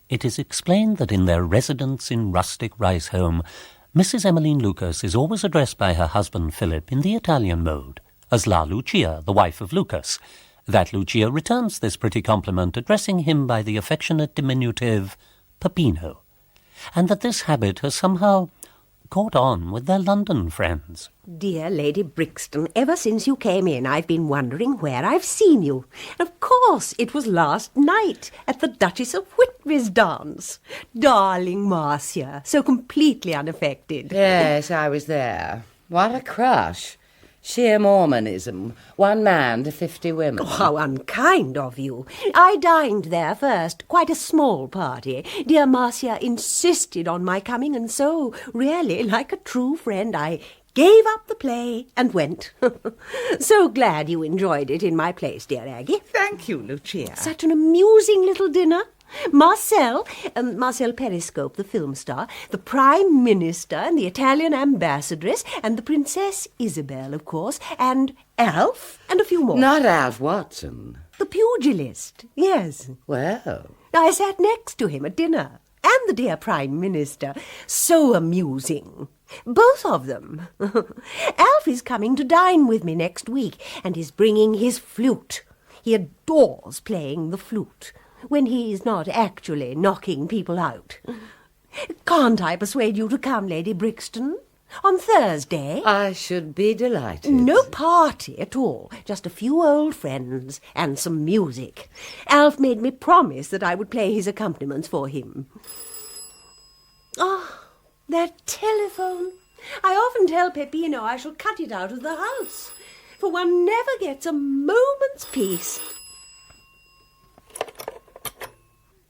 It is explained that in their residence in rustic Riseholme, Mrs. Emmeline Lucas is always addressed by her husband Philip in the Italian mode, as La Lucia, the wife of Lucas. That Lucia returns this pretty compliment, addressing him by the affectionate diminutive Peppino, and that this habit has somehow caught on with their London friends. Dear Lady Brixton, ever since you came in, I've been wondering where I've seen you. Of course, it was last night at the Duchess of Whitby's dance. Darling Marcia, so completely unaffected. Yes, I was there. What a crush. Sheer Mormonism. 1 man to 50 women. Oh, how unkind of you. I dined there first, quite a small party. Dear Marcia insisted on my coming, and so, really, like a true friend, I gave up the play and went. So glad you enjoyed it in my place, dear Aggie. Thank you, Lucia. Such an amusing little dinner. Marcel Periscope, the film star, the Prime Minister, and the Italian Ambassadress, and the Princess Isabel, of course, and Alf, and a few more. Not Alf Watson. The pugilist, yes. Well. I sat next to him at dinner, and the dear Prime Minister. So amusing. Both of them. Alf is coming to dine with me next week, and is bringing his flute. He adores playing the flute, when he's not actually knocking people out. Can't I persuade you to come, Lady Brixton? On Thursday? I should be delighted. No party at all, just a few old friends and some music. Alf made me promise that I would play his accompaniments for him. Ah, that telephone. I often tell Peppino I shall cut it out of the house, for one never gets a moment's peace.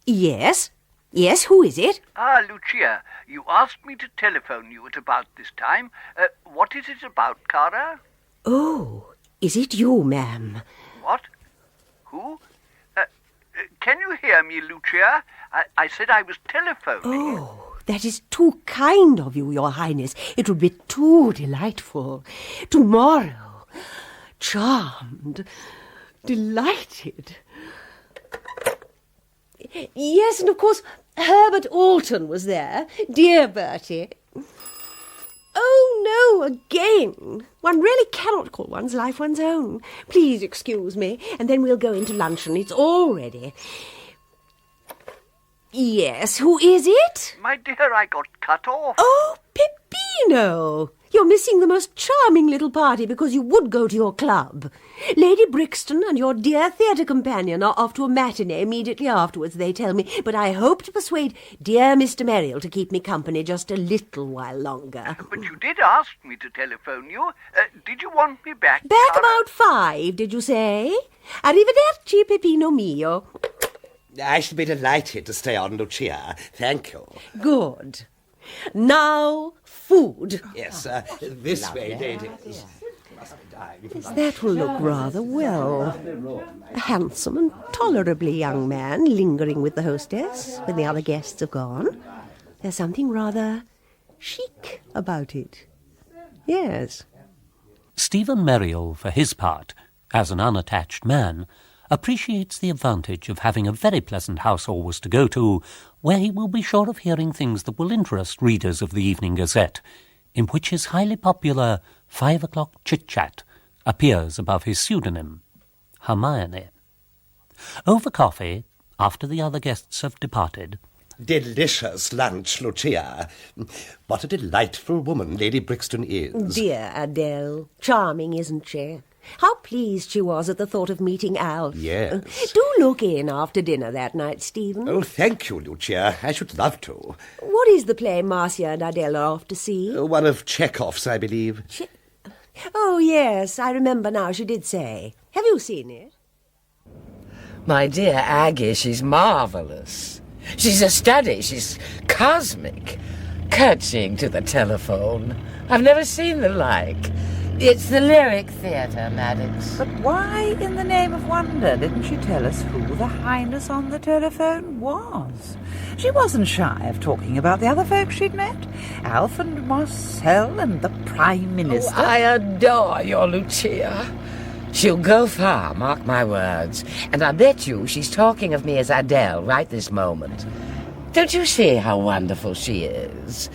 Yes? Yes, who is it? Ah, Lucia, you asked me to telephone you at about this time. What is it about, Cara? Oh, is it you, ma'am? What? Who? Can you hear me, Lucia? I said I was telephoning. Oh, that is too kind of you, Your Highness. It would be too delightful. Tomorrow. Charmed. Delighted. Yes, and of course Herbert Alton was there. Dear Bertie. Oh, no, again. One really cannot call one's life one's own. Please excuse me, and then we'll go into luncheon. It's all ready. Yes, who is it? My dear, I got cut off. Oh, Peppino. You're missing the most charming little party because you would go to your club. Lady Brixton and your dear theatre companion are off to a matinee immediately afterwards, they tell me, but I hope to persuade dear Mr. Merrill to keep me company just a little while longer. But you did ask me to telephone you. Did you want me back? Back about 5, did you say? Arrivederci, Peppino mio. I shall be delighted to stay on, Lucia. Thank you. Good. Now, food. Yes, this way, lady. That will look rather well. A handsome and tolerably young man lingering with the hostess when the other guests have gone. There's something rather chic about it. Yes. Stephen Merrill, for his part, as an unattached man, appreciates the advantage of having a very pleasant house always to go to, where he will be sure of hearing things that will interest readers of the Evening Gazette, in which his highly popular 5 o'clock chit-chat appears above his pseudonym, Hermione. Over coffee, after the other guests have departed. Delicious lunch, Lucia. What a delightful woman Lady Brixton is. Dear Adele. Charming, isn't she? How pleased she was at the thought of meeting Alf. Yes. Do look in after dinner that night, Stephen. Oh, thank you, Lucia. I should love to. What is the play Marcia and Adele are off to see? One of Chekhov's, I believe. Oh, yes, I remember now, she did say. Have you seen it? My dear Aggie, she's marvellous. She's a study. She's cosmic. Curtsying to the telephone. I've never seen the like. It's the Lyric Theatre, Maddox. But why, in the name of wonder, didn't she tell us who the Highness on the telephone was? She wasn't shy of talking about the other folks she'd met. Alf and Marcel and the Prime Minister. Oh, I adore your Lucia. She'll go far, mark my words. And I bet you she's talking of me as Adele right this moment. Don't you see how wonderful she is?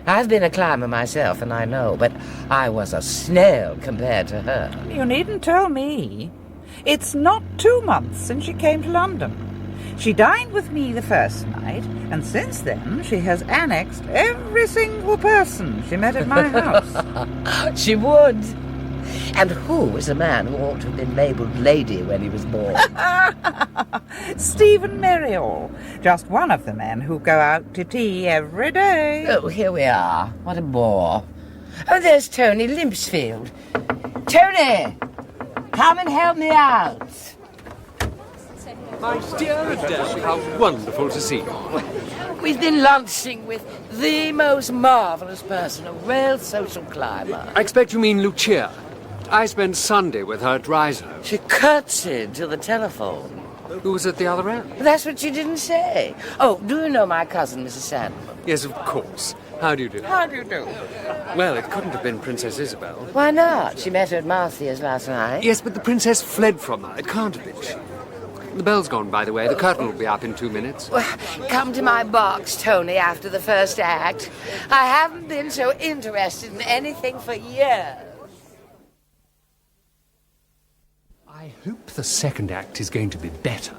I've been a climber myself, and I know, but I was a snail compared to her. You needn't tell me. It's not 2 months since she came to London. She dined with me the first night, and since then she has annexed every single person she met at my house. She would. And who is a man who ought to have been labelled lady when he was born? Stephen Merrill, just one of the men who go out to tea every day. Oh, here we are. What a bore. Oh, there's Tony Limpsfield. Tony, come and help me out. My dear Adele, how wonderful to see you. We've been lunching with the most marvellous person, a real social climber. I expect you mean Lucia. I spent Sunday with her at Riso. She curtsied to the telephone. Who was at the other end? That's what you didn't say. Oh, do you know my cousin, Mrs. Sandman? Yes, of course. How do you do? How do you do? Well, it couldn't have been Princess Isabel. Why not? She met her at Marcia's last night. Yes, but the princess fled from her. It can't have been she. The bell's gone, by the way. The curtain will be up in 2 minutes. Well, come to my box, Tony, after the first act. I haven't been so interested in anything for years. I hope the second act is going to be better.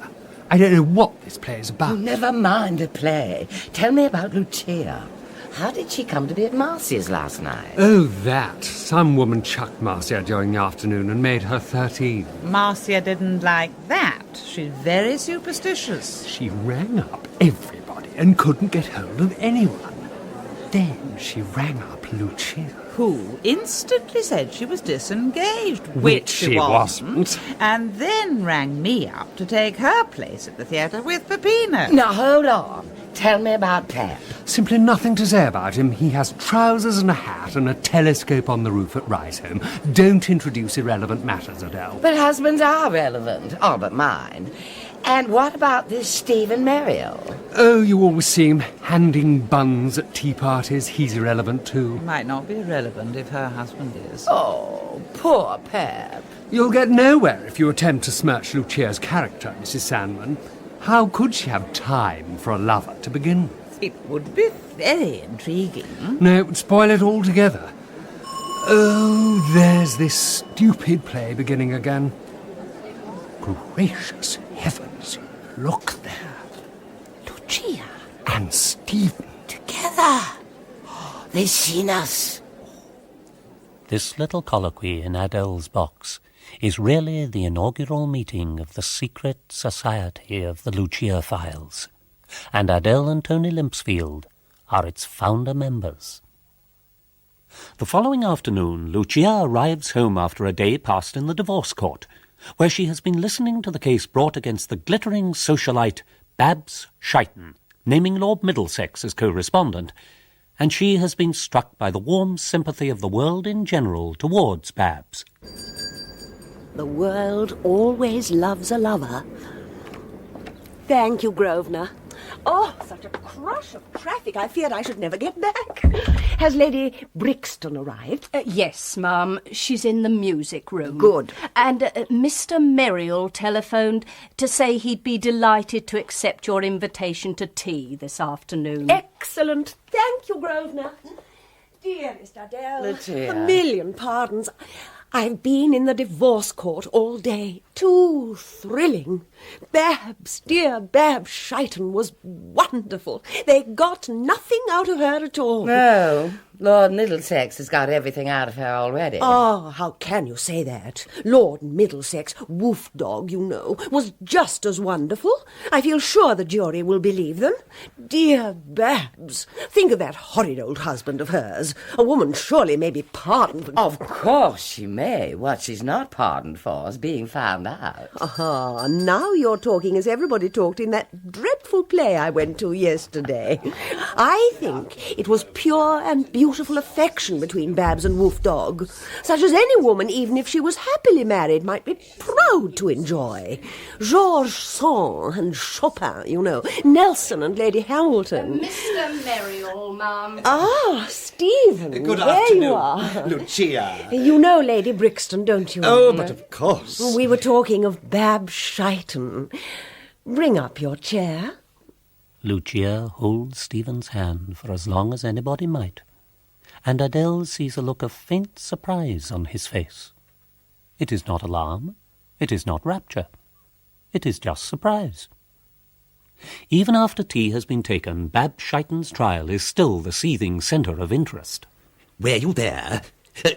I don't know what this play is about. Oh, never mind the play. Tell me about Lucia. How did she come to be at Marcia's last night? Oh, that. Some woman chucked Marcia during the afternoon and made her 13. Marcia didn't like that. She's very superstitious. She rang up everybody and couldn't get hold of anyone. Then she rang up Lucia. Who instantly said she was disengaged, Which she wasn't. And then rang me up to take her place at the theatre with Peppino. Now, hold on. Tell me about Pep. Simply nothing to say about him. He has trousers and a hat and a telescope on the roof at Ricehome. Don't introduce irrelevant matters, Adele. But husbands are relevant, all but mine. And what about this Stephen Merrill? Oh, you always see him handing buns at tea parties. He's irrelevant too. Might not be irrelevant if her husband is. Oh, poor Pep. You'll get nowhere if you attempt to smirch Lucia's character, Mrs. Sandman. How could she have time for a lover to begin with? It would be very intriguing. No, it would spoil it altogether. Oh, there's this stupid play beginning again. Gracious heavens, look there. Lucia and Stephen. Together. They've seen us. This little colloquy in Adele's box is really the inaugural meeting of the secret society of the Lucia Files, and Adele and Tony Limpsfield are its founder members. The following afternoon, Lucia arrives home after a day passed in the divorce court, where she has been listening to the case brought against the glittering socialite Babs Shaighton, naming Lord Middlesex as co-respondent, and she has been struck by the warm sympathy of the world in general towards Babs. The world always loves a lover. Thank you, Grosvenor. Oh, such a crush of traffic. I feared I should never get back. Has Lady Brixton arrived? Yes, ma'am. She's in the music room. Good. And Mr. Merrill telephoned to say he'd be delighted to accept your invitation to tea this afternoon. Excellent. Thank you, Grosvenor. Dearest Adele, Lucia. A million pardons. I've been in the divorce court all day. Too thrilling. Babs, dear Babs Shaighton was wonderful. They got nothing out of her at all. No, Lord Middlesex has got everything out of her already. Oh, how can you say that? Lord Middlesex, wolf dog, you know, was just as wonderful. I feel sure the jury will believe them. Dear Babs, think of that horrid old husband of hers. A woman surely may be pardoned for... Of course she may. What she's not pardoned for is being found out. Aha, now you're talking as everybody talked in that dreadful play I went to yesterday. I think it was pure and beautiful affection between Babs and Wolf Dog, such as any woman, even if she was happily married, might be proud to enjoy. Georges Sand and Chopin, you know, Nelson and Lady Hamilton. Mr. Merrill, ma'am. Ah, Stephen. Good there afternoon, you are. Lucia. You know Lady Brixton, don't you? Oh, but of course. We were talking of Babs Shaighton. Bring up your chair. Lucia holds Stephen's hand for as long as anybody might, and Adele sees a look of faint surprise on his face. It is not alarm, it is not rapture, it is just surprise. Even after tea has been taken, Babs Shaighton's trial is still the seething centre of interest. Were you there?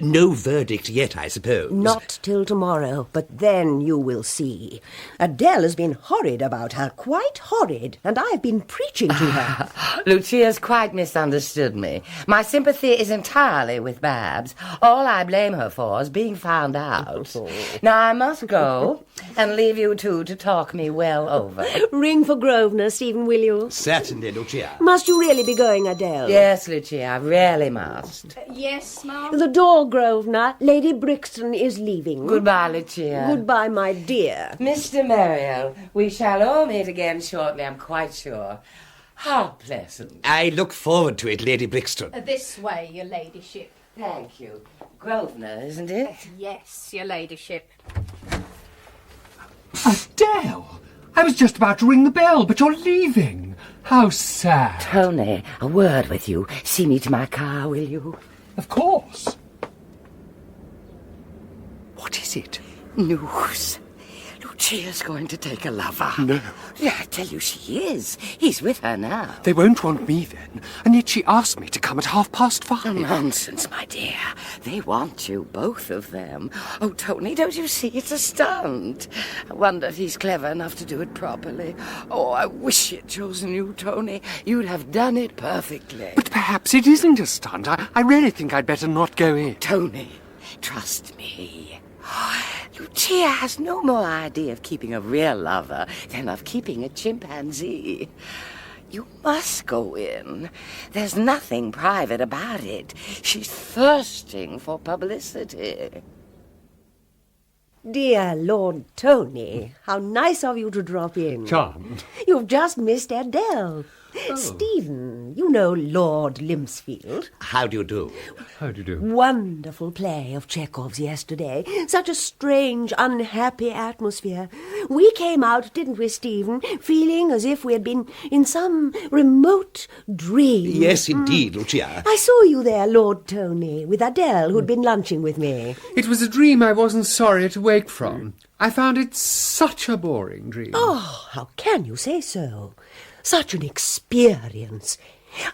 No verdict yet, I suppose. Not till tomorrow, but then you will see. Adele has been horrid about her, quite horrid, and I've been preaching to her. Lucia's quite misunderstood me. My sympathy is entirely with Babs. All I blame her for is being found out. Now I must go and leave you two to talk me well over. Ring for Grosvenor, Stephen, will you? Certainly, Lucia. Must you really be going, Adele? Yes, Lucia, I really must. Yes, ma'am. The door door, Grosvenor. Lady Brixton is leaving. Goodbye, Lucia. Goodbye, my dear. Mr. Muriel, we shall all meet again shortly, I'm quite sure. How pleasant. I look forward to it, Lady Brixton. This way, your ladyship. Thank you. Grosvenor, isn't it? Yes, your ladyship. Adele! I was just about to ring the bell, but you're leaving. How sad. Tony, a word with you. See me to my car, will you? Of course. What is it? News. Lucia's going to take a lover. No. Yeah, I tell you she is. He's with her now. They won't want me then, and yet she asked me to come at 5:30. Nonsense, my dear. They want you, both of them. Oh, Tony, don't you see it's a stunt? I wonder if he's clever enough to do it properly. Oh, I wish you'd chosen you, Tony. You'd have done it perfectly. But perhaps it isn't a stunt. I really think I'd better not go in. Tony, trust me. Lucia has no more idea of keeping a real lover than of keeping a chimpanzee. You must go in. There's nothing private about it. She's thirsting for publicity. Dear Lord Tony, how nice of you to drop in. Charmed. You've just missed Adele. Oh. Stephen, you know Lord Limpsfield. How do you do? How do you do? Wonderful play of Chekhov's yesterday. Such a strange, unhappy atmosphere. We came out, didn't we, Stephen, feeling as if we had been in some remote dream. Yes, indeed, Lucia. I saw you there, Lord Tony, with Adele, who'd been lunching with me. It was a dream I wasn't sorry to wake from. I found it such a boring dream. Oh, how can you say so? Such an experience.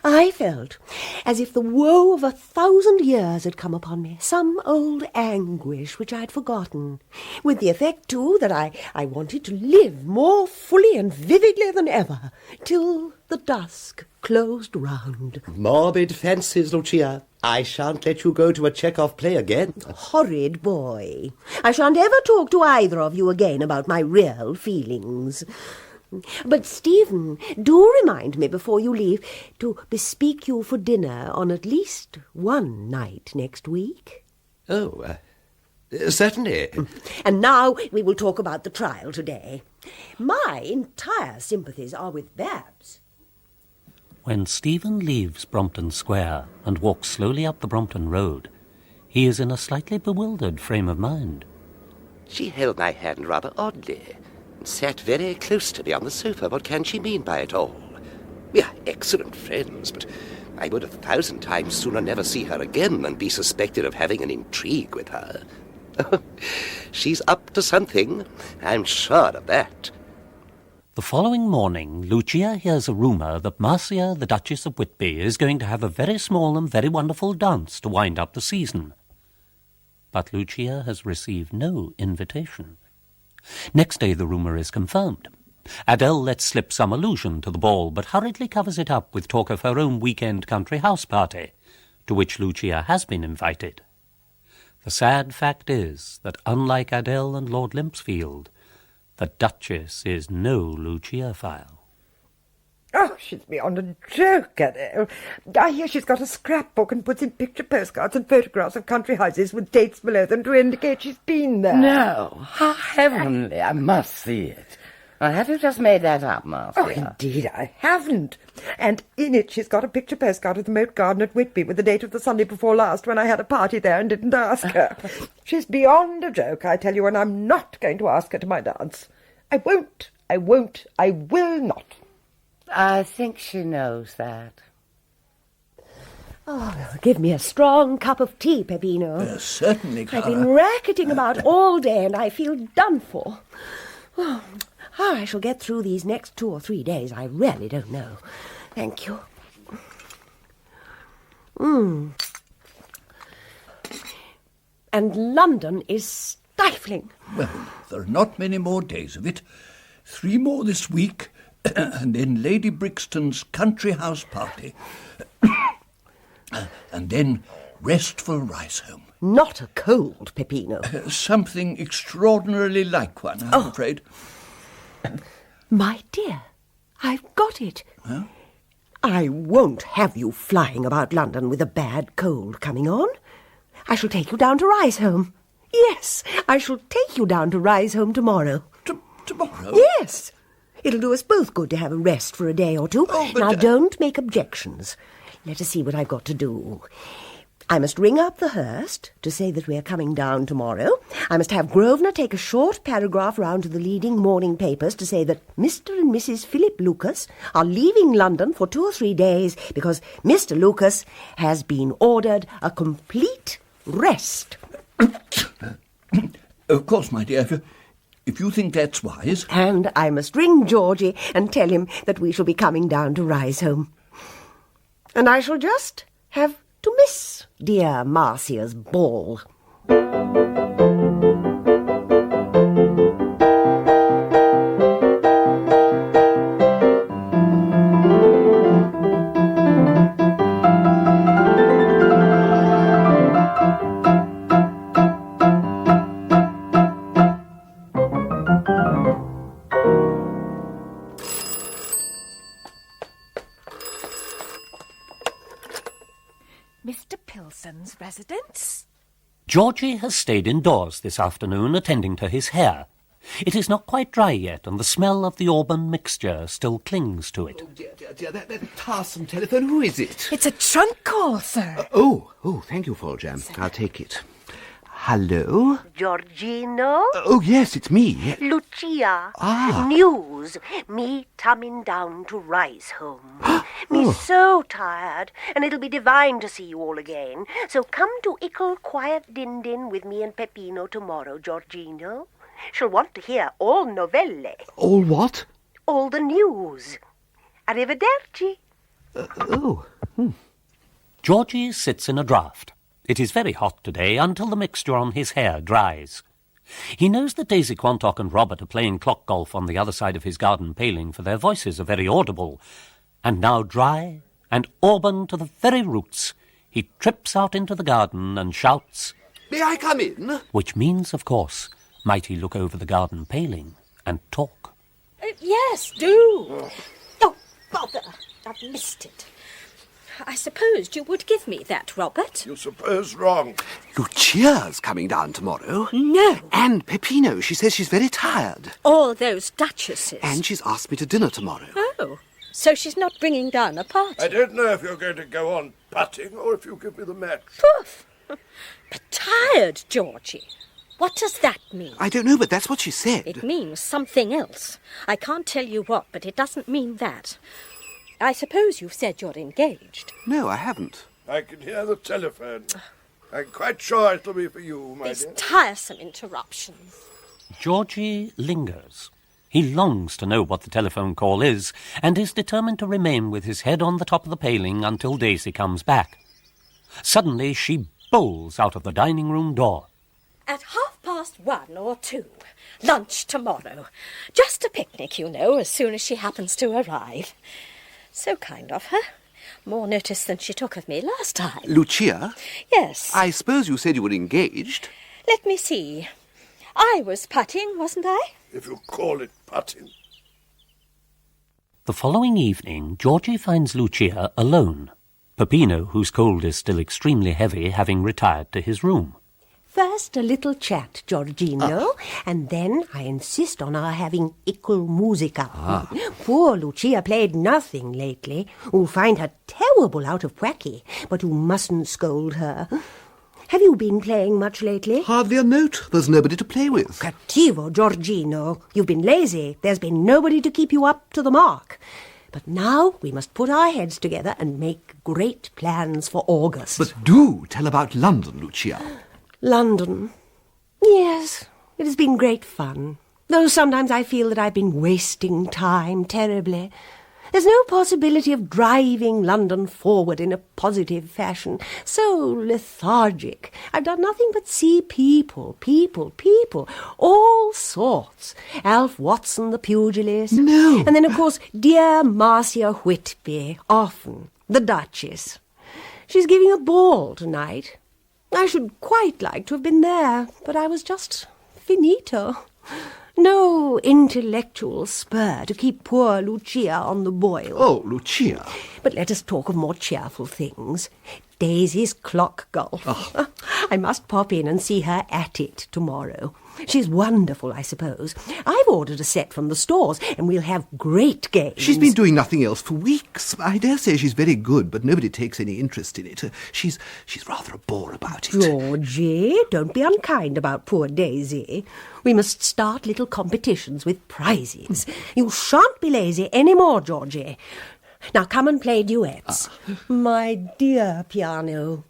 I felt as if the woe of 1,000 years had come upon me, some old anguish which I'd forgotten, with the effect, too, that I wanted to live more fully and vividly than ever, till the dusk closed round. Morbid fancies, Lucia. I shan't let you go to a Chekhov play again. Horrid boy. I shan't ever talk to either of you again about my real feelings. But, Stephen, do remind me before you leave to bespeak you for dinner on at least one night next week. Oh, certainly. And now we will talk about the trial today. My entire sympathies are with Babs. When Stephen leaves Brompton Square and walks slowly up the Brompton Road, he is in a slightly bewildered frame of mind. She held my hand rather oddly. Sat very close to me on the sofa. What can she mean by it all? We are excellent friends, but I would 1,000 times sooner never see her again than be suspected of having an intrigue with her. She's up to something, I'm sure of that. The following morning, Lucia hears a rumour that Marcia, the Duchess of Whitby, is going to have a very small and very wonderful dance to wind up the season. But Lucia has received no invitation. Next day the rumour is confirmed. Adele lets slip some allusion to the ball, but hurriedly covers it up with talk of her own weekend country house party, to which Lucia has been invited. The sad fact is that, unlike Adele and Lord Limpsfield, the Duchess is no Lucia-phile. Oh, she's beyond a joke, Adele. I hear she's got a scrapbook and puts in picture postcards and photographs of country houses with dates below them to indicate she's been there. No, how heavenly. I must see it. Well, have you just made that up, Marcia? Oh, indeed I haven't. And in it she's got a picture postcard of the moat garden at Whitby with the date of the Sunday before last when I had a party there and didn't ask her. She's beyond a joke, I tell you, and I'm not going to ask her to my dance. I will not. I think she knows that. Oh, give me a strong cup of tea, Peppino. Certainly, Clara. I've been racketing about all day and I feel done for. Oh, how I shall get through these next 2 or 3 days, I really don't know. Thank you. And London is stifling. Well, there are not many more days of it. 3 more this week, and then Lady Brixton's country house party. And then restful Rice-home. Not a cold, Peppino. Something extraordinarily like one, I'm afraid. My dear, I've got it. Huh? I won't have you flying about London with a bad cold coming on. I shall take you down to Riseholme. Yes, I shall take you down to Riseholme tomorrow. Tomorrow? Yes. It'll do us both good to have a rest for a day or two. Oh, but now, don't make objections. Let us see what I've got to do. I must ring up the Hurst to say that we are coming down tomorrow. I must have Grosvenor take a short paragraph round to the leading morning papers to say that Mr. and Mrs. Philip Lucas are leaving London for 2 or 3 days because Mr. Lucas has been ordered a complete rest. Of course, my dear, if you think that's wise. And I must ring Georgie and tell him that we shall be coming down to Riseholme. And I shall just have to miss dear Marcia's ball. Mr. Pillson's residence? Georgie has stayed indoors this afternoon attending to his hair. It is not quite dry yet, and the smell of the auburn mixture still clings to it. Oh, dear, that tiresome telephone. Who is it? It's a trunk call, sir. Oh, thank you, Foljambe. I'll take it. Hello? Georgino? Oh, yes, it's me. Lucia. Ah. News. Me coming down to Riseholme. Me so tired, and it'll be divine to see you all again. So come to ickle quiet din with me and Peppino tomorrow, Georgino. She'll want to hear all novelle. All what? All the news. Arrivederci. Georgie sits in a draught. It is very hot today until the mixture on his hair dries. He knows that Daisy Quantock and Robert are playing clock golf on the other side of his garden paling, for their voices are very audible. And now dry and auburn to the very roots, he trips out into the garden and shouts, "May I come in?" Which means, of course, might he look over the garden paling and talk. Yes, do. Oh, bother. I've missed it. I supposed you would give me that, Robert. You suppose wrong. Lucia's coming down tomorrow. No. And Peppino. She says she's very tired. All those duchesses. And she's asked me to dinner tomorrow. Oh, so she's not bringing down a party. I don't know if you're going to go on putting or if you give me the match. Poof! But tired, Georgie. What does that mean? I don't know, but that's what she said. It means something else. I can't tell you what, but it doesn't mean that. I suppose you've said you're engaged. No, I haven't. I can hear the telephone. I'm quite sure it'll be for you, my These dear. tiresome interruptions. Georgie lingers. He longs to know what the telephone call is, and is determined to remain with his head on the top of the paling until Daisy comes back. Suddenly she bowls out of the dining-room door. At 1:30 or 2. Lunch tomorrow. Just a picnic, you know, as soon as she happens to arrive. So kind of her. More notice than she took of me last time. Lucia? Yes. I suppose you said you were engaged. Let me see. I was putting, wasn't I? If you call it putting. The following evening, Georgie finds Lucia alone. Peppino, whose cold is still extremely heavy, having retired to his room. First a little chat, Georgino, and then I insist on our having ickle musica. Poor Lucia played nothing lately. You'll find her terrible out of whacky, but you mustn't scold her. Have you been playing much lately? Hardly a note. There's nobody to play with. Cattivo, Georgino. You've been lazy. There's been nobody to keep you up to the mark. But now we must put our heads together and make great plans for August. But do tell about London, Lucia. London. Yes, it has been great fun. Though sometimes I feel that I've been wasting time terribly. There's no possibility of driving London forward in a positive fashion. So lethargic. I've done nothing but see people, all sorts. Alf Watson, the pugilist. No. And then, of course, dear Marcia Whitby, often. The Duchess. She's giving a ball tonight. I should quite like to have been there, but I was just finito. No intellectual spur to keep poor Lucia on the boil. Oh, Lucia. But let us talk of more cheerful things. Daisy's clock golf. I must pop in and see her at it tomorrow. She's wonderful, I suppose. I've ordered a set from the stores, and we'll have great games. She's been doing nothing else for weeks. I dare say she's very good, but nobody takes any interest in it. She's rather a bore about it. Georgie, don't be unkind about poor Daisy. We must start little competitions with prizes. You shan't be lazy any more, Georgie. Now come and play duets. My dear piano.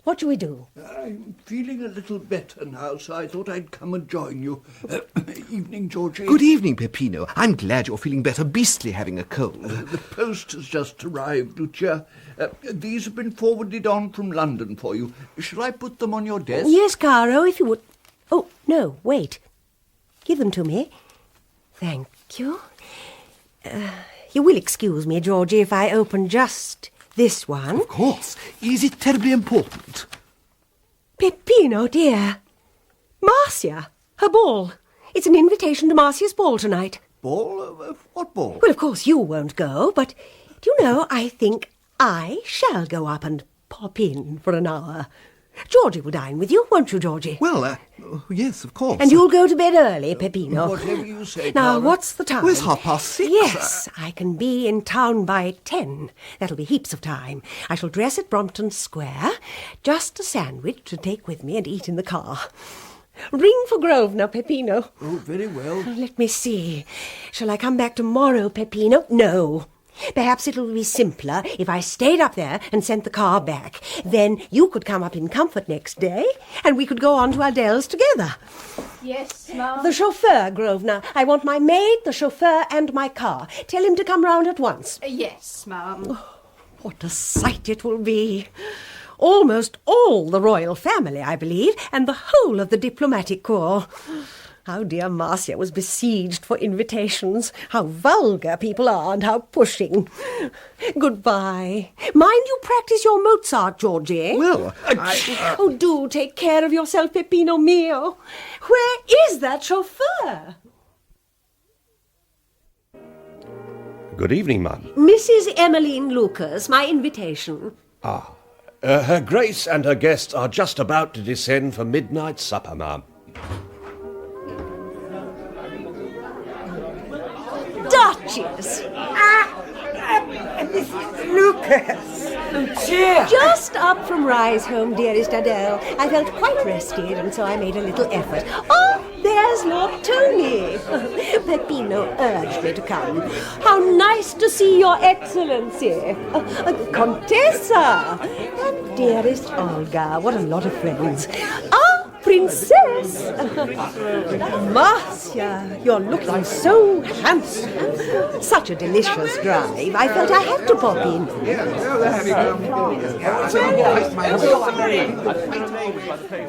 What shall we do? I'm feeling a little better now, so I thought I'd come and join you. Evening, Georgie. Good evening, Peppino. I'm glad you're feeling better. Beastly having a cold. The post has just arrived, Lucia. These have been forwarded on from London for you. Shall I put them on your desk? Yes, Caro, if you would. Oh, no, wait. Give them to me. Thank you. You will excuse me, Georgie, if I open just this one. Of course. Is it terribly important? Peppino, dear. Marcia, her ball. It's an invitation to Marcia's ball tonight. Ball? What ball? Well, of course you won't go, but do you know, I think I shall go up and pop in for an hour. Georgie will dine with you, won't you, Georgie? Well, yes, of course. And you'll go to bed early, Peppino. Whatever you say, Now, Clara. what's the time? Well, it's 6:30. Yes, I can be in town by 10. That'll be heaps of time. I shall dress at Brompton Square, just a sandwich to take with me and eat in the car. Ring for Grosvenor, Peppino. Oh, very well. Let me see. Shall I come back tomorrow, Peppino? No. Perhaps it'll be simpler if I stayed up there and sent the car back. Then you could come up in comfort next day, and we could go on to Adele's together. Yes, ma'am. The chauffeur, Grosvenor. I want my maid, the chauffeur, and my car. Tell him to come round at once. Yes, ma'am. Oh, what a sight it will be. Almost all the royal family, I believe, and the whole of the diplomatic corps. How dear Marcia was besieged for invitations. How vulgar people are and how pushing. Goodbye. Mind you practice your Mozart, Georgie. Well, Oh, do take care of yourself, Peppino mio. Where is that chauffeur? Good evening, ma'am. Mrs. Emmeline Lucas, my invitation. Her Grace and her guests are just about to descend for midnight supper, ma'am. Duchess! Mrs. Lucas! Lucia! Just up from Rise home, dearest Adele. I felt quite rested, and so I made a little effort. Oh, there's Lord Tony! Peppino urged me to come. How nice to see your Excellency! Contessa! And dearest Olga. What a lot of friends. Princess! Marcia, you're looking so handsome. Such a delicious drive. I felt I had to pop in.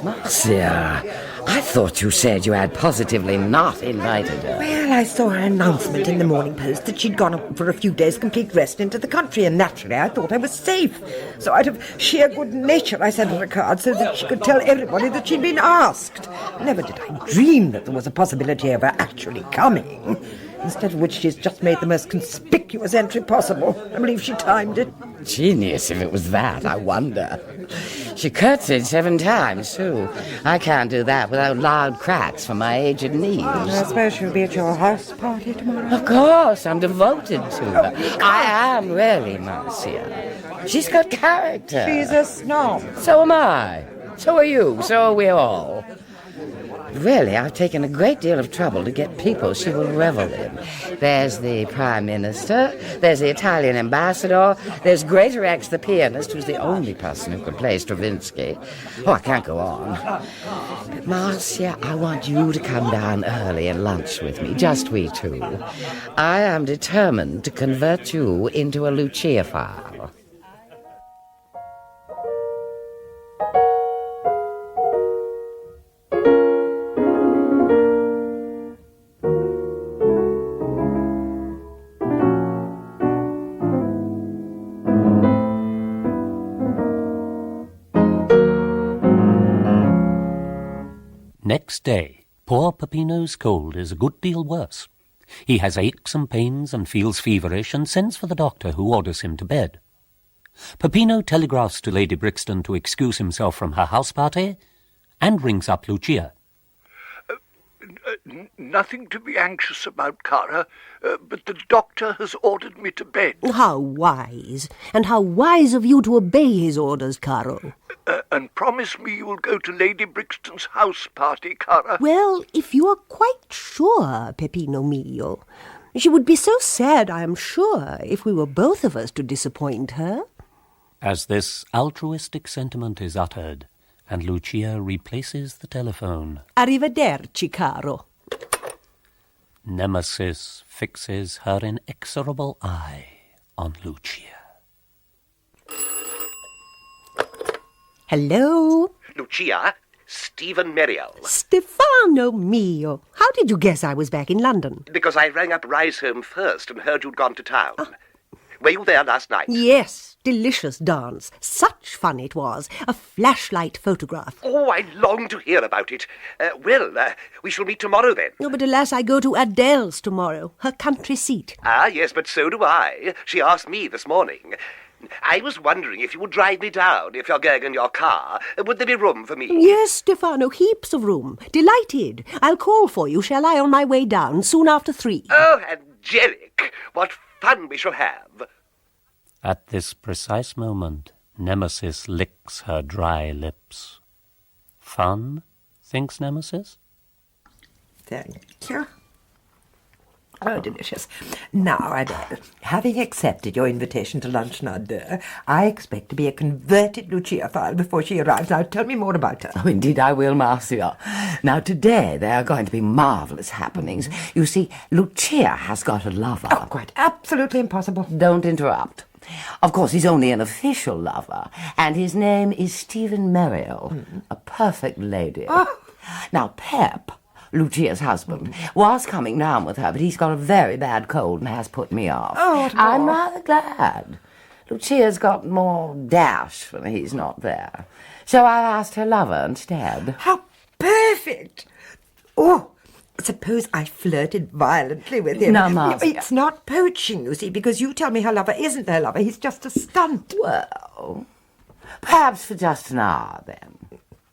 Marcia, I thought you said you had positively not invited her. Well, I saw her announcement in the Morning Post that she'd gone up for a few days' complete rest into the country, and naturally I thought I was safe. So out of sheer good nature I sent her a card so that she could tell everybody that she'd been asked. Never did I dream that there was a possibility of her actually coming. Instead of which she's just made the most conspicuous entry possible. I believe she timed it. Genius, if it was that, I wonder. She curtsied 7 times, too. I can't do that without loud cracks from my aged knees. I suppose she'll be at your house party tomorrow. Of course, I'm devoted to her. I am really, Marcia. She's got character. She's a snob. So am I. So are you. So are we all. Really, I've taken a great deal of trouble to get people she will revel in. There's the Prime Minister, there's the Italian ambassador, there's Greater X, the pianist, who's the only person who could play Stravinsky. Oh, I can't go on. But Marcia, I want you to come down early and lunch with me, just we two. I am determined to convert you into a Lucia file. Next day, poor Peppino's cold is a good deal worse. He has aches and pains and feels feverish and sends for the doctor, who orders him to bed. Peppino telegraphs to Lady Brixton to excuse himself from her house party and rings up Lucia. Nothing to be anxious about, Cara, but the doctor has ordered me to bed. How wise, and how wise of you to obey his orders, Caro. And promise me you will go to Lady Brixton's house party, Cara. Well, if you are quite sure, Peppino mio. She would be so sad, I am sure, if we were both of us to disappoint her. As this altruistic sentiment is uttered, and Lucia replaces the telephone, Arrivederci, Caro. Nemesis fixes her inexorable eye on Lucia. Hello? Lucia, Stephen Merrill. Stefano mio. How did you guess I was back in London? Because I rang up Riseholme first and heard you'd gone to town. Were you there last night? Yes, delicious dance. Such fun it was. A flashlight photograph. Oh, I long to hear about it. We shall meet tomorrow then. Oh, but alas, I go to Adele's tomorrow, her country seat. Ah, yes, but so do I. She asked me this morning. I was wondering if you would drive me down, if you're going in your car. Would there be room for me? Yes, Stefano, heaps of room. Delighted. I'll call for you, shall I, on my way down, soon after 3. Oh, angelic. What fun we shall have. At this precise moment, Nemesis licks her dry lips. Fun, thinks Nemesis? Thank you. Oh, delicious. Now, Adele, having accepted your invitation to luncheon à deux, I expect to be a converted Lucia-phile before she arrives. Now, tell me more about her. Oh, indeed I will, Marcia. Now, today there are going to be marvellous happenings. You see, Lucia has got a lover. Oh, quite absolutely impossible. Don't interrupt. Of course, he's only an official lover, and his name is Stephen Merrill, a perfect lady. Oh. Now, Pep, Lucia's husband, was coming down with her, but he's got a very bad cold and has put me off. Oh, what I'm more? rather glad. Lucia's got more dash when he's not there. So I asked her lover instead. How perfect! Oh, suppose I flirted violently with him. No, Marcia. It's not poaching, you see, because you tell me her lover isn't their lover. He's just a stunt. Well, perhaps for just an hour, then.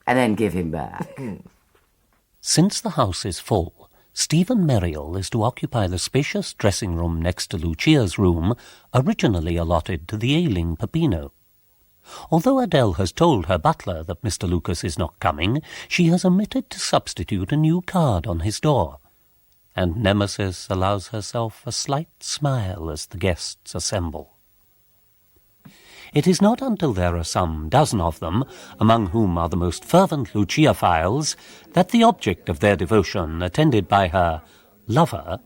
And then give him back. Since the house is full, Stephen Merrill is to occupy the spacious dressing room next to Lucia's room, originally allotted to the ailing Peppino. Although Adele has told her butler that Mr. Lucas is not coming, she has omitted to substitute a new card on his door, and Nemesis allows herself a slight smile as the guests assemble. It is not until there are some dozen of them, among whom are the most fervent Lucia-philes, that the object of their devotion, attended by her lover,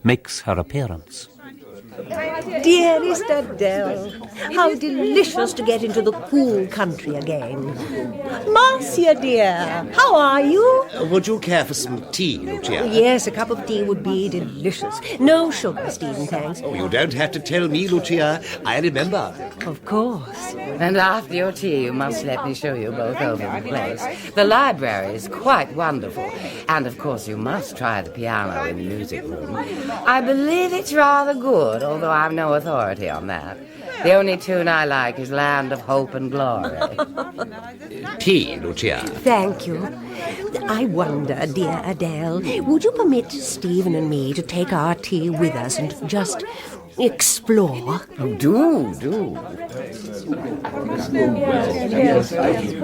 makes her appearance. Dearest Adele, how delicious to get into the cool country again. Marcia, dear, how are you? Would you care for some tea, Lucia? Yes, a cup of tea would be delicious. No sugar, Stephen, thanks. Oh, you don't have to tell me, Lucia. I remember. Of course. And after your tea, you must let me show you both over the place. The library is quite wonderful. And, of course, you must try the piano in the music room. I believe it's rather good, although I've no authority on that. The only tune I like is Land of Hope and Glory. Tea, Lucia. Thank you. I wonder, dear Adele, would you permit Stephen and me to take our tea with us and just explore? Oh, do.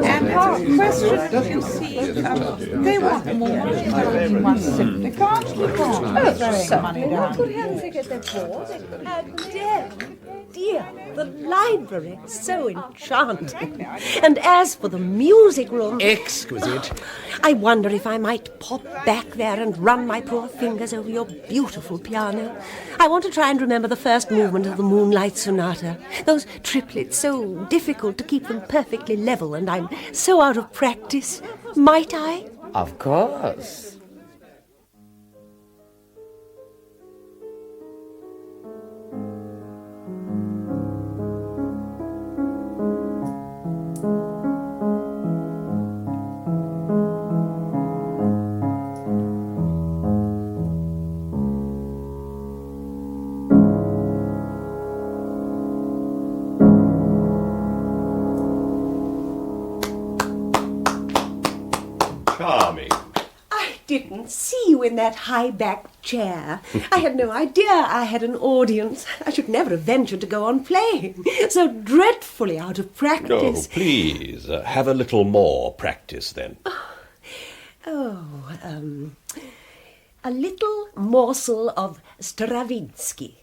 And our question, you see, they want more. You must simply can't keep on throwing money down. Adele, dear, the library, so enchanting. And as for the music room... Exquisite. I wonder if I might pop back there and run my poor fingers over your beautiful piano. I want to try and remember the first movement of the Moonlight Sonata. Those triplets, so difficult to keep them perfectly level, and I'm so out of practice. Might I? Of course. Charming. I didn't see you in that high-backed chair. I had no idea I had an audience. I should never have ventured to go on playing. So dreadfully out of practice. No, please, have a little more practice then. A little morsel of Stravinsky.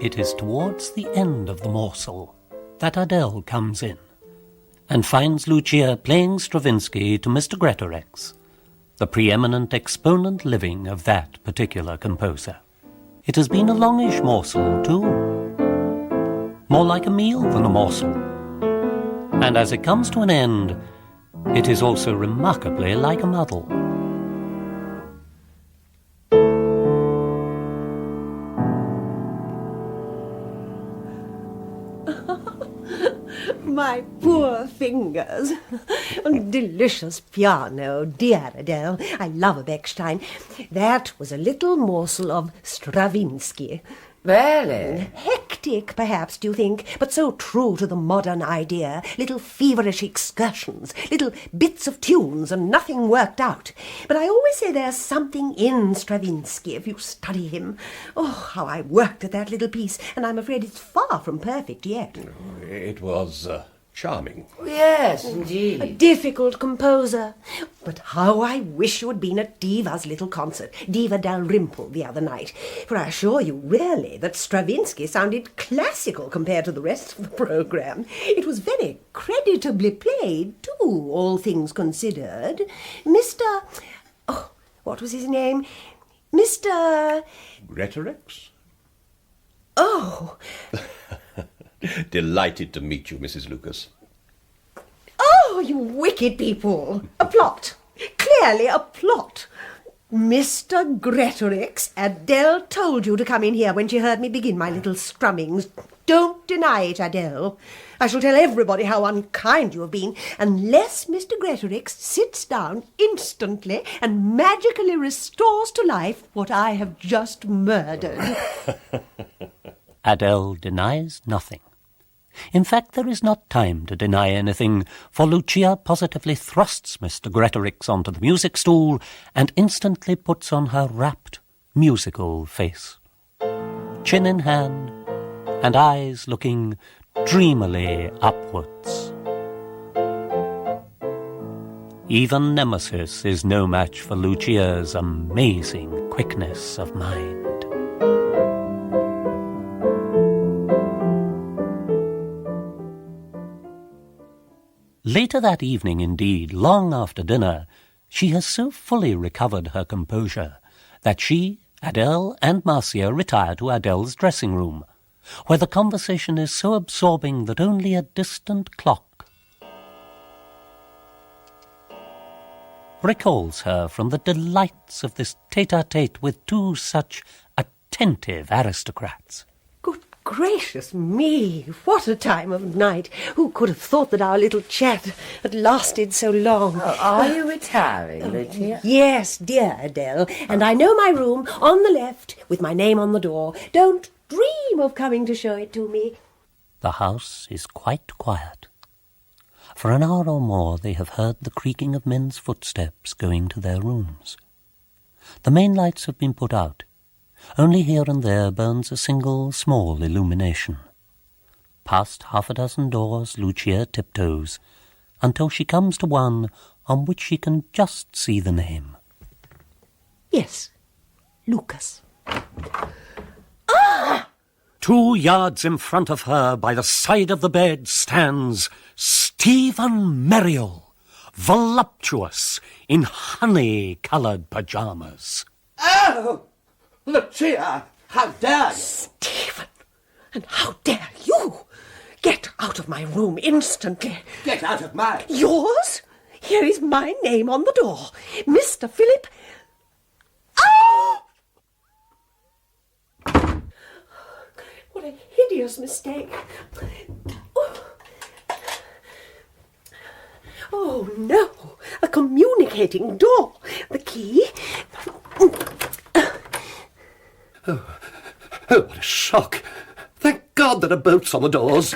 It is towards the end of the morsel that Adele comes in and finds Lucia playing Stravinsky to Mr. Greatorex, the preeminent exponent living of that particular composer. It has been a longish morsel, too. More like a meal than a morsel. And as it comes to an end, it is also remarkably like a muddle. My poor fingers. Delicious piano, dear Adele. I love a Bechstein. That was a little morsel of Stravinsky. Really? Hectic, perhaps, do you think, but so true to the modern idea. Little feverish excursions, little bits of tunes, and nothing worked out. But I always say there's something in Stravinsky if you study him. Oh, how I worked at that little piece, and I'm afraid it's far from perfect yet. It was charming. Yes, indeed. A difficult composer. But how I wish you had been at Diva's little concert, Diva Dalrymple, the other night. For I assure you, really, that Stravinsky sounded classical compared to the rest of the programme. It was very creditably played, too, all things considered. Mr. Oh, what was his name? Mr. Greatorex? Oh. Delighted to meet you, Mrs. Lucas. Oh, you wicked people! A plot. Clearly a plot. Mr. Greatorex, Adele told you to come in here when she heard me begin my little strummings. Don't deny it, Adele. I shall tell everybody how unkind you have been, unless Mr. Greatorex sits down instantly and magically restores to life what I have just murdered. Adele denies nothing. In fact, there is not time to deny anything, for Lucia positively thrusts Mr. Greatorex onto the music stool and instantly puts on her rapt, musical face. Chin in hand, and eyes looking dreamily upwards. Even Nemesis is no match for Lucia's amazing quickness of mind. Later that evening, indeed, long after dinner, she has so fully recovered her composure that she, Adele, and Marcia retire to Adele's dressing-room, where the conversation is so absorbing that only a distant clock recalls her from the delights of this tete-a-tete with two such attentive aristocrats. Gracious me, what a time of night! Who could have thought that our little chat had lasted so long? Oh, are you retiring, Lucia? Yes, dear Adele, and I know my room on the left with my name on the door. Don't dream of coming to show it to me. The house is quite quiet. For an hour or more they have heard the creaking of men's footsteps going to their rooms. The main lights have been put out. Only here and there burns a single small illumination. Past half a dozen doors Lucia tiptoes, until she comes to one on which she can just see the name. Yes, Lucas. 2 yards in front of her, by the side of the bed, stands Stephen Merrill, voluptuous, in honey-coloured pyjamas. Oh! Lucia, how dare you? Stephen, and how dare you? Get out of my room instantly. Get out of mine. Yours? Here is my name on the door. Mr. Philip... Oh! What a hideous mistake. Oh, no, a communicating door. The key. Oh, what a shock. Thank God there are bolts on the doors.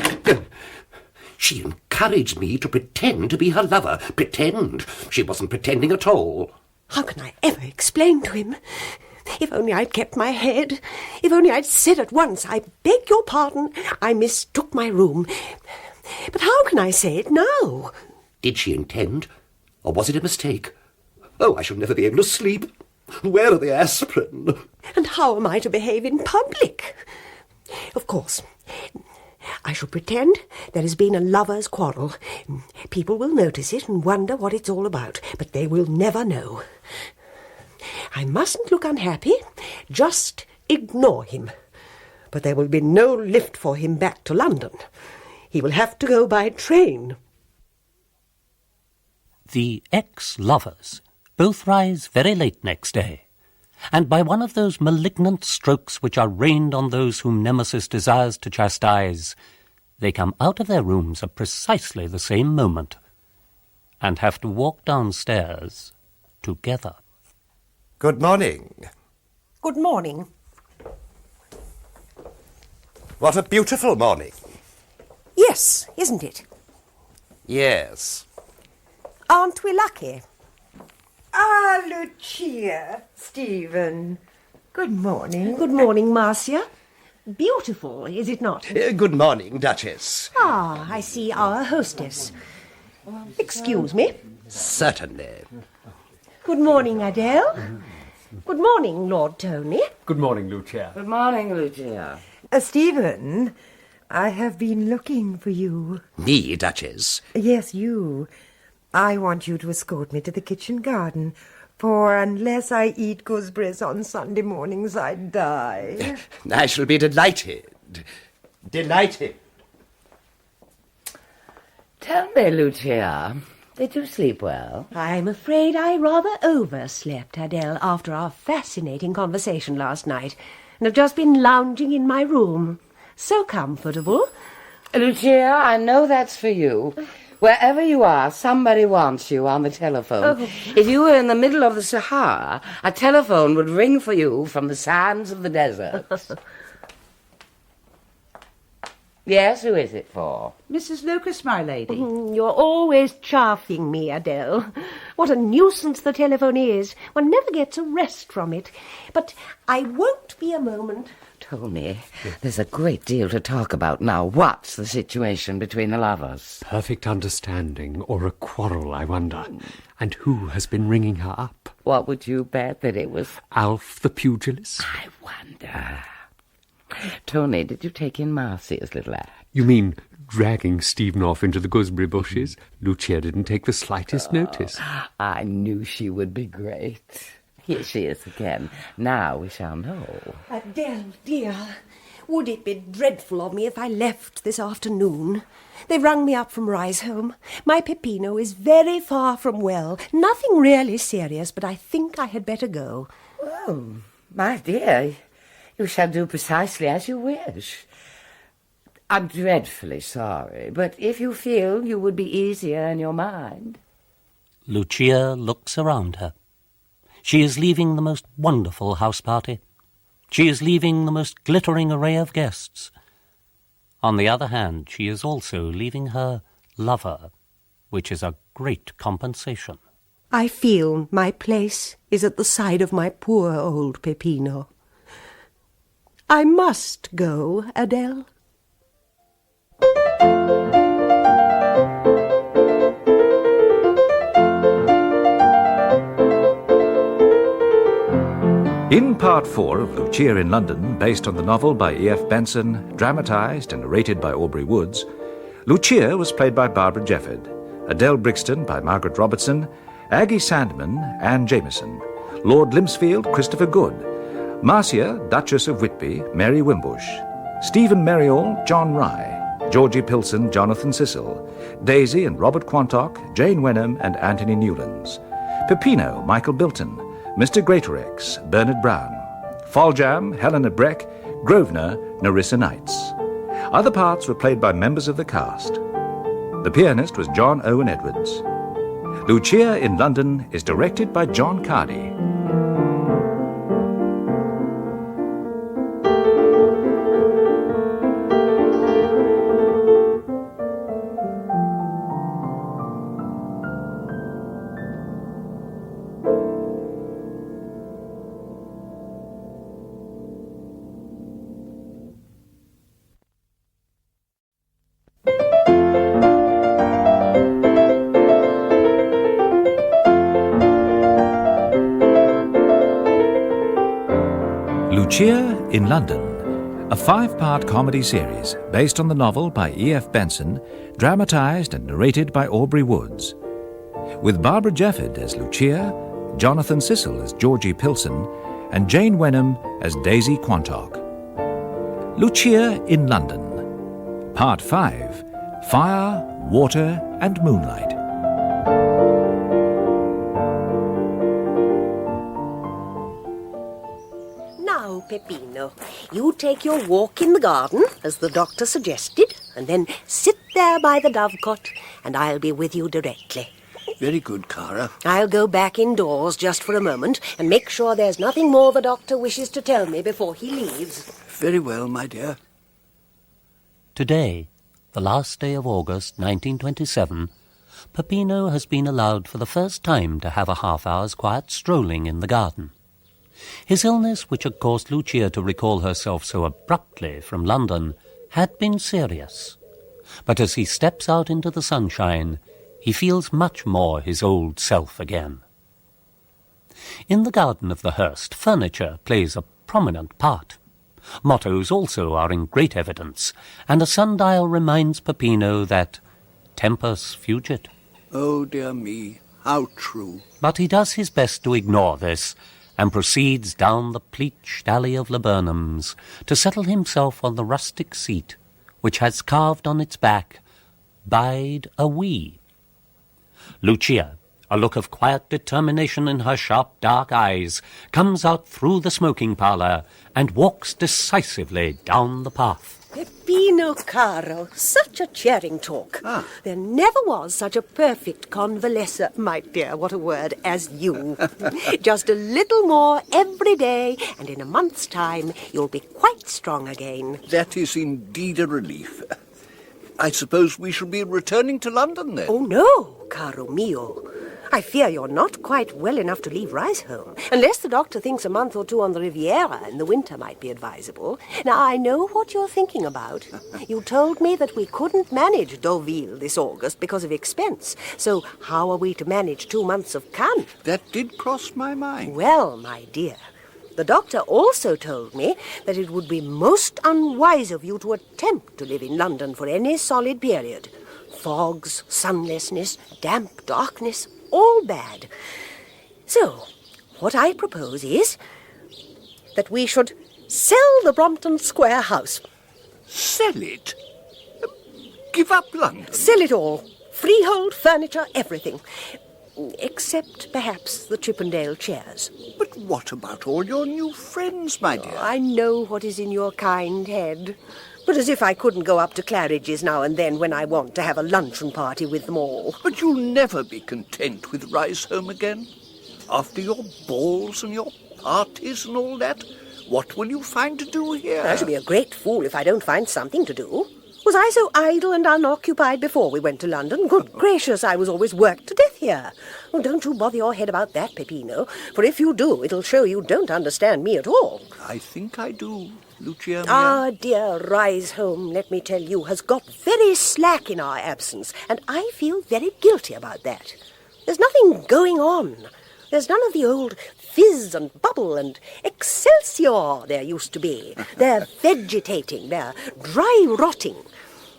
She encouraged me to pretend to be her lover. Pretend. She wasn't pretending at all. How can I ever explain to him? If only I'd kept my head. If only I'd said at once, I beg your pardon, I mistook my room. But how can I say it now? Did she intend? Or was it a mistake? Oh, I shall never be able to sleep. Where are the aspirin? And how am I to behave in public? Of course, I shall pretend there has been a lover's quarrel. People will notice it and wonder what it's all about, but they will never know. I mustn't look unhappy, just ignore him. But there will be no lift for him back to London. He will have to go by train. The ex-lovers both rise very late next day, and by one of those malignant strokes which are rained on those whom Nemesis desires to chastise, they come out of their rooms at precisely the same moment, and have to walk downstairs together. Good morning. Good morning. What a beautiful morning. Yes, isn't it? Yes. Aren't we lucky? Ah, Lucia, Stephen. Good morning. Good morning, Marcia. Beautiful, is it not? Good morning, Duchess. Ah, I see our hostess. Excuse me. Certainly. Good morning, Adele. Good morning, Lord Tony. Good morning, Lucia. Good morning, Lucia. Stephen, I have been looking for you. Me, Duchess? Yes, you. I want you to escort me to the kitchen garden, for unless I eat gooseberries on Sunday mornings, I die. I shall be delighted. Delighted. Tell me, Lucia, did you sleep well? I'm afraid I rather overslept, Adele, after our fascinating conversation last night, and have just been lounging in my room. So comfortable. Lucia, I know that's for you. Wherever you are, somebody wants you on the telephone. Oh. If you were in the middle of the Sahara, a telephone would ring for you from the sands of the desert. Yes, who is it for? Mrs. Lucas, my lady. You're always chaffing me, Adele. What a nuisance the telephone is. One never gets a rest from it. But I won't be a moment. Tony, there's a great deal to talk about now. What's the situation between the lovers? Perfect understanding or a quarrel, I wonder. And who has been ringing her up? What would you bet that it was? Alf the pugilist? I wonder. Tony, did you take in Marcia's little act? You mean dragging Stephen off into the gooseberry bushes? Lucia didn't take the slightest notice. I knew she would be great. Here she is again. Now we shall know. Adele, dear, would it be dreadful of me if I left this afternoon? They've rung me up from Riseholme. My Peppino is very far from well. Nothing really serious, but I think I had better go. Oh, my dear, you shall do precisely as you wish. I'm dreadfully sorry, but if you feel you would be easier in your mind... Lucia looks around her. She is leaving the most wonderful house party. She is leaving the most glittering array of guests. On the other hand, she is also leaving her lover, which is a great compensation. I feel my place is at the side of my poor old Peppino. I must go, Adele. In Part 4 of Lucia in London, based on the novel by E F Benson, dramatised and narrated by Aubrey Woods, Lucia was played by Barbara Jefford, Adele Brixton by Margaret Robertson, Aggie Sandman, Anne Jameson, Lord Limpsfield, Christopher Good, Marcia, Duchess of Whitby, Mary Wimbush, Stephen Merriall, John Rye, Georgie Pillson, Jonathan Cecil, Daisy and Robert Quantock, Jane Wenham and Anthony Newlands, Peppino, Michael Bilton, Mr. Greatorex, Bernard Brown, Foljambe, Helena Breck, Grosvenor, Narissa Knights. Other parts were played by members of the cast. The pianist was John Owen Edwards. Lucia in London is directed by John Cardy. Lucia in London, a 5-part comedy series based on the novel by E F Benson, dramatised and narrated by Aubrey Woods. With Barbara Jefford as Lucia, Jonathan Cecil as Georgie Pillson, and Jane Wenham as Daisy Quantock. Lucia in London, Part 5, Fire, Water and Moonlight. Peppino, you take your walk in the garden, as the doctor suggested, and then sit there by the dovecot, and I'll be with you directly. Very good, Cara. I'll go back indoors just for a moment and make sure there's nothing more the doctor wishes to tell me before he leaves. Very well, my dear. Today, the last day of August 1927, Peppino has been allowed for the first time to have a half-hour's quiet strolling in the garden. His illness, which had caused Lucia to recall herself so abruptly from London, had been serious. But as he steps out into the sunshine, he feels much more his old self again. In the garden of the Hurst, furniture plays a prominent part. Mottos also are in great evidence, and a sundial reminds Peppino that tempus fugit. Oh, dear me, how true. But he does his best to ignore this, and proceeds down the pleached alley of laburnums to settle himself on the rustic seat, which has carved on its back, "Bide a wee." Lucia, a look of quiet determination in her sharp dark eyes, comes out through the smoking parlour and walks decisively down the path. Peppino caro, such a cheering talk. There never was such a perfect convalescer, my dear, what a word, as you. Just a little more every day, and in a month's time you'll be quite strong again. That is indeed a relief. I suppose we shall be returning to London, then? Oh, no, caro mio. I fear you're not quite well enough to leave Riseholme, unless the doctor thinks a month or two on the Riviera in the winter might be advisable. Now, I know what you're thinking about. You told me that we couldn't manage Deauville this August because of expense. So how are we to manage 2 months of Cannes? That did cross my mind. Well, my dear, the doctor also told me that it would be most unwise of you to attempt to live in London for any solid period. Fogs, sunlessness, damp darkness, all bad. So, what I propose is that we should sell the Brompton Square house. Sell it? Give up London? Sell it all. Freehold, furniture, everything. Except, perhaps, the Chippendale chairs. But what about all your new friends, my dear? I know what is in your kind head. But as if I couldn't go up to Claridge's now and then when I want to have a luncheon party with them all. But you'll never be content with Riseholme again. After your balls and your parties and all that, what will you find to do here? I shall be a great fool if I don't find something to do. Was I so idle and unoccupied before we went to London? Good gracious, I was always worked to death here. Oh, don't you bother your head about that, Peppino, for if you do, it'll show you don't understand me at all. I think I do, Lucia. Ah, dear Riseholme, let me tell you, has got very slack in our absence, and I feel very guilty about that. There's nothing going on. There's none of the old fizz and bubble and excelsior there used to be. They're vegetating, they're dry rotting.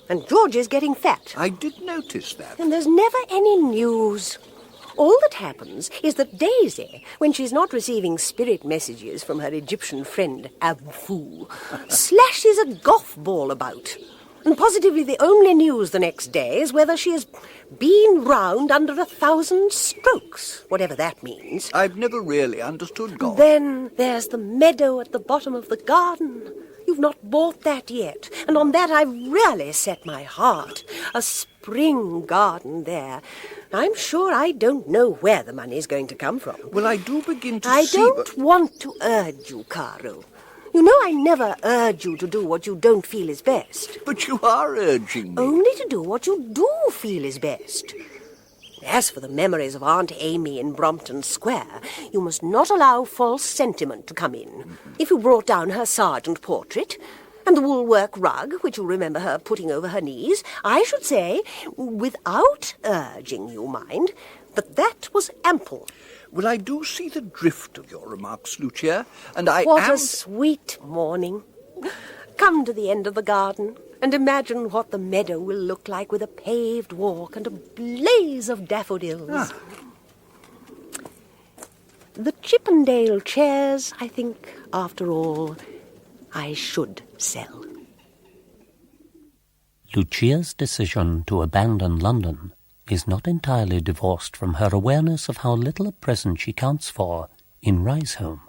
And Georgie's getting fat. I did notice that. And there's never any news. All that happens is that Daisy, when she's not receiving spirit messages from her Egyptian friend Abfu, slashes a golf ball about. And positively the only news the next day is whether she has been round under 1,000 strokes, whatever that means. I've never really understood golf. Then there's the meadow at the bottom of the garden. You've not bought that yet, and on that I've really set my heart. A spring garden there, I'm sure I don't know where the money's going to come from. Well, I do begin to I see... don't want to urge you, Caro. You know I never urge you to do what you don't feel is best. But you are urging me. Only to do what you do feel is best. As for the memories of Aunt Amy in Brompton Square, you must not allow false sentiment to come in. If you brought down her sergeant portrait and the woolwork rug, which you remember her putting over her knees, I should say, without urging you, mind, that was ample. Well, I do see the drift of your remarks, Lucia, and I What a sweet morning. Come to the end of the garden and imagine what the meadow will look like with a paved walk and a blaze of daffodils. The Chippendale chairs, I think, after all, I should sell. Lucia's decision to abandon London is not entirely divorced from her awareness of how little a present she counts for in Riseholme.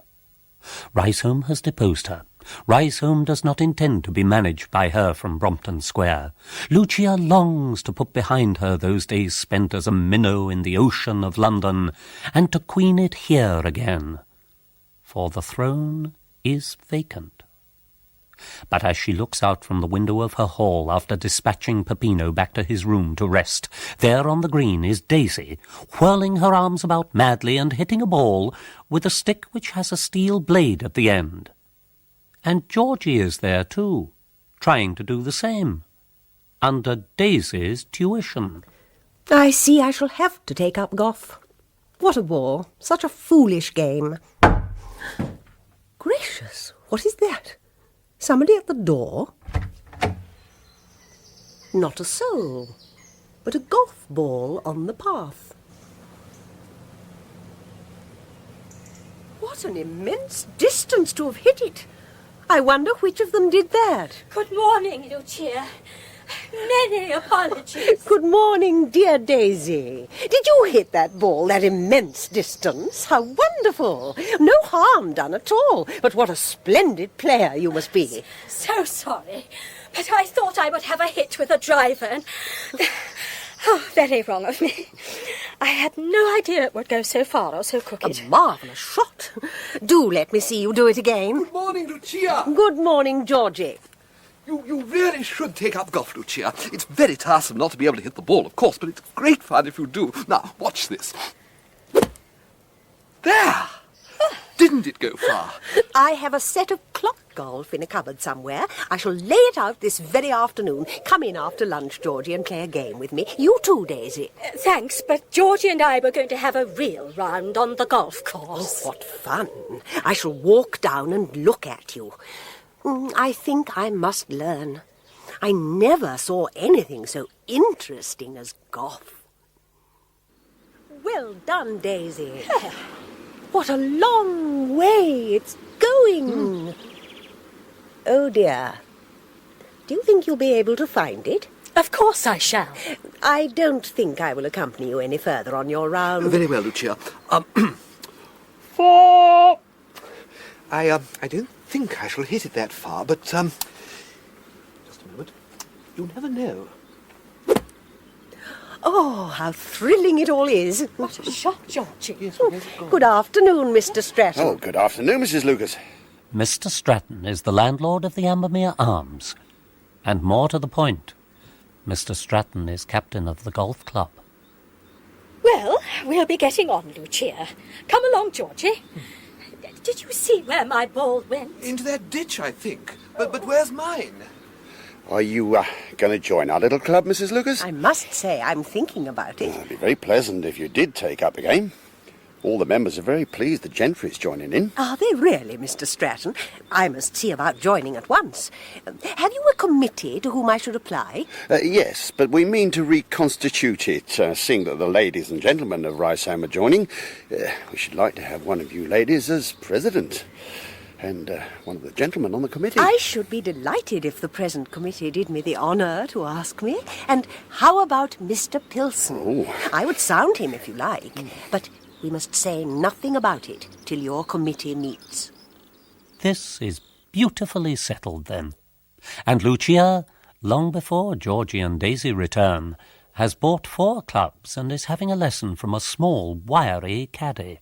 Riseholme has deposed her. Riseholme does not intend to be managed by her from Brompton Square. Lucia longs to put behind her those days spent as a minnow in the ocean of London, and to queen it here again. For the throne is vacant. But as she looks out from the window of her hall after dispatching Peppino back to his room to rest, there on the green is Daisy, whirling her arms about madly and hitting a ball with a stick which has a steel blade at the end. And Georgie is there too, trying to do the same, under Daisy's tuition. I see I shall have to take up golf. What a bore, such a foolish game. Gracious, what is that? Somebody at the door? Not a soul, but a golf ball on the path. What an immense distance to have hit it. I wonder which of them did that. Good morning, Lucia. Many apologies. Good morning, dear Daisy. Did you hit that ball that immense distance? How wonderful. No harm done at all. But what a splendid player you must be. So sorry, but I thought I would have a hit with a driver and... Oh, very wrong of me. I had no idea it would go so far or so crooked. A marvellous shot. Do let me see you do it again. Good morning, Lucia. Good morning, Georgie. You really should take up golf, Lucia. It's very tiresome not to be able to hit the ball, of course, but it's great fun if you do. Now, watch this. There! Didn't it go far? I have a set of clock golf in a cupboard somewhere. I shall lay it out this very afternoon. Come in after lunch, Georgie, and play a game with me. You too, Daisy. Thanks, but Georgie and I were going to have a real round on the golf course. Oh, what fun. I shall walk down and look at you. I think I must learn. I never saw anything so interesting as golf. Well done, Daisy. What a long way it's going. Oh, dear. Do you think you'll be able to find it? Of course I shall. I don't think I will accompany you any further on your round. Very well, Lucia. 4. I don't think I shall hit it that far, but, just a moment. You never know. Oh, how thrilling it all is. What a shot, Georgie. Yes, Good afternoon, Mr. Stratton. Oh, good afternoon, Mrs. Lucas. Mr. Stratton is the landlord of the Ambermere Arms. And more to the point, Mr. Stratton is captain of the golf club. Well, we'll be getting on, Lucia. Come along, Georgie. Did you see where my ball went? Into that ditch, I think. But where's mine? Are you going to join our little club, Mrs. Lucas? I must say I'm thinking about it. It'd be very pleasant if you did take up the game. All the members are very pleased the gentry's joining in. Are they really, Mr. Stratton? I must see about joining at once. Have you a committee to whom I should apply? Yes, but we mean to reconstitute it, seeing that the ladies and gentlemen of Riseholme are joining. We should like to have one of you ladies as president, and one of the gentlemen on the committee. I should be delighted if the present committee did me the honour to ask me. And how about Mr. Pillson? Oh. I would sound him if you like, but we must say nothing about it till your committee meets. This is beautifully settled, then. And Lucia, long before Georgie and Daisy return, has bought 4 clubs and is having a lesson from a small, wiry caddy.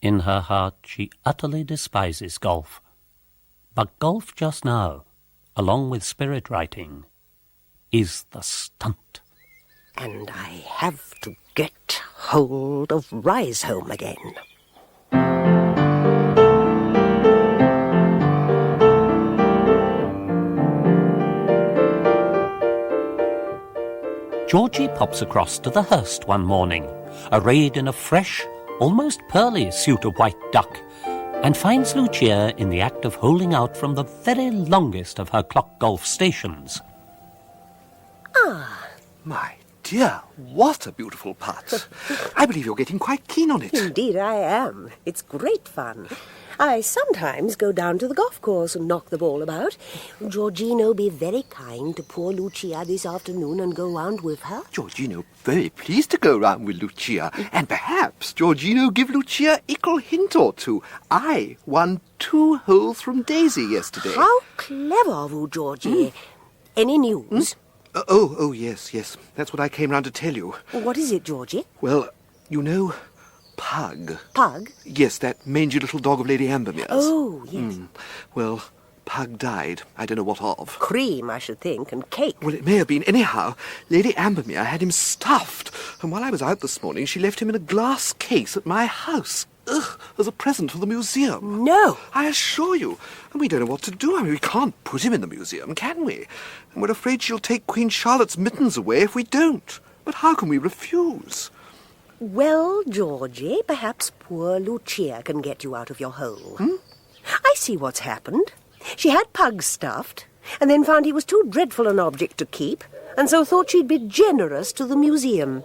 In her heart she utterly despises golf. But golf just now, along with spirit writing, is the stunt. And I have to get hold of Risehome again. Georgie pops across to the Hurst one morning, arrayed in a fresh, almost pearly suit of white duck, and finds Lucia in the act of holding out from the very longest of her clock golf stations. Ah, my dear, what a beautiful putt. I believe you're getting quite keen on it. Indeed I am. It's great fun. I sometimes go down to the golf course and knock the ball about. Georgino be very kind to poor Lucia this afternoon and go round with her. Georgino very pleased to go round with Lucia, and perhaps Georgino give Lucia ickle hint or two. I won 2 holes from Daisy yesterday. How clever of you, Georgie. Any news? Oh, yes. That's what I came round to tell you. What is it, Georgie? Well, you know, Pug. Pug? Yes, that mangy little dog of Lady Ambermere's. Oh, yes. Well, Pug died. I don't know what of. Cream, I should think, and cake. Well, it may have been. Anyhow, Lady Ambermere had him stuffed, and while I was out this morning, she left him in a glass case at my house. As a present for the museum. No! I assure you. And we don't know what to do. I mean, we can't put him in the museum, can we? And we're afraid she'll take Queen Charlotte's mittens away if we don't. But how can we refuse? Well, Georgie, perhaps poor Lucia can get you out of your hole. I see what's happened. She had Pug stuffed, and then found he was too dreadful an object to keep, and so thought she'd be generous to the museum.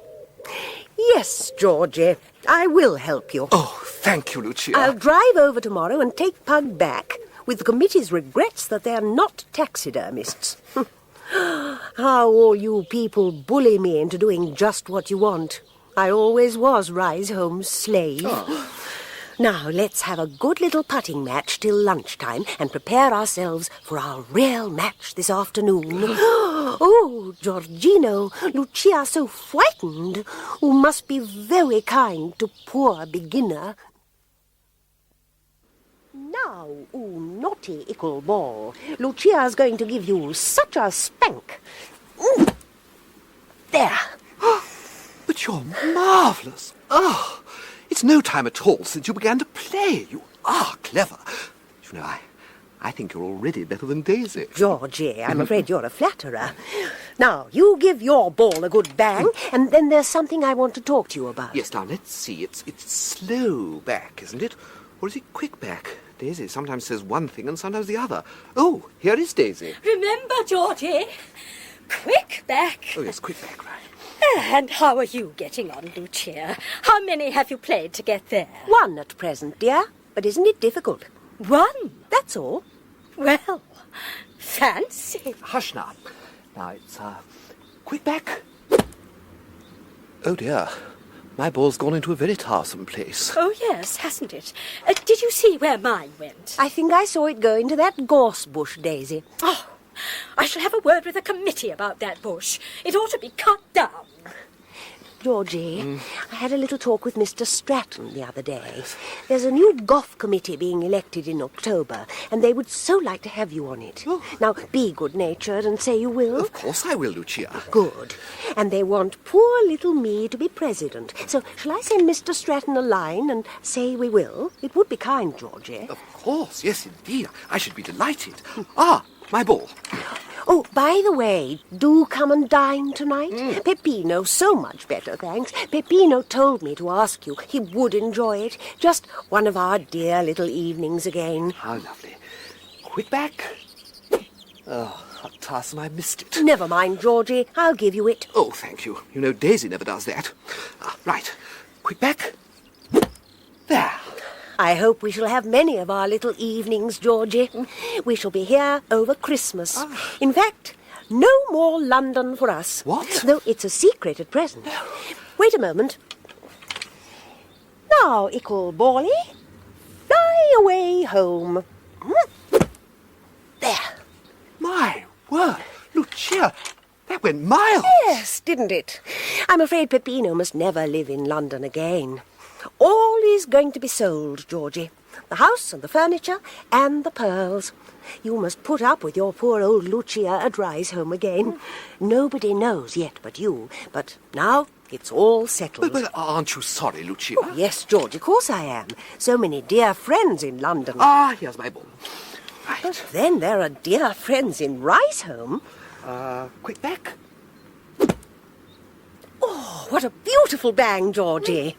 Yes, Georgie, I will help you. Oh, thank you, Lucia. I'll drive over tomorrow and take Pug back, with the committee's regrets that they're not taxidermists. How all you people bully me into doing just what you want. I always was Risehome's slave. Oh. Now, let's have a good little putting match till lunchtime and prepare ourselves for our real match this afternoon. Oh, Georgino, Lucia so frightened. You must be very kind to poor beginner. Now, naughty ickle ball, Lucia's going to give you such a spank. There. But you're marvellous. Oh, it's no time at all since you began to play. You are clever. You know, I think you're already better than Daisy. Georgie, I'm afraid you're a flatterer. Now, you give your ball a good bang, and then there's something I want to talk to you about. Yes, now, let's see. It's slow back, isn't it? Or is it quick back? Daisy sometimes says one thing and sometimes the other. Oh, here is Daisy. Remember, Georgie, quick back. Oh, yes, quick back, right. And how are you getting on, Lucia? How many have you played to get there? 1 at present, dear. But isn't it difficult? 1? That's all. Well, fancy. Hush now. Now it's, quick back. Oh, dear. My ball's gone into a very tiresome place. Oh, yes, hasn't it? Did you see where mine went? I think I saw it go into that gorse bush, Daisy. Oh, I shall have a word with the committee about that bush. It ought to be cut down. Georgie, I had a little talk with Mr. Stratton the other day. There's a new golf committee being elected in October, and they would so like to have you on it. Oh. Now, be good-natured and say you will. Of course I will, Lucia. Good. And they want poor little me to be president. So shall I send Mr. Stratton a line and say we will? It would be kind, Georgie. Of course, yes, indeed. I should be delighted. Ah, my ball. Oh, by the way, do come and dine tonight. Peppino, so much better, thanks. Peppino told me to ask you. He would enjoy it. Just one of our dear little evenings again. How lovely. Quick back. Oh, how tiresome, I missed it. Never mind, Georgie. I'll give you it. Oh, thank you. You know, Daisy never does that. Right. Quick back. There. I hope we shall have many of our little evenings, Georgie. We shall be here over Christmas. In fact, no more London for us. What? Though it's a secret at present. Wait a moment. Now, ickle bally, fly away home. There. My word, Lucia, That went miles. Yes, didn't it? I'm afraid Peppino must never live in London again. All is going to be sold, Georgie. The house and the furniture and the pearls. You must put up with your poor old Lucia at Riseholme again. Nobody knows yet but you. But now it's all settled. But aren't you sorry, Lucia? Oh, yes, George, of course I am. So many dear friends in London. Ah, here's my ball. Right. But then there are dear friends in Riseholme. Quick back. Oh, what a beautiful bang, Georgie.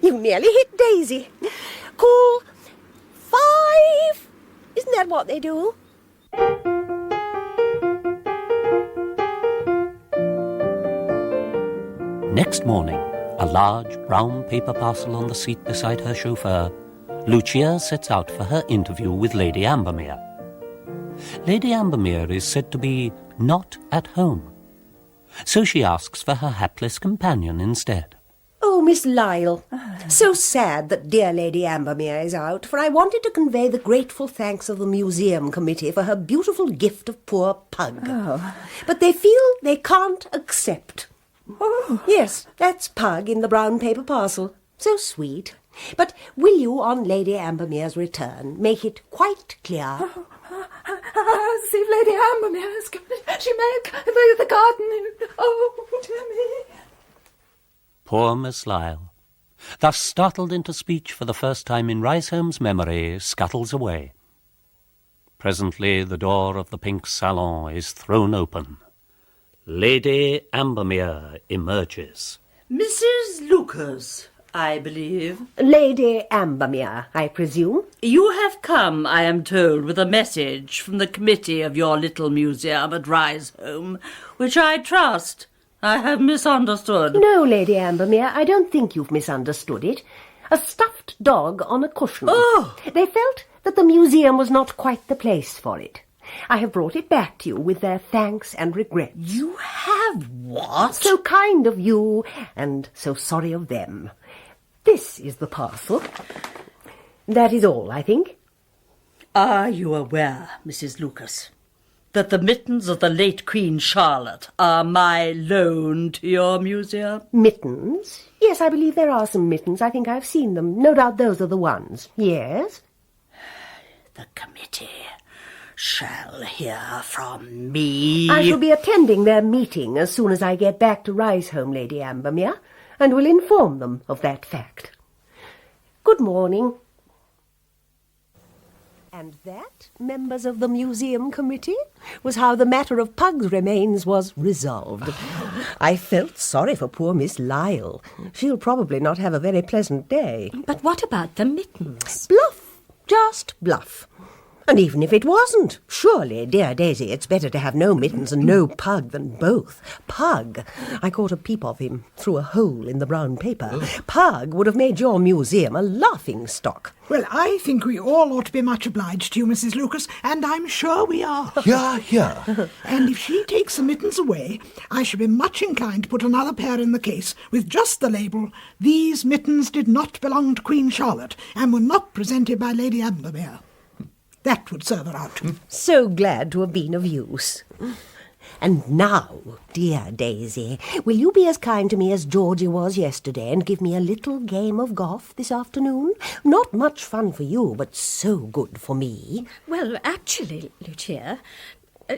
You nearly hit Daisy. Call 5. Isn't that what they do? Next morning, a large brown paper parcel on the seat beside her chauffeur, Lucia sets out for her interview with Lady Ambermere. Lady Ambermere is said to be not at home, so she asks for her hapless companion instead. Oh, Miss Lyle, so sad that dear Lady Ambermere is out, for I wanted to convey the grateful thanks of the museum committee for her beautiful gift of poor Pug. Oh. But they feel they can't accept. Oh. Yes, that's Pug in the brown paper parcel. So sweet. But will you, on Lady Ambermere's return, make it quite clear? See if Lady Ambermere is coming. She make the garden. Oh, dear me. Poor Miss Lyle, thus startled into speech for the first time in Riseholme's memory, scuttles away. Presently the door of the pink salon is thrown open. Lady Ambermere emerges. Mrs. Lucas, I believe. Lady Ambermere, I presume? You have come, I am told, with a message from the committee of your little museum at Riseholme, which I trust I have misunderstood. No, Lady Ambermere, I don't think you've misunderstood it. A stuffed dog on a cushion. Oh! They felt that the museum was not quite the place for it. I have brought it back to you with their thanks and regrets. You have what? So kind of you, and so sorry of them. This is the parcel. That is all, I think. Are you aware, Mrs. Lucas, that the mittens of the late Queen Charlotte are my loan to your museum? Mittens? Yes, I believe there are some mittens. I think I've seen them. No doubt those are the ones. Yes? The committee shall hear from me. I shall be attending their meeting as soon as I get back to Riseholme, Lady Ambermere, and will inform them of that fact. Good morning. And that, members of the museum committee, was how the matter of Pug's remains was resolved. I felt sorry for poor Miss Lyle. She'll probably not have a very pleasant day. But what about the mittens? Bluff. Just bluff. And even if it wasn't, surely, dear Daisy, it's better to have no mittens and no Pug than both. Pug, I caught a peep of him through a hole in the brown paper. Oh. Pug would have made your museum a laughing-stock. Well, I think we all ought to be much obliged to you, Mrs. Lucas, and I'm sure we are. Yeah. And if she takes the mittens away, I shall be much inclined to put another pair in the case with just the label, "These mittens did not belong to Queen Charlotte and were not presented by Lady Ambermere." That would serve her out. So glad to have been of use. And now, dear Daisy, will you be as kind to me as Georgie was yesterday and give me a little game of golf this afternoon? Not much fun for you, but so good for me. Well, actually, Lucia,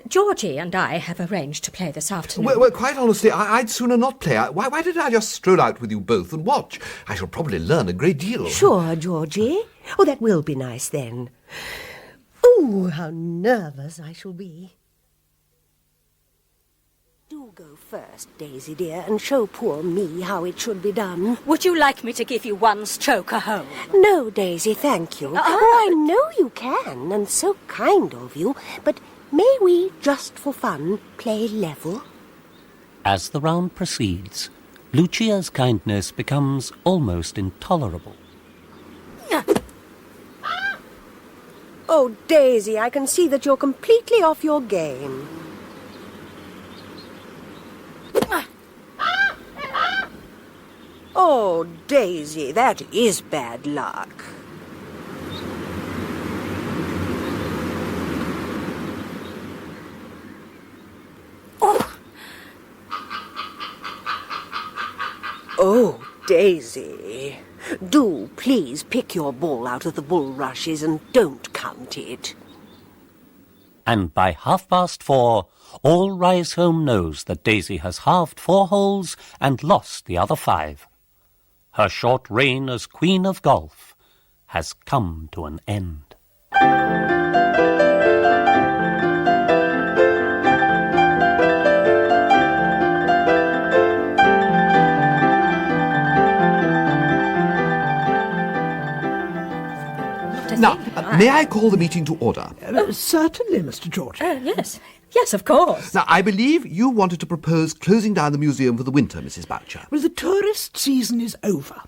Georgie and I have arranged to play this afternoon. Well, quite honestly, I'd sooner not play. Why didn't I just stroll out with you both and watch? I shall probably learn a great deal. Sure, Georgie. Oh, that will be nice then. Oh, how nervous I shall be. Do go first, Daisy dear, and show poor me how it should be done. Would you like me to give you one stroke a hole? No, Daisy, thank you. Oh, I know you can, and so kind of you, but may we, just for fun, play level? As the round proceeds, Lucia's kindness becomes almost intolerable. Oh, Daisy, I can see that you're completely off your game. Oh, Daisy, that is bad luck. Oh, Oh, Daisy, do please pick your ball out of the bulrushes and don't count it. And by 4:30, all Risehome knows that Daisy has halved 4 holes and lost the other 5. Her short reign as Queen of Golf has come to an end. Now, may I call the meeting to order? Certainly, Mr. Georgie. Yes. Yes, of course. Now, I believe you wanted to propose closing down the museum for the winter, Mrs. Boucher. Well, the tourist season is over.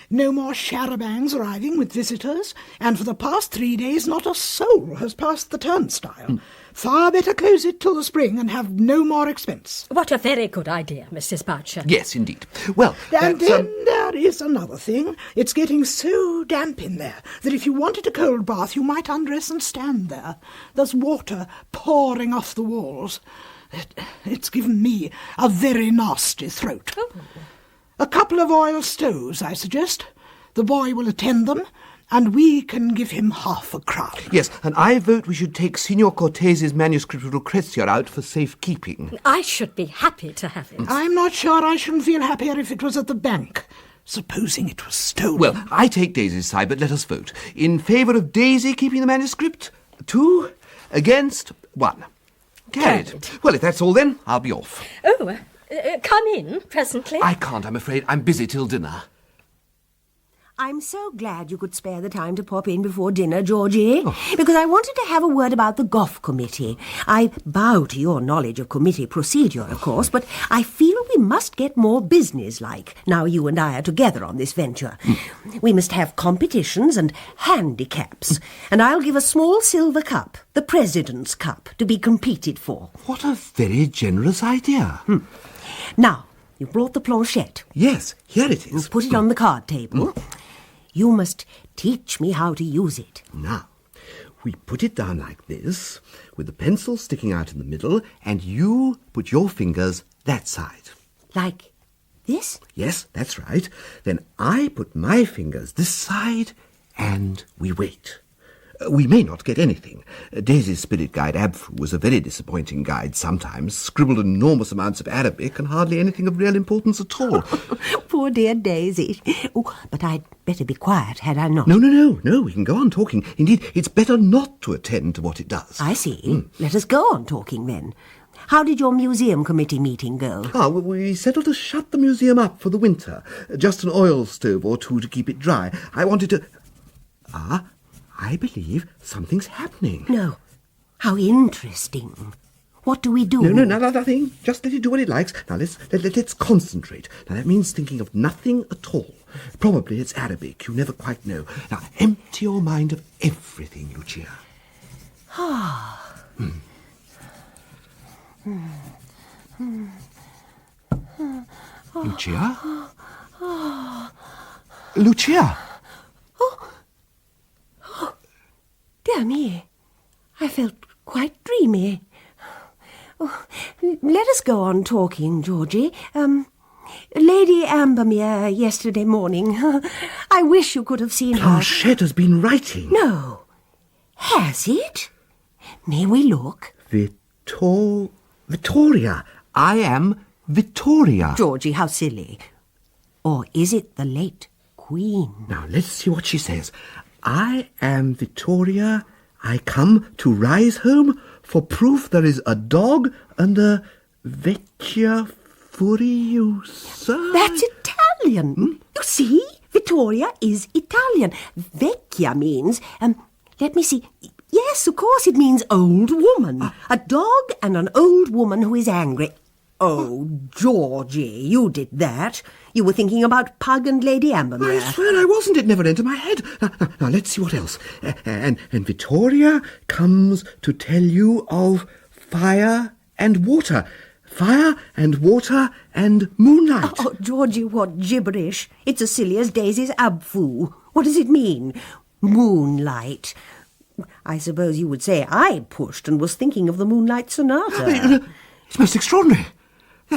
No more charabancs arriving with visitors, and for the past 3 days not a soul has passed the turnstile. Far better close it till the spring and have no more expense. What a very good idea, Mrs. Boucher. Yes, indeed. Well, and then there is another thing. It's getting so damp in there that if you wanted a cold bath, you might undress and stand there. There's water pouring off the walls. It's given me a very nasty throat. Oh. A couple of oil stoves, I suggest. The boy will attend them, and we can give him £0.50. Yes, and I vote we should take Signor Cortese's manuscript of Lucrezia out for safekeeping. I should be happy to have it. I'm not sure I shouldn't feel happier if it was at the bank. Supposing it was stolen. Well, I take Daisy's side, but let us vote. In favour of Daisy keeping the manuscript, 2. Against 1. Carried. Well, if that's all then, I'll be off. Oh, come in presently. I can't, I'm afraid. I'm busy till dinner. I'm so glad you could spare the time to pop in before dinner, Georgie, because I wanted to have a word about the Goff Committee. I bow to your knowledge of committee procedure, of course, but I feel we must get more business-like now you and I are together on this venture. We must have competitions and handicaps, and I'll give a small silver cup, the President's Cup, to be competed for. What a very generous idea. Now, you brought the planchette. Yes, here it is. Put it on the card table. You must teach me how to use it. Now, we put it down like this, with the pencil sticking out in the middle, and you put your fingers that side. Like this? Yes, that's right. Then I put my fingers this side, and we wait. We may not get anything. Daisy's spirit guide, Abfru, was a very disappointing guide sometimes, scribbled enormous amounts of Arabic and hardly anything of real importance at all. Poor dear Daisy. Oh, but I'd better be quiet, had I not? No, we can go on talking. Indeed, it's better not to attend to what it does. I see. Let us go on talking then. How did your museum committee meeting go? We settled to shut the museum up for the winter. Just an oil stove or 2 to keep it dry. I wanted to... I believe something's happening. No. How interesting. What do we do? No, nothing. Just let it do what it likes. Now, let's concentrate. Now, that means thinking of nothing at all. Probably it's Arabic. You never quite know. Now, empty your mind of everything, Lucia. Lucia? Lucia? Dear me, I felt quite dreamy. Let us go on talking, Georgie. Lady Ambermere yesterday morning. I wish you could have seen her. Planchette has been writing. No. Has it? May we look? Vittoria. I am Vittoria. Georgie, how silly. Or is it the late Queen? Now, let's see what she says. I am Vittoria. I come to Risehome for proof there is a dog and a Vecchia Furiosa. That's Italian. You see, Vittoria is Italian. Vecchia means, let me see. Yes, of course, it means old woman. A dog and an old woman who is angry. Oh, Georgie, you did that. You were thinking about Pug and Lady Ambermere. I swear I wasn't. It never entered my head. Now, let's see what else. And Vittoria comes to tell you of fire and water. Fire and water and moonlight. Oh, Georgie, what gibberish. It's as silly as Daisy's abfoo. What does it mean? Moonlight. I suppose you would say I pushed and was thinking of the Moonlight Sonata. It's most extraordinary.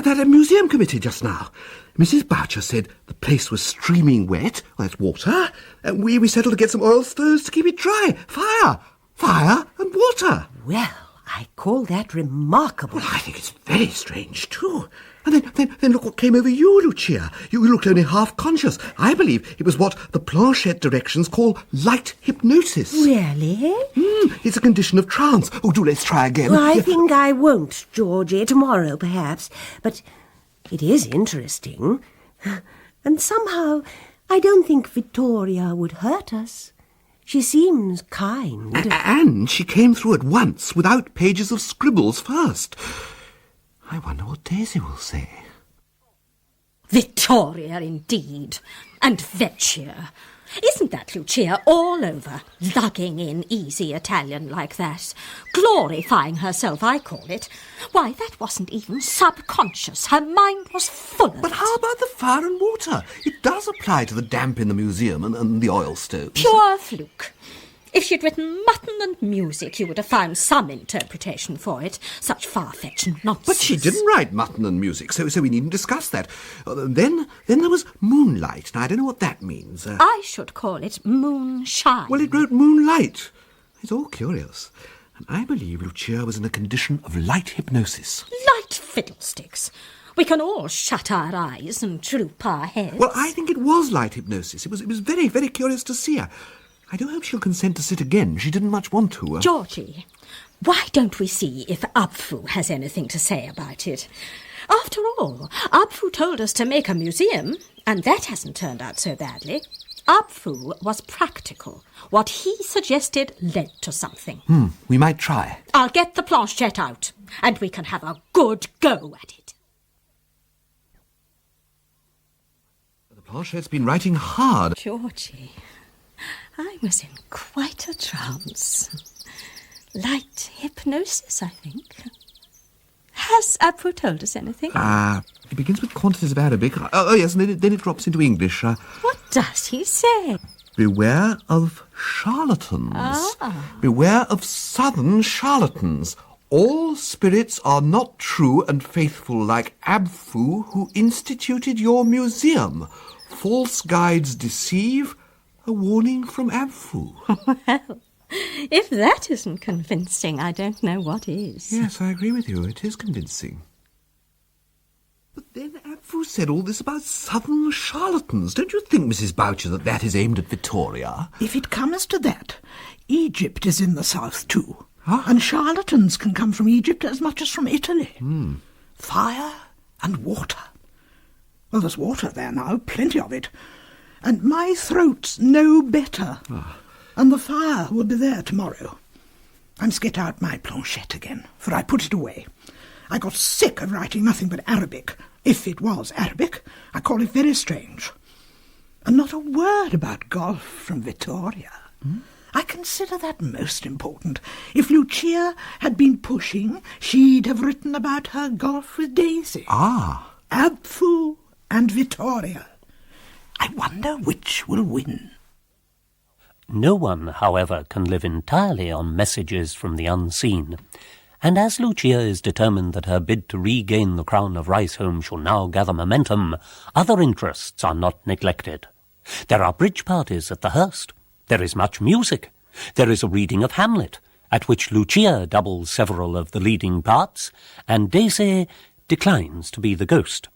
That museum committee just now. Mrs. Boucher said the place was streaming wet. Well, that's water. And we settled to get some oil stoves to keep it dry. Fire and water. Well, I call that remarkable. Well, I think it's very strange, too. And then look what came over you, Lucia. You looked only half conscious. I believe it was what the planchette directions call light hypnosis. Really? It's a condition of trance. Oh, let's try again. Well, I think I won't, Georgie. Tomorrow, perhaps. But it is interesting. And somehow I don't think Vittoria would hurt us. She seems kind. And she came through at once, without pages of scribbles first. I wonder what Daisy will say. Vittoria, indeed. And Vecchia. Isn't that Lucia all over, lugging in easy Italian like that? Glorifying herself, I call it. Why, that wasn't even subconscious. Her mind was full of But how about the fire and water? It does apply to the damp in the museum and the oil stoves. Pure fluke. If she'd written mutton and music, you would have found some interpretation for it. Such far-fetched nonsense. But she didn't write mutton and music, so we needn't discuss that. Then there was moonlight. Now, I don't know what that means. I should call it moonshine. Well, it wrote moonlight. It's all curious. And I believe Lucia was in a condition of light hypnosis. Light fiddlesticks. We can all shut our eyes and droop our heads. Well, I think it was light hypnosis. It was very, very curious to see her. I do hope she'll consent to sit again. She didn't much want to. Georgie, why don't we see if Abfu has anything to say about it? After all, Abfu told us to make a museum, and that hasn't turned out so badly. Abfu was practical. What he suggested led to something. We might try. I'll get the planchette out, and we can have a good go at it. The planchette's been writing hard. Georgie, I was in quite a trance. Light hypnosis, I think. Has Abfu told us anything? It begins with quantities of Arabic. Oh yes, and then it drops into English. What does he say? Beware of charlatans. Beware of southern charlatans. All spirits are not true and faithful like Abfu, who instituted your museum. False guides deceive. A warning from Abfu. Well, if that isn't convincing, I don't know what is. Yes, I agree with you. It is convincing. But then Abfu said all this about southern charlatans. Don't you think, Mrs. Boucher, that is aimed at Vittoria? If it comes to that, Egypt is in the south too. And charlatans can come from Egypt as much as from Italy. Fire and water. Well, there's water there now, plenty of it. And my throat's no better. And the fire will be there tomorrow. I must get out my planchette again, for I put it away. I got sick of writing nothing but Arabic. If it was Arabic, I call it very strange. And not a word about golf from Vittoria. I consider that most important. If Lucia had been pushing, she'd have written about her golf with Daisy. Abfu and Vittoria. I wonder which will win. No one, however, can live entirely on messages from the unseen, and as Lucia is determined that her bid to regain the crown of Riceholme shall now gather momentum, other interests are not neglected. There are bridge parties at the Hurst. There is much music. There is a reading of Hamlet, at which Lucia doubles several of the leading parts, and Daisy declines to be the ghost.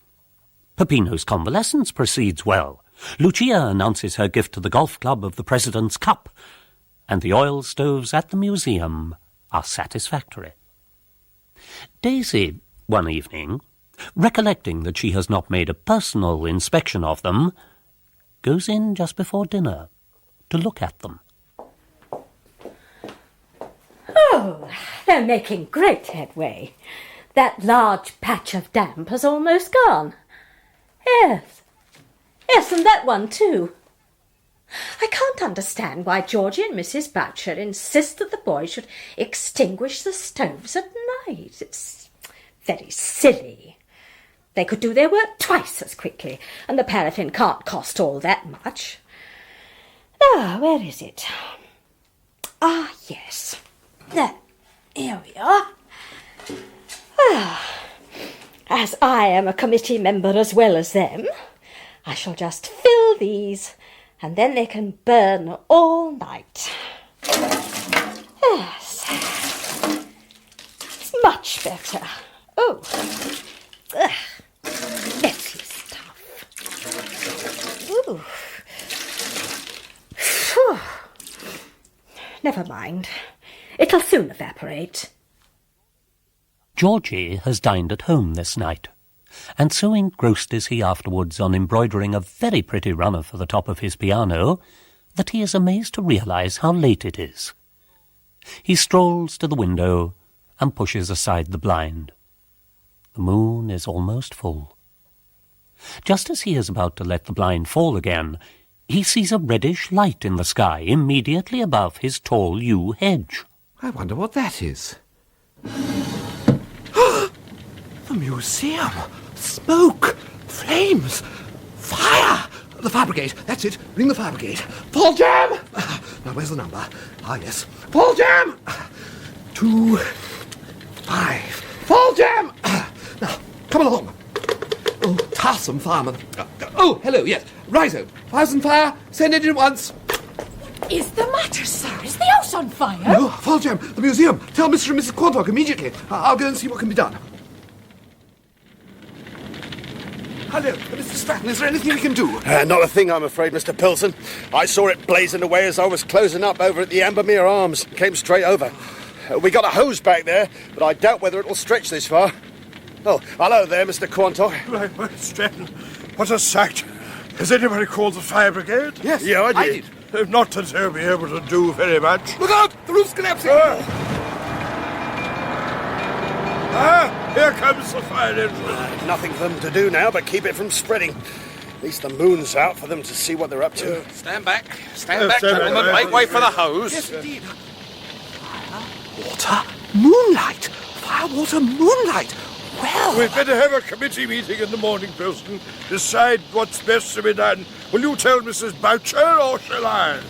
Peppino's convalescence proceeds well. Lucia announces her gift to the golf club of the President's Cup, and the oil stoves at the museum are satisfactory. Daisy, one evening, recollecting that she has not made a personal inspection of them, goes in just before dinner to look at them. Oh, they're making great headway. That large patch of damp has almost gone. Yes, and that one too. I can't understand why Georgie and Mrs. Boucher insist that the boys should extinguish the stoves at night. It's very silly. They could do their work twice as quickly, and the paraffin can't cost all that much. Now, where is it? Yes. There. Here we are. As I am a committee member as well as them, I shall just fill these, and then they can burn all night. Yes. It's much better. Oh. Ugh. Let's see stuff. Ooh. Phew. Never mind. It'll soon evaporate. Georgie has dined at home this night, and so engrossed is he afterwards on embroidering a very pretty runner for the top of his piano that he is amazed to realise how late it is. He strolls to the window and pushes aside the blind. The moon is almost full. Just as he is about to let the blind fall again, he sees a reddish light in the sky immediately above his tall yew hedge. I wonder what that is. The museum! Smoke! Flames! Fire! The fire brigade! That's it! Ring the fire brigade! Foljambe! Now, where's the number? Ah, yes. Foljambe! 2, 5. Foljambe! Now, come along. Oh, tarsome fireman. Oh, hello, yes. Righto. Fire's on fire. Send engine at once. Is the matter, sir? Is the house on fire? No, Foljambe, the museum. Tell Mr. and Mrs. Quantock immediately. I'll go and see what can be done. Hello, Mr. Stratton, is there anything we can do? Not a thing, I'm afraid, Mr. Pillson. I saw it blazing away as I was closing up over at the Ambermere Arms. Came straight over. We got a hose back there, but I doubt whether it'll stretch this far. Oh, hello there, Mr. Quantock. Right, Stratton. What a sight. Has anybody called the fire brigade? Yes, yeah, I did. Not that they'll be able to do very much. Look out! The roof's collapsing! Here comes the fire engine. Nothing for them to do now but keep it from spreading. At least the moon's out for them to see what they're up to. Stand back, gentlemen. Make way for the hose. Yes, indeed. Fire, water, moonlight. Fire, water, moonlight. Well... We'd better have a committee meeting in the morning, Pillson. Decide what's best to be done. Will you tell Mrs. Boucher, or shall I?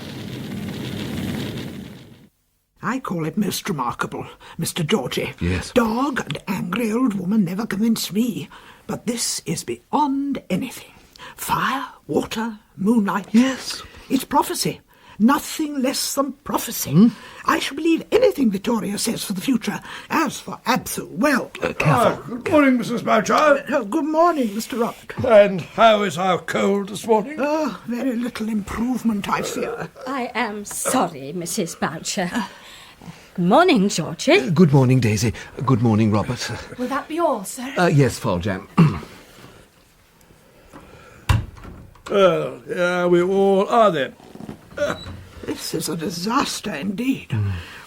I call it most remarkable, Mr. Georgie. Yes. Dog and angry old woman never convinced me, but this is beyond anything. Fire, water, moonlight. Yes. It's prophecy. Nothing less than prophecy. I shall believe anything Victoria says for the future. As for Absu, well... Careful. Good morning, Mrs. Boucher. Good morning, Mr. Robert. And how is our cold this morning? Oh, very little improvement, I fear. I am sorry, Mrs. Boucher. Good morning, Georgie. Good morning, Daisy. Good morning, Robert. Will that be all, sir? Yes, Foljambe. Yeah, we all are then. This is a disaster indeed.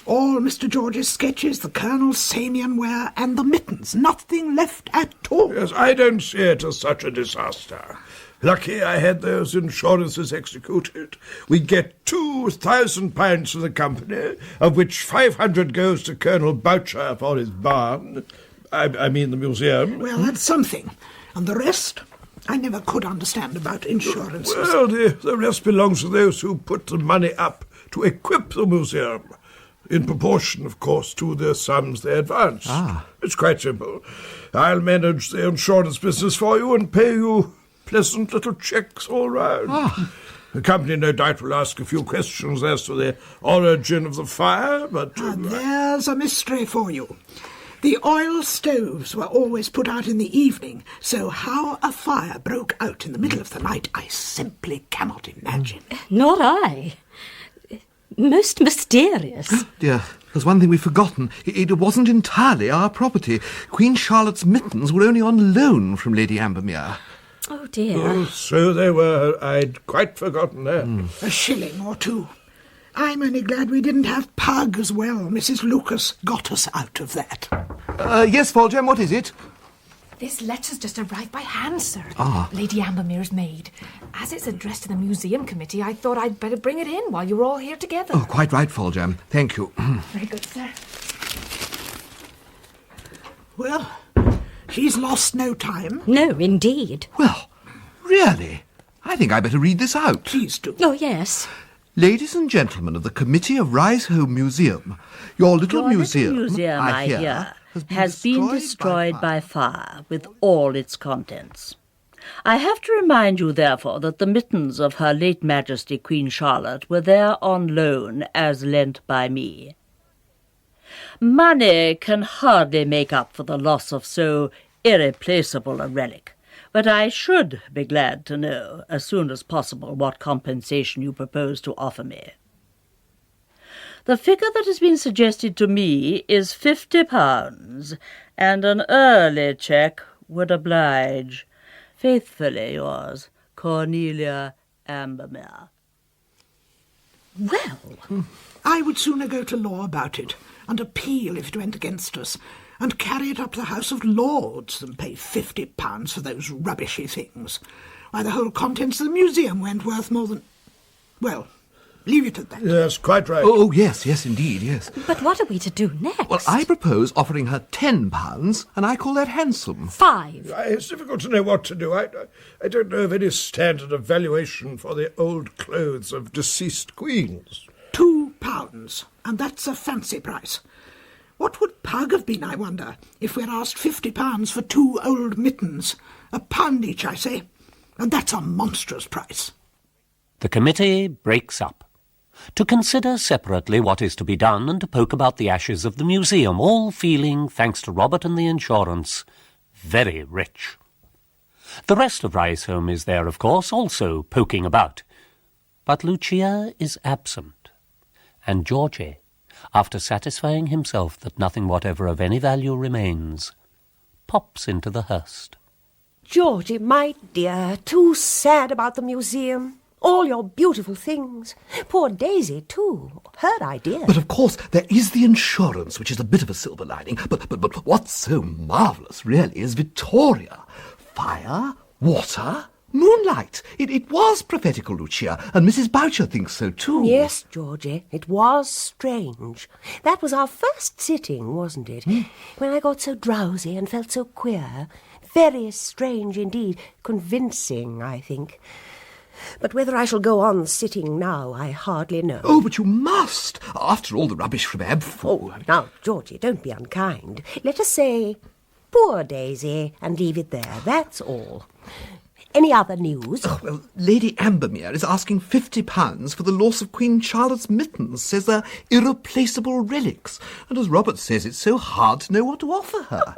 All Mr. George's sketches, the Colonel's Samian ware, and the mittens. Nothing left at all. Yes, I don't see it as such a disaster. Lucky I had those insurances executed. We get £2,000 from the company, of which 500 goes to Colonel Boucher for his barn. I mean the museum. Well, that's something. And the rest? I never could understand about insurances. Well, the rest belongs to those who put the money up to equip the museum, in proportion, of course, to the sums they advance. It's quite simple. I'll manage the insurance business for you and pay you pleasant little cheques all round. The company, no doubt, will ask a few questions as to the origin of the fire, but... there's a mystery for you. The oil stoves were always put out in the evening, so how a fire broke out in the middle of the night, I simply cannot imagine. Nor I. Most mysterious. Dear, there's one thing we've forgotten. It wasn't entirely our property. Queen Charlotte's mittens were only on loan from Lady Ambermere. Oh, dear. Oh, so they were. I'd quite forgotten that. A shilling or two. I'm only glad we didn't have Pug as well. Mrs. Lucas got us out of that. Yes, Foljambe, what is it? This letter's just arrived by hand, sir. Ah. Lady Ambermere's maid. As it's addressed to the museum committee, I thought I'd better bring it in while you're all here together. Oh, quite right, Foljambe. Thank you. Very good, sir. Well, she's lost no time. No, indeed. Well, really? I think I better read this out. Please do. Oh, yes. Ladies and gentlemen of the Committee of Rise Home Museum, your little museum, I hear, has been destroyed by fire with all its contents. I have to remind you, therefore, that the mittens of Her late Majesty Queen Charlotte were there on loan as lent by me. Money can hardly make up for the loss of so irreplaceable a relic, but I should be glad to know as soon as possible what compensation you propose to offer me. The figure that has been suggested to me is £50, and an early cheque would oblige. Faithfully yours, Cornelia Ambermere. Well, I would sooner go to law about it, and appeal if it went against us, and carry it up the House of Lords than pay £50 for those rubbishy things. Why, the whole contents of the museum weren't worth more than... Well, leave it at that. Yes, quite right. Oh, yes, indeed, yes. But what are we to do next? Well, I propose offering her £10, and I call that handsome. 5. It's difficult to know what to do. I don't know of any standard of valuation for the old clothes of deceased queens. £2, and that's a fancy price. What would Pug have been, I wonder, if we'd asked £50 for 2 old mittens? £1 each, I say. And that's a monstrous price. The committee breaks up to consider separately what is to be done and to poke about the ashes of the museum, all feeling, thanks to Robert and the insurance, very rich. The rest of Ricehome is there, of course, also poking about. But Lucia is absent, and Georgie, after satisfying himself that nothing whatever of any value remains, pops into the hearse. Georgie, my dear, too sad about the museum. All your beautiful things. Poor Daisy, too. Her idea. But of course, there is the insurance, which is a bit of a silver lining. But what's so marvellous, really, is Victoria. Fire, water, moonlight. It was prophetical, Lucia, and Mrs. Boucher thinks so, too. Yes, Georgie, it was strange. That was our first sitting, wasn't it? When I got so drowsy and felt so queer. Very strange indeed. Convincing, I think. But whether I shall go on sitting now, I hardly know. Oh, but you must. After all the rubbish from Abfu. Oh, now, Georgie, don't be unkind. Let us say, poor Daisy, and leave it there. That's all. Any other news? Oh, well, Lady Ambermere is asking £50 for the loss of Queen Charlotte's mittens, says they're irreplaceable relics. And as Robert says, it's so hard to know what to offer her.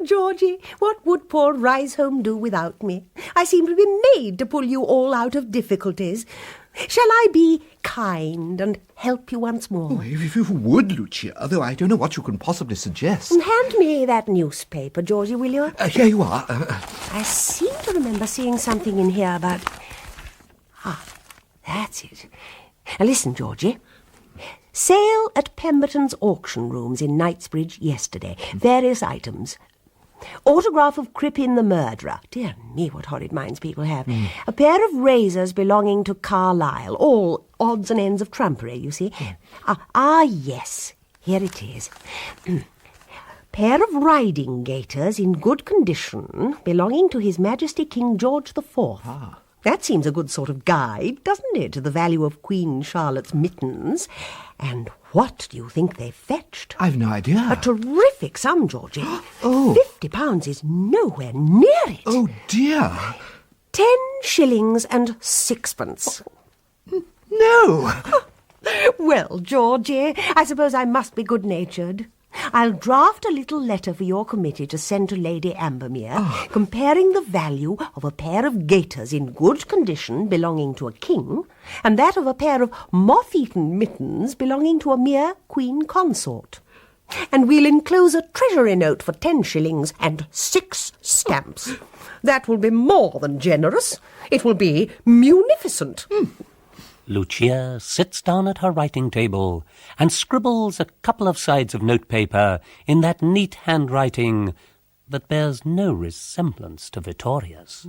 Georgie, what would poor Ricehome do without me? I seem to be made to pull you all out of difficulties. Shall I be kind and help you once more? Oh, if you would, Lucia, though I don't know what you can possibly suggest. Hand me that newspaper, Georgie, will you? Here you are. I seem to remember seeing something in here about... that's it. Now listen, Georgie. Sale at Pemberton's auction rooms in Knightsbridge yesterday. Various items. Autograph of Crippen the murderer. Dear me, what horrid minds people have. A pair of razors belonging to Carlyle. All odds and ends of trumpery, you see. Yes. Here it is. Pair of riding gaiters in good condition belonging to His Majesty King George IV. That seems a good sort of guide, doesn't it, to the value of Queen Charlotte's mittens? And what do you think they fetched? I've no idea. A terrific sum, Georgie. £50 is nowhere near it. Oh, dear. 10 shillings and 6pence. No. Well, Georgie, I suppose I must be good-natured. I'll draft a little letter for your committee to send to Lady Ambermere, comparing the value of a pair of gaiters in good condition belonging to a king, and that of a pair of moth-eaten mittens belonging to a mere queen consort. And we'll enclose a treasury note for 10 shillings and 6 stamps. That will be more than generous. It will be munificent. Lucia sits down at her writing table and scribbles a couple of sides of notepaper in that neat handwriting that bears no resemblance to Victoria's.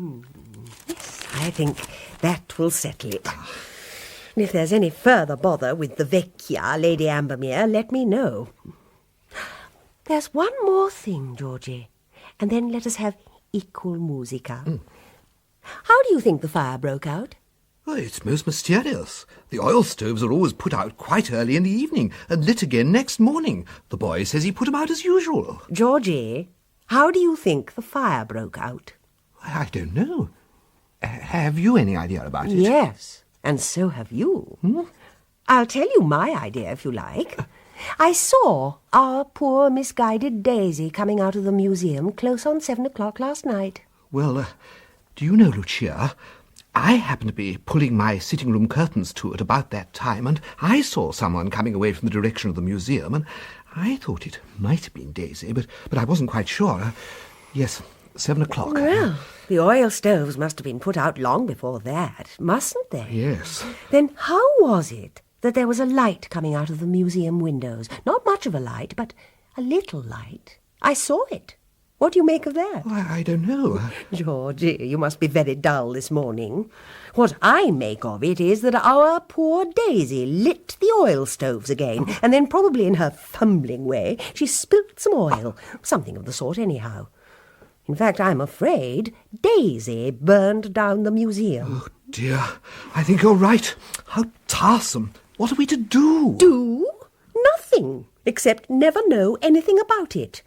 Yes, I think that will settle it. And if there's any further bother with the vecchia, Lady Ambermere, let me know. There's one more thing, Georgie, and then let us have equal musica. How do you think the fire broke out? Oh, it's most mysterious. The oil stoves are always put out quite early in the evening and lit again next morning. The boy says he put them out as usual. Georgie, how do you think the fire broke out? I don't know. Have you any idea about it? Yes, and so have you. I'll tell you my idea if you like. I saw our poor misguided Daisy coming out of the museum close on 7 o'clock last night. Well, do you know, Lucia, I happened to be pulling my sitting-room curtains to at about that time, and I saw someone coming away from the direction of the museum, and I thought it might have been Daisy, but I wasn't quite sure. Yes, 7 o'clock. Well, the oil stoves must have been put out long before that, mustn't they? Yes. Then how was it that there was a light coming out of the museum windows? Not much of a light, but a little light. I saw it. What do you make of that? Well, I don't know. Georgie, you must be very dull this morning. What I make of it is that our poor Daisy lit the oil stoves again, and then probably in her fumbling way she spilt some oil. Something of the sort anyhow. In fact, I'm afraid Daisy burned down the museum. Oh, dear. I think you're right. How tiresome. What are we to do? Do? Nothing, except never know anything about it.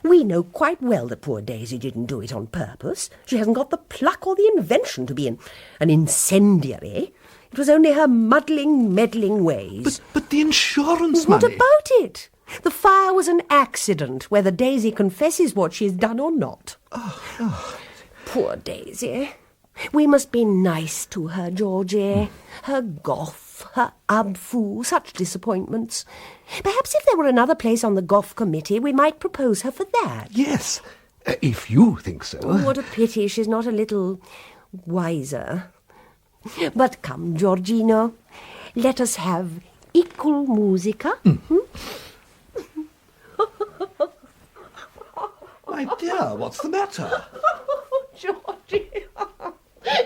We know quite well that poor Daisy didn't do it on purpose. She hasn't got the pluck or the invention to be an incendiary. It was only her muddling, meddling ways. But the insurance money... What about it? The fire was an accident, whether Daisy confesses what she's done or not. Poor Daisy. We must be nice to her, Georgie. Her Goff, her Abfu, such disappointments. Perhaps if there were another place on the Goff committee, we might propose her for that. Yes, if you think so. Oh, what a pity she's not a little wiser. But come, Georgino, let us have equal musica. My dear, what's the matter? Georgie,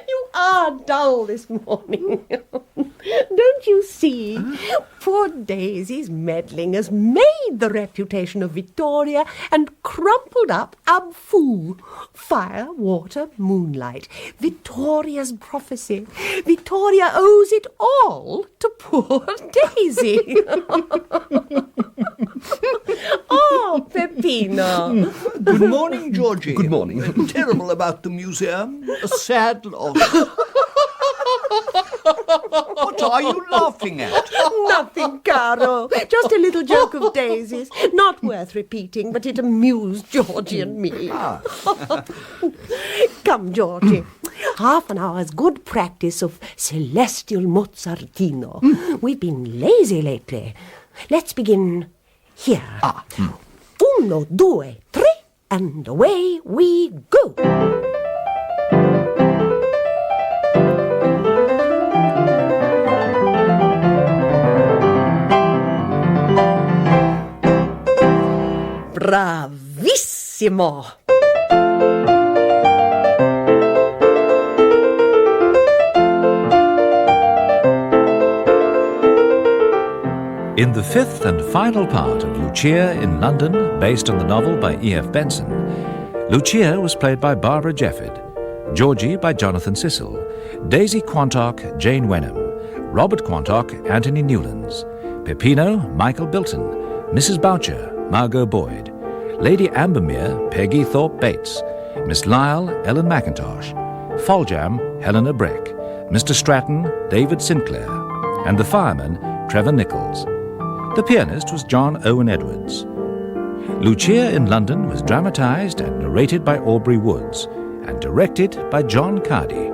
you are dull this morning. Don't you see? Poor Daisy's meddling has made the reputation of Vittoria and crumpled up Abfu. Fire, water, moonlight. Vittoria's prophecy. Vittoria owes it all to poor Daisy. Oh, Peppino. Good morning, Georgie. Good morning. Terrible about the museum. A sad loss. What are you laughing at? Nothing, Caro. Just a little joke of Daisy's. Not worth repeating, but it amused Georgie and me. Come, Georgie. Half an hour's good practice of celestial Mozartino. We've been lazy lately. Let's begin here. 1, 2, 3, and away we go. Bravissimo! In the fifth and final part of Lucia in London, based on the novel by E F Benson, Lucia was played by Barbara Jefford, Georgie by Jonathan Cecil, Daisy Quantock, Jane Wenham, Robert Quantock, Anthony Newlands, Peppino, Michael Bilton, Mrs. Boucher, Margot Boyd, Lady Ambermere, Peggy Thorpe Bates, Miss Lyle, Ellen Mackintosh, Foljambe, Helena Breck, Mr. Stratton, David Sinclair, and the fireman, Trevor Nichols. The pianist was John Owen Edwards. Lucia in London was dramatised and narrated by Aubrey Woods and directed by John Cardy.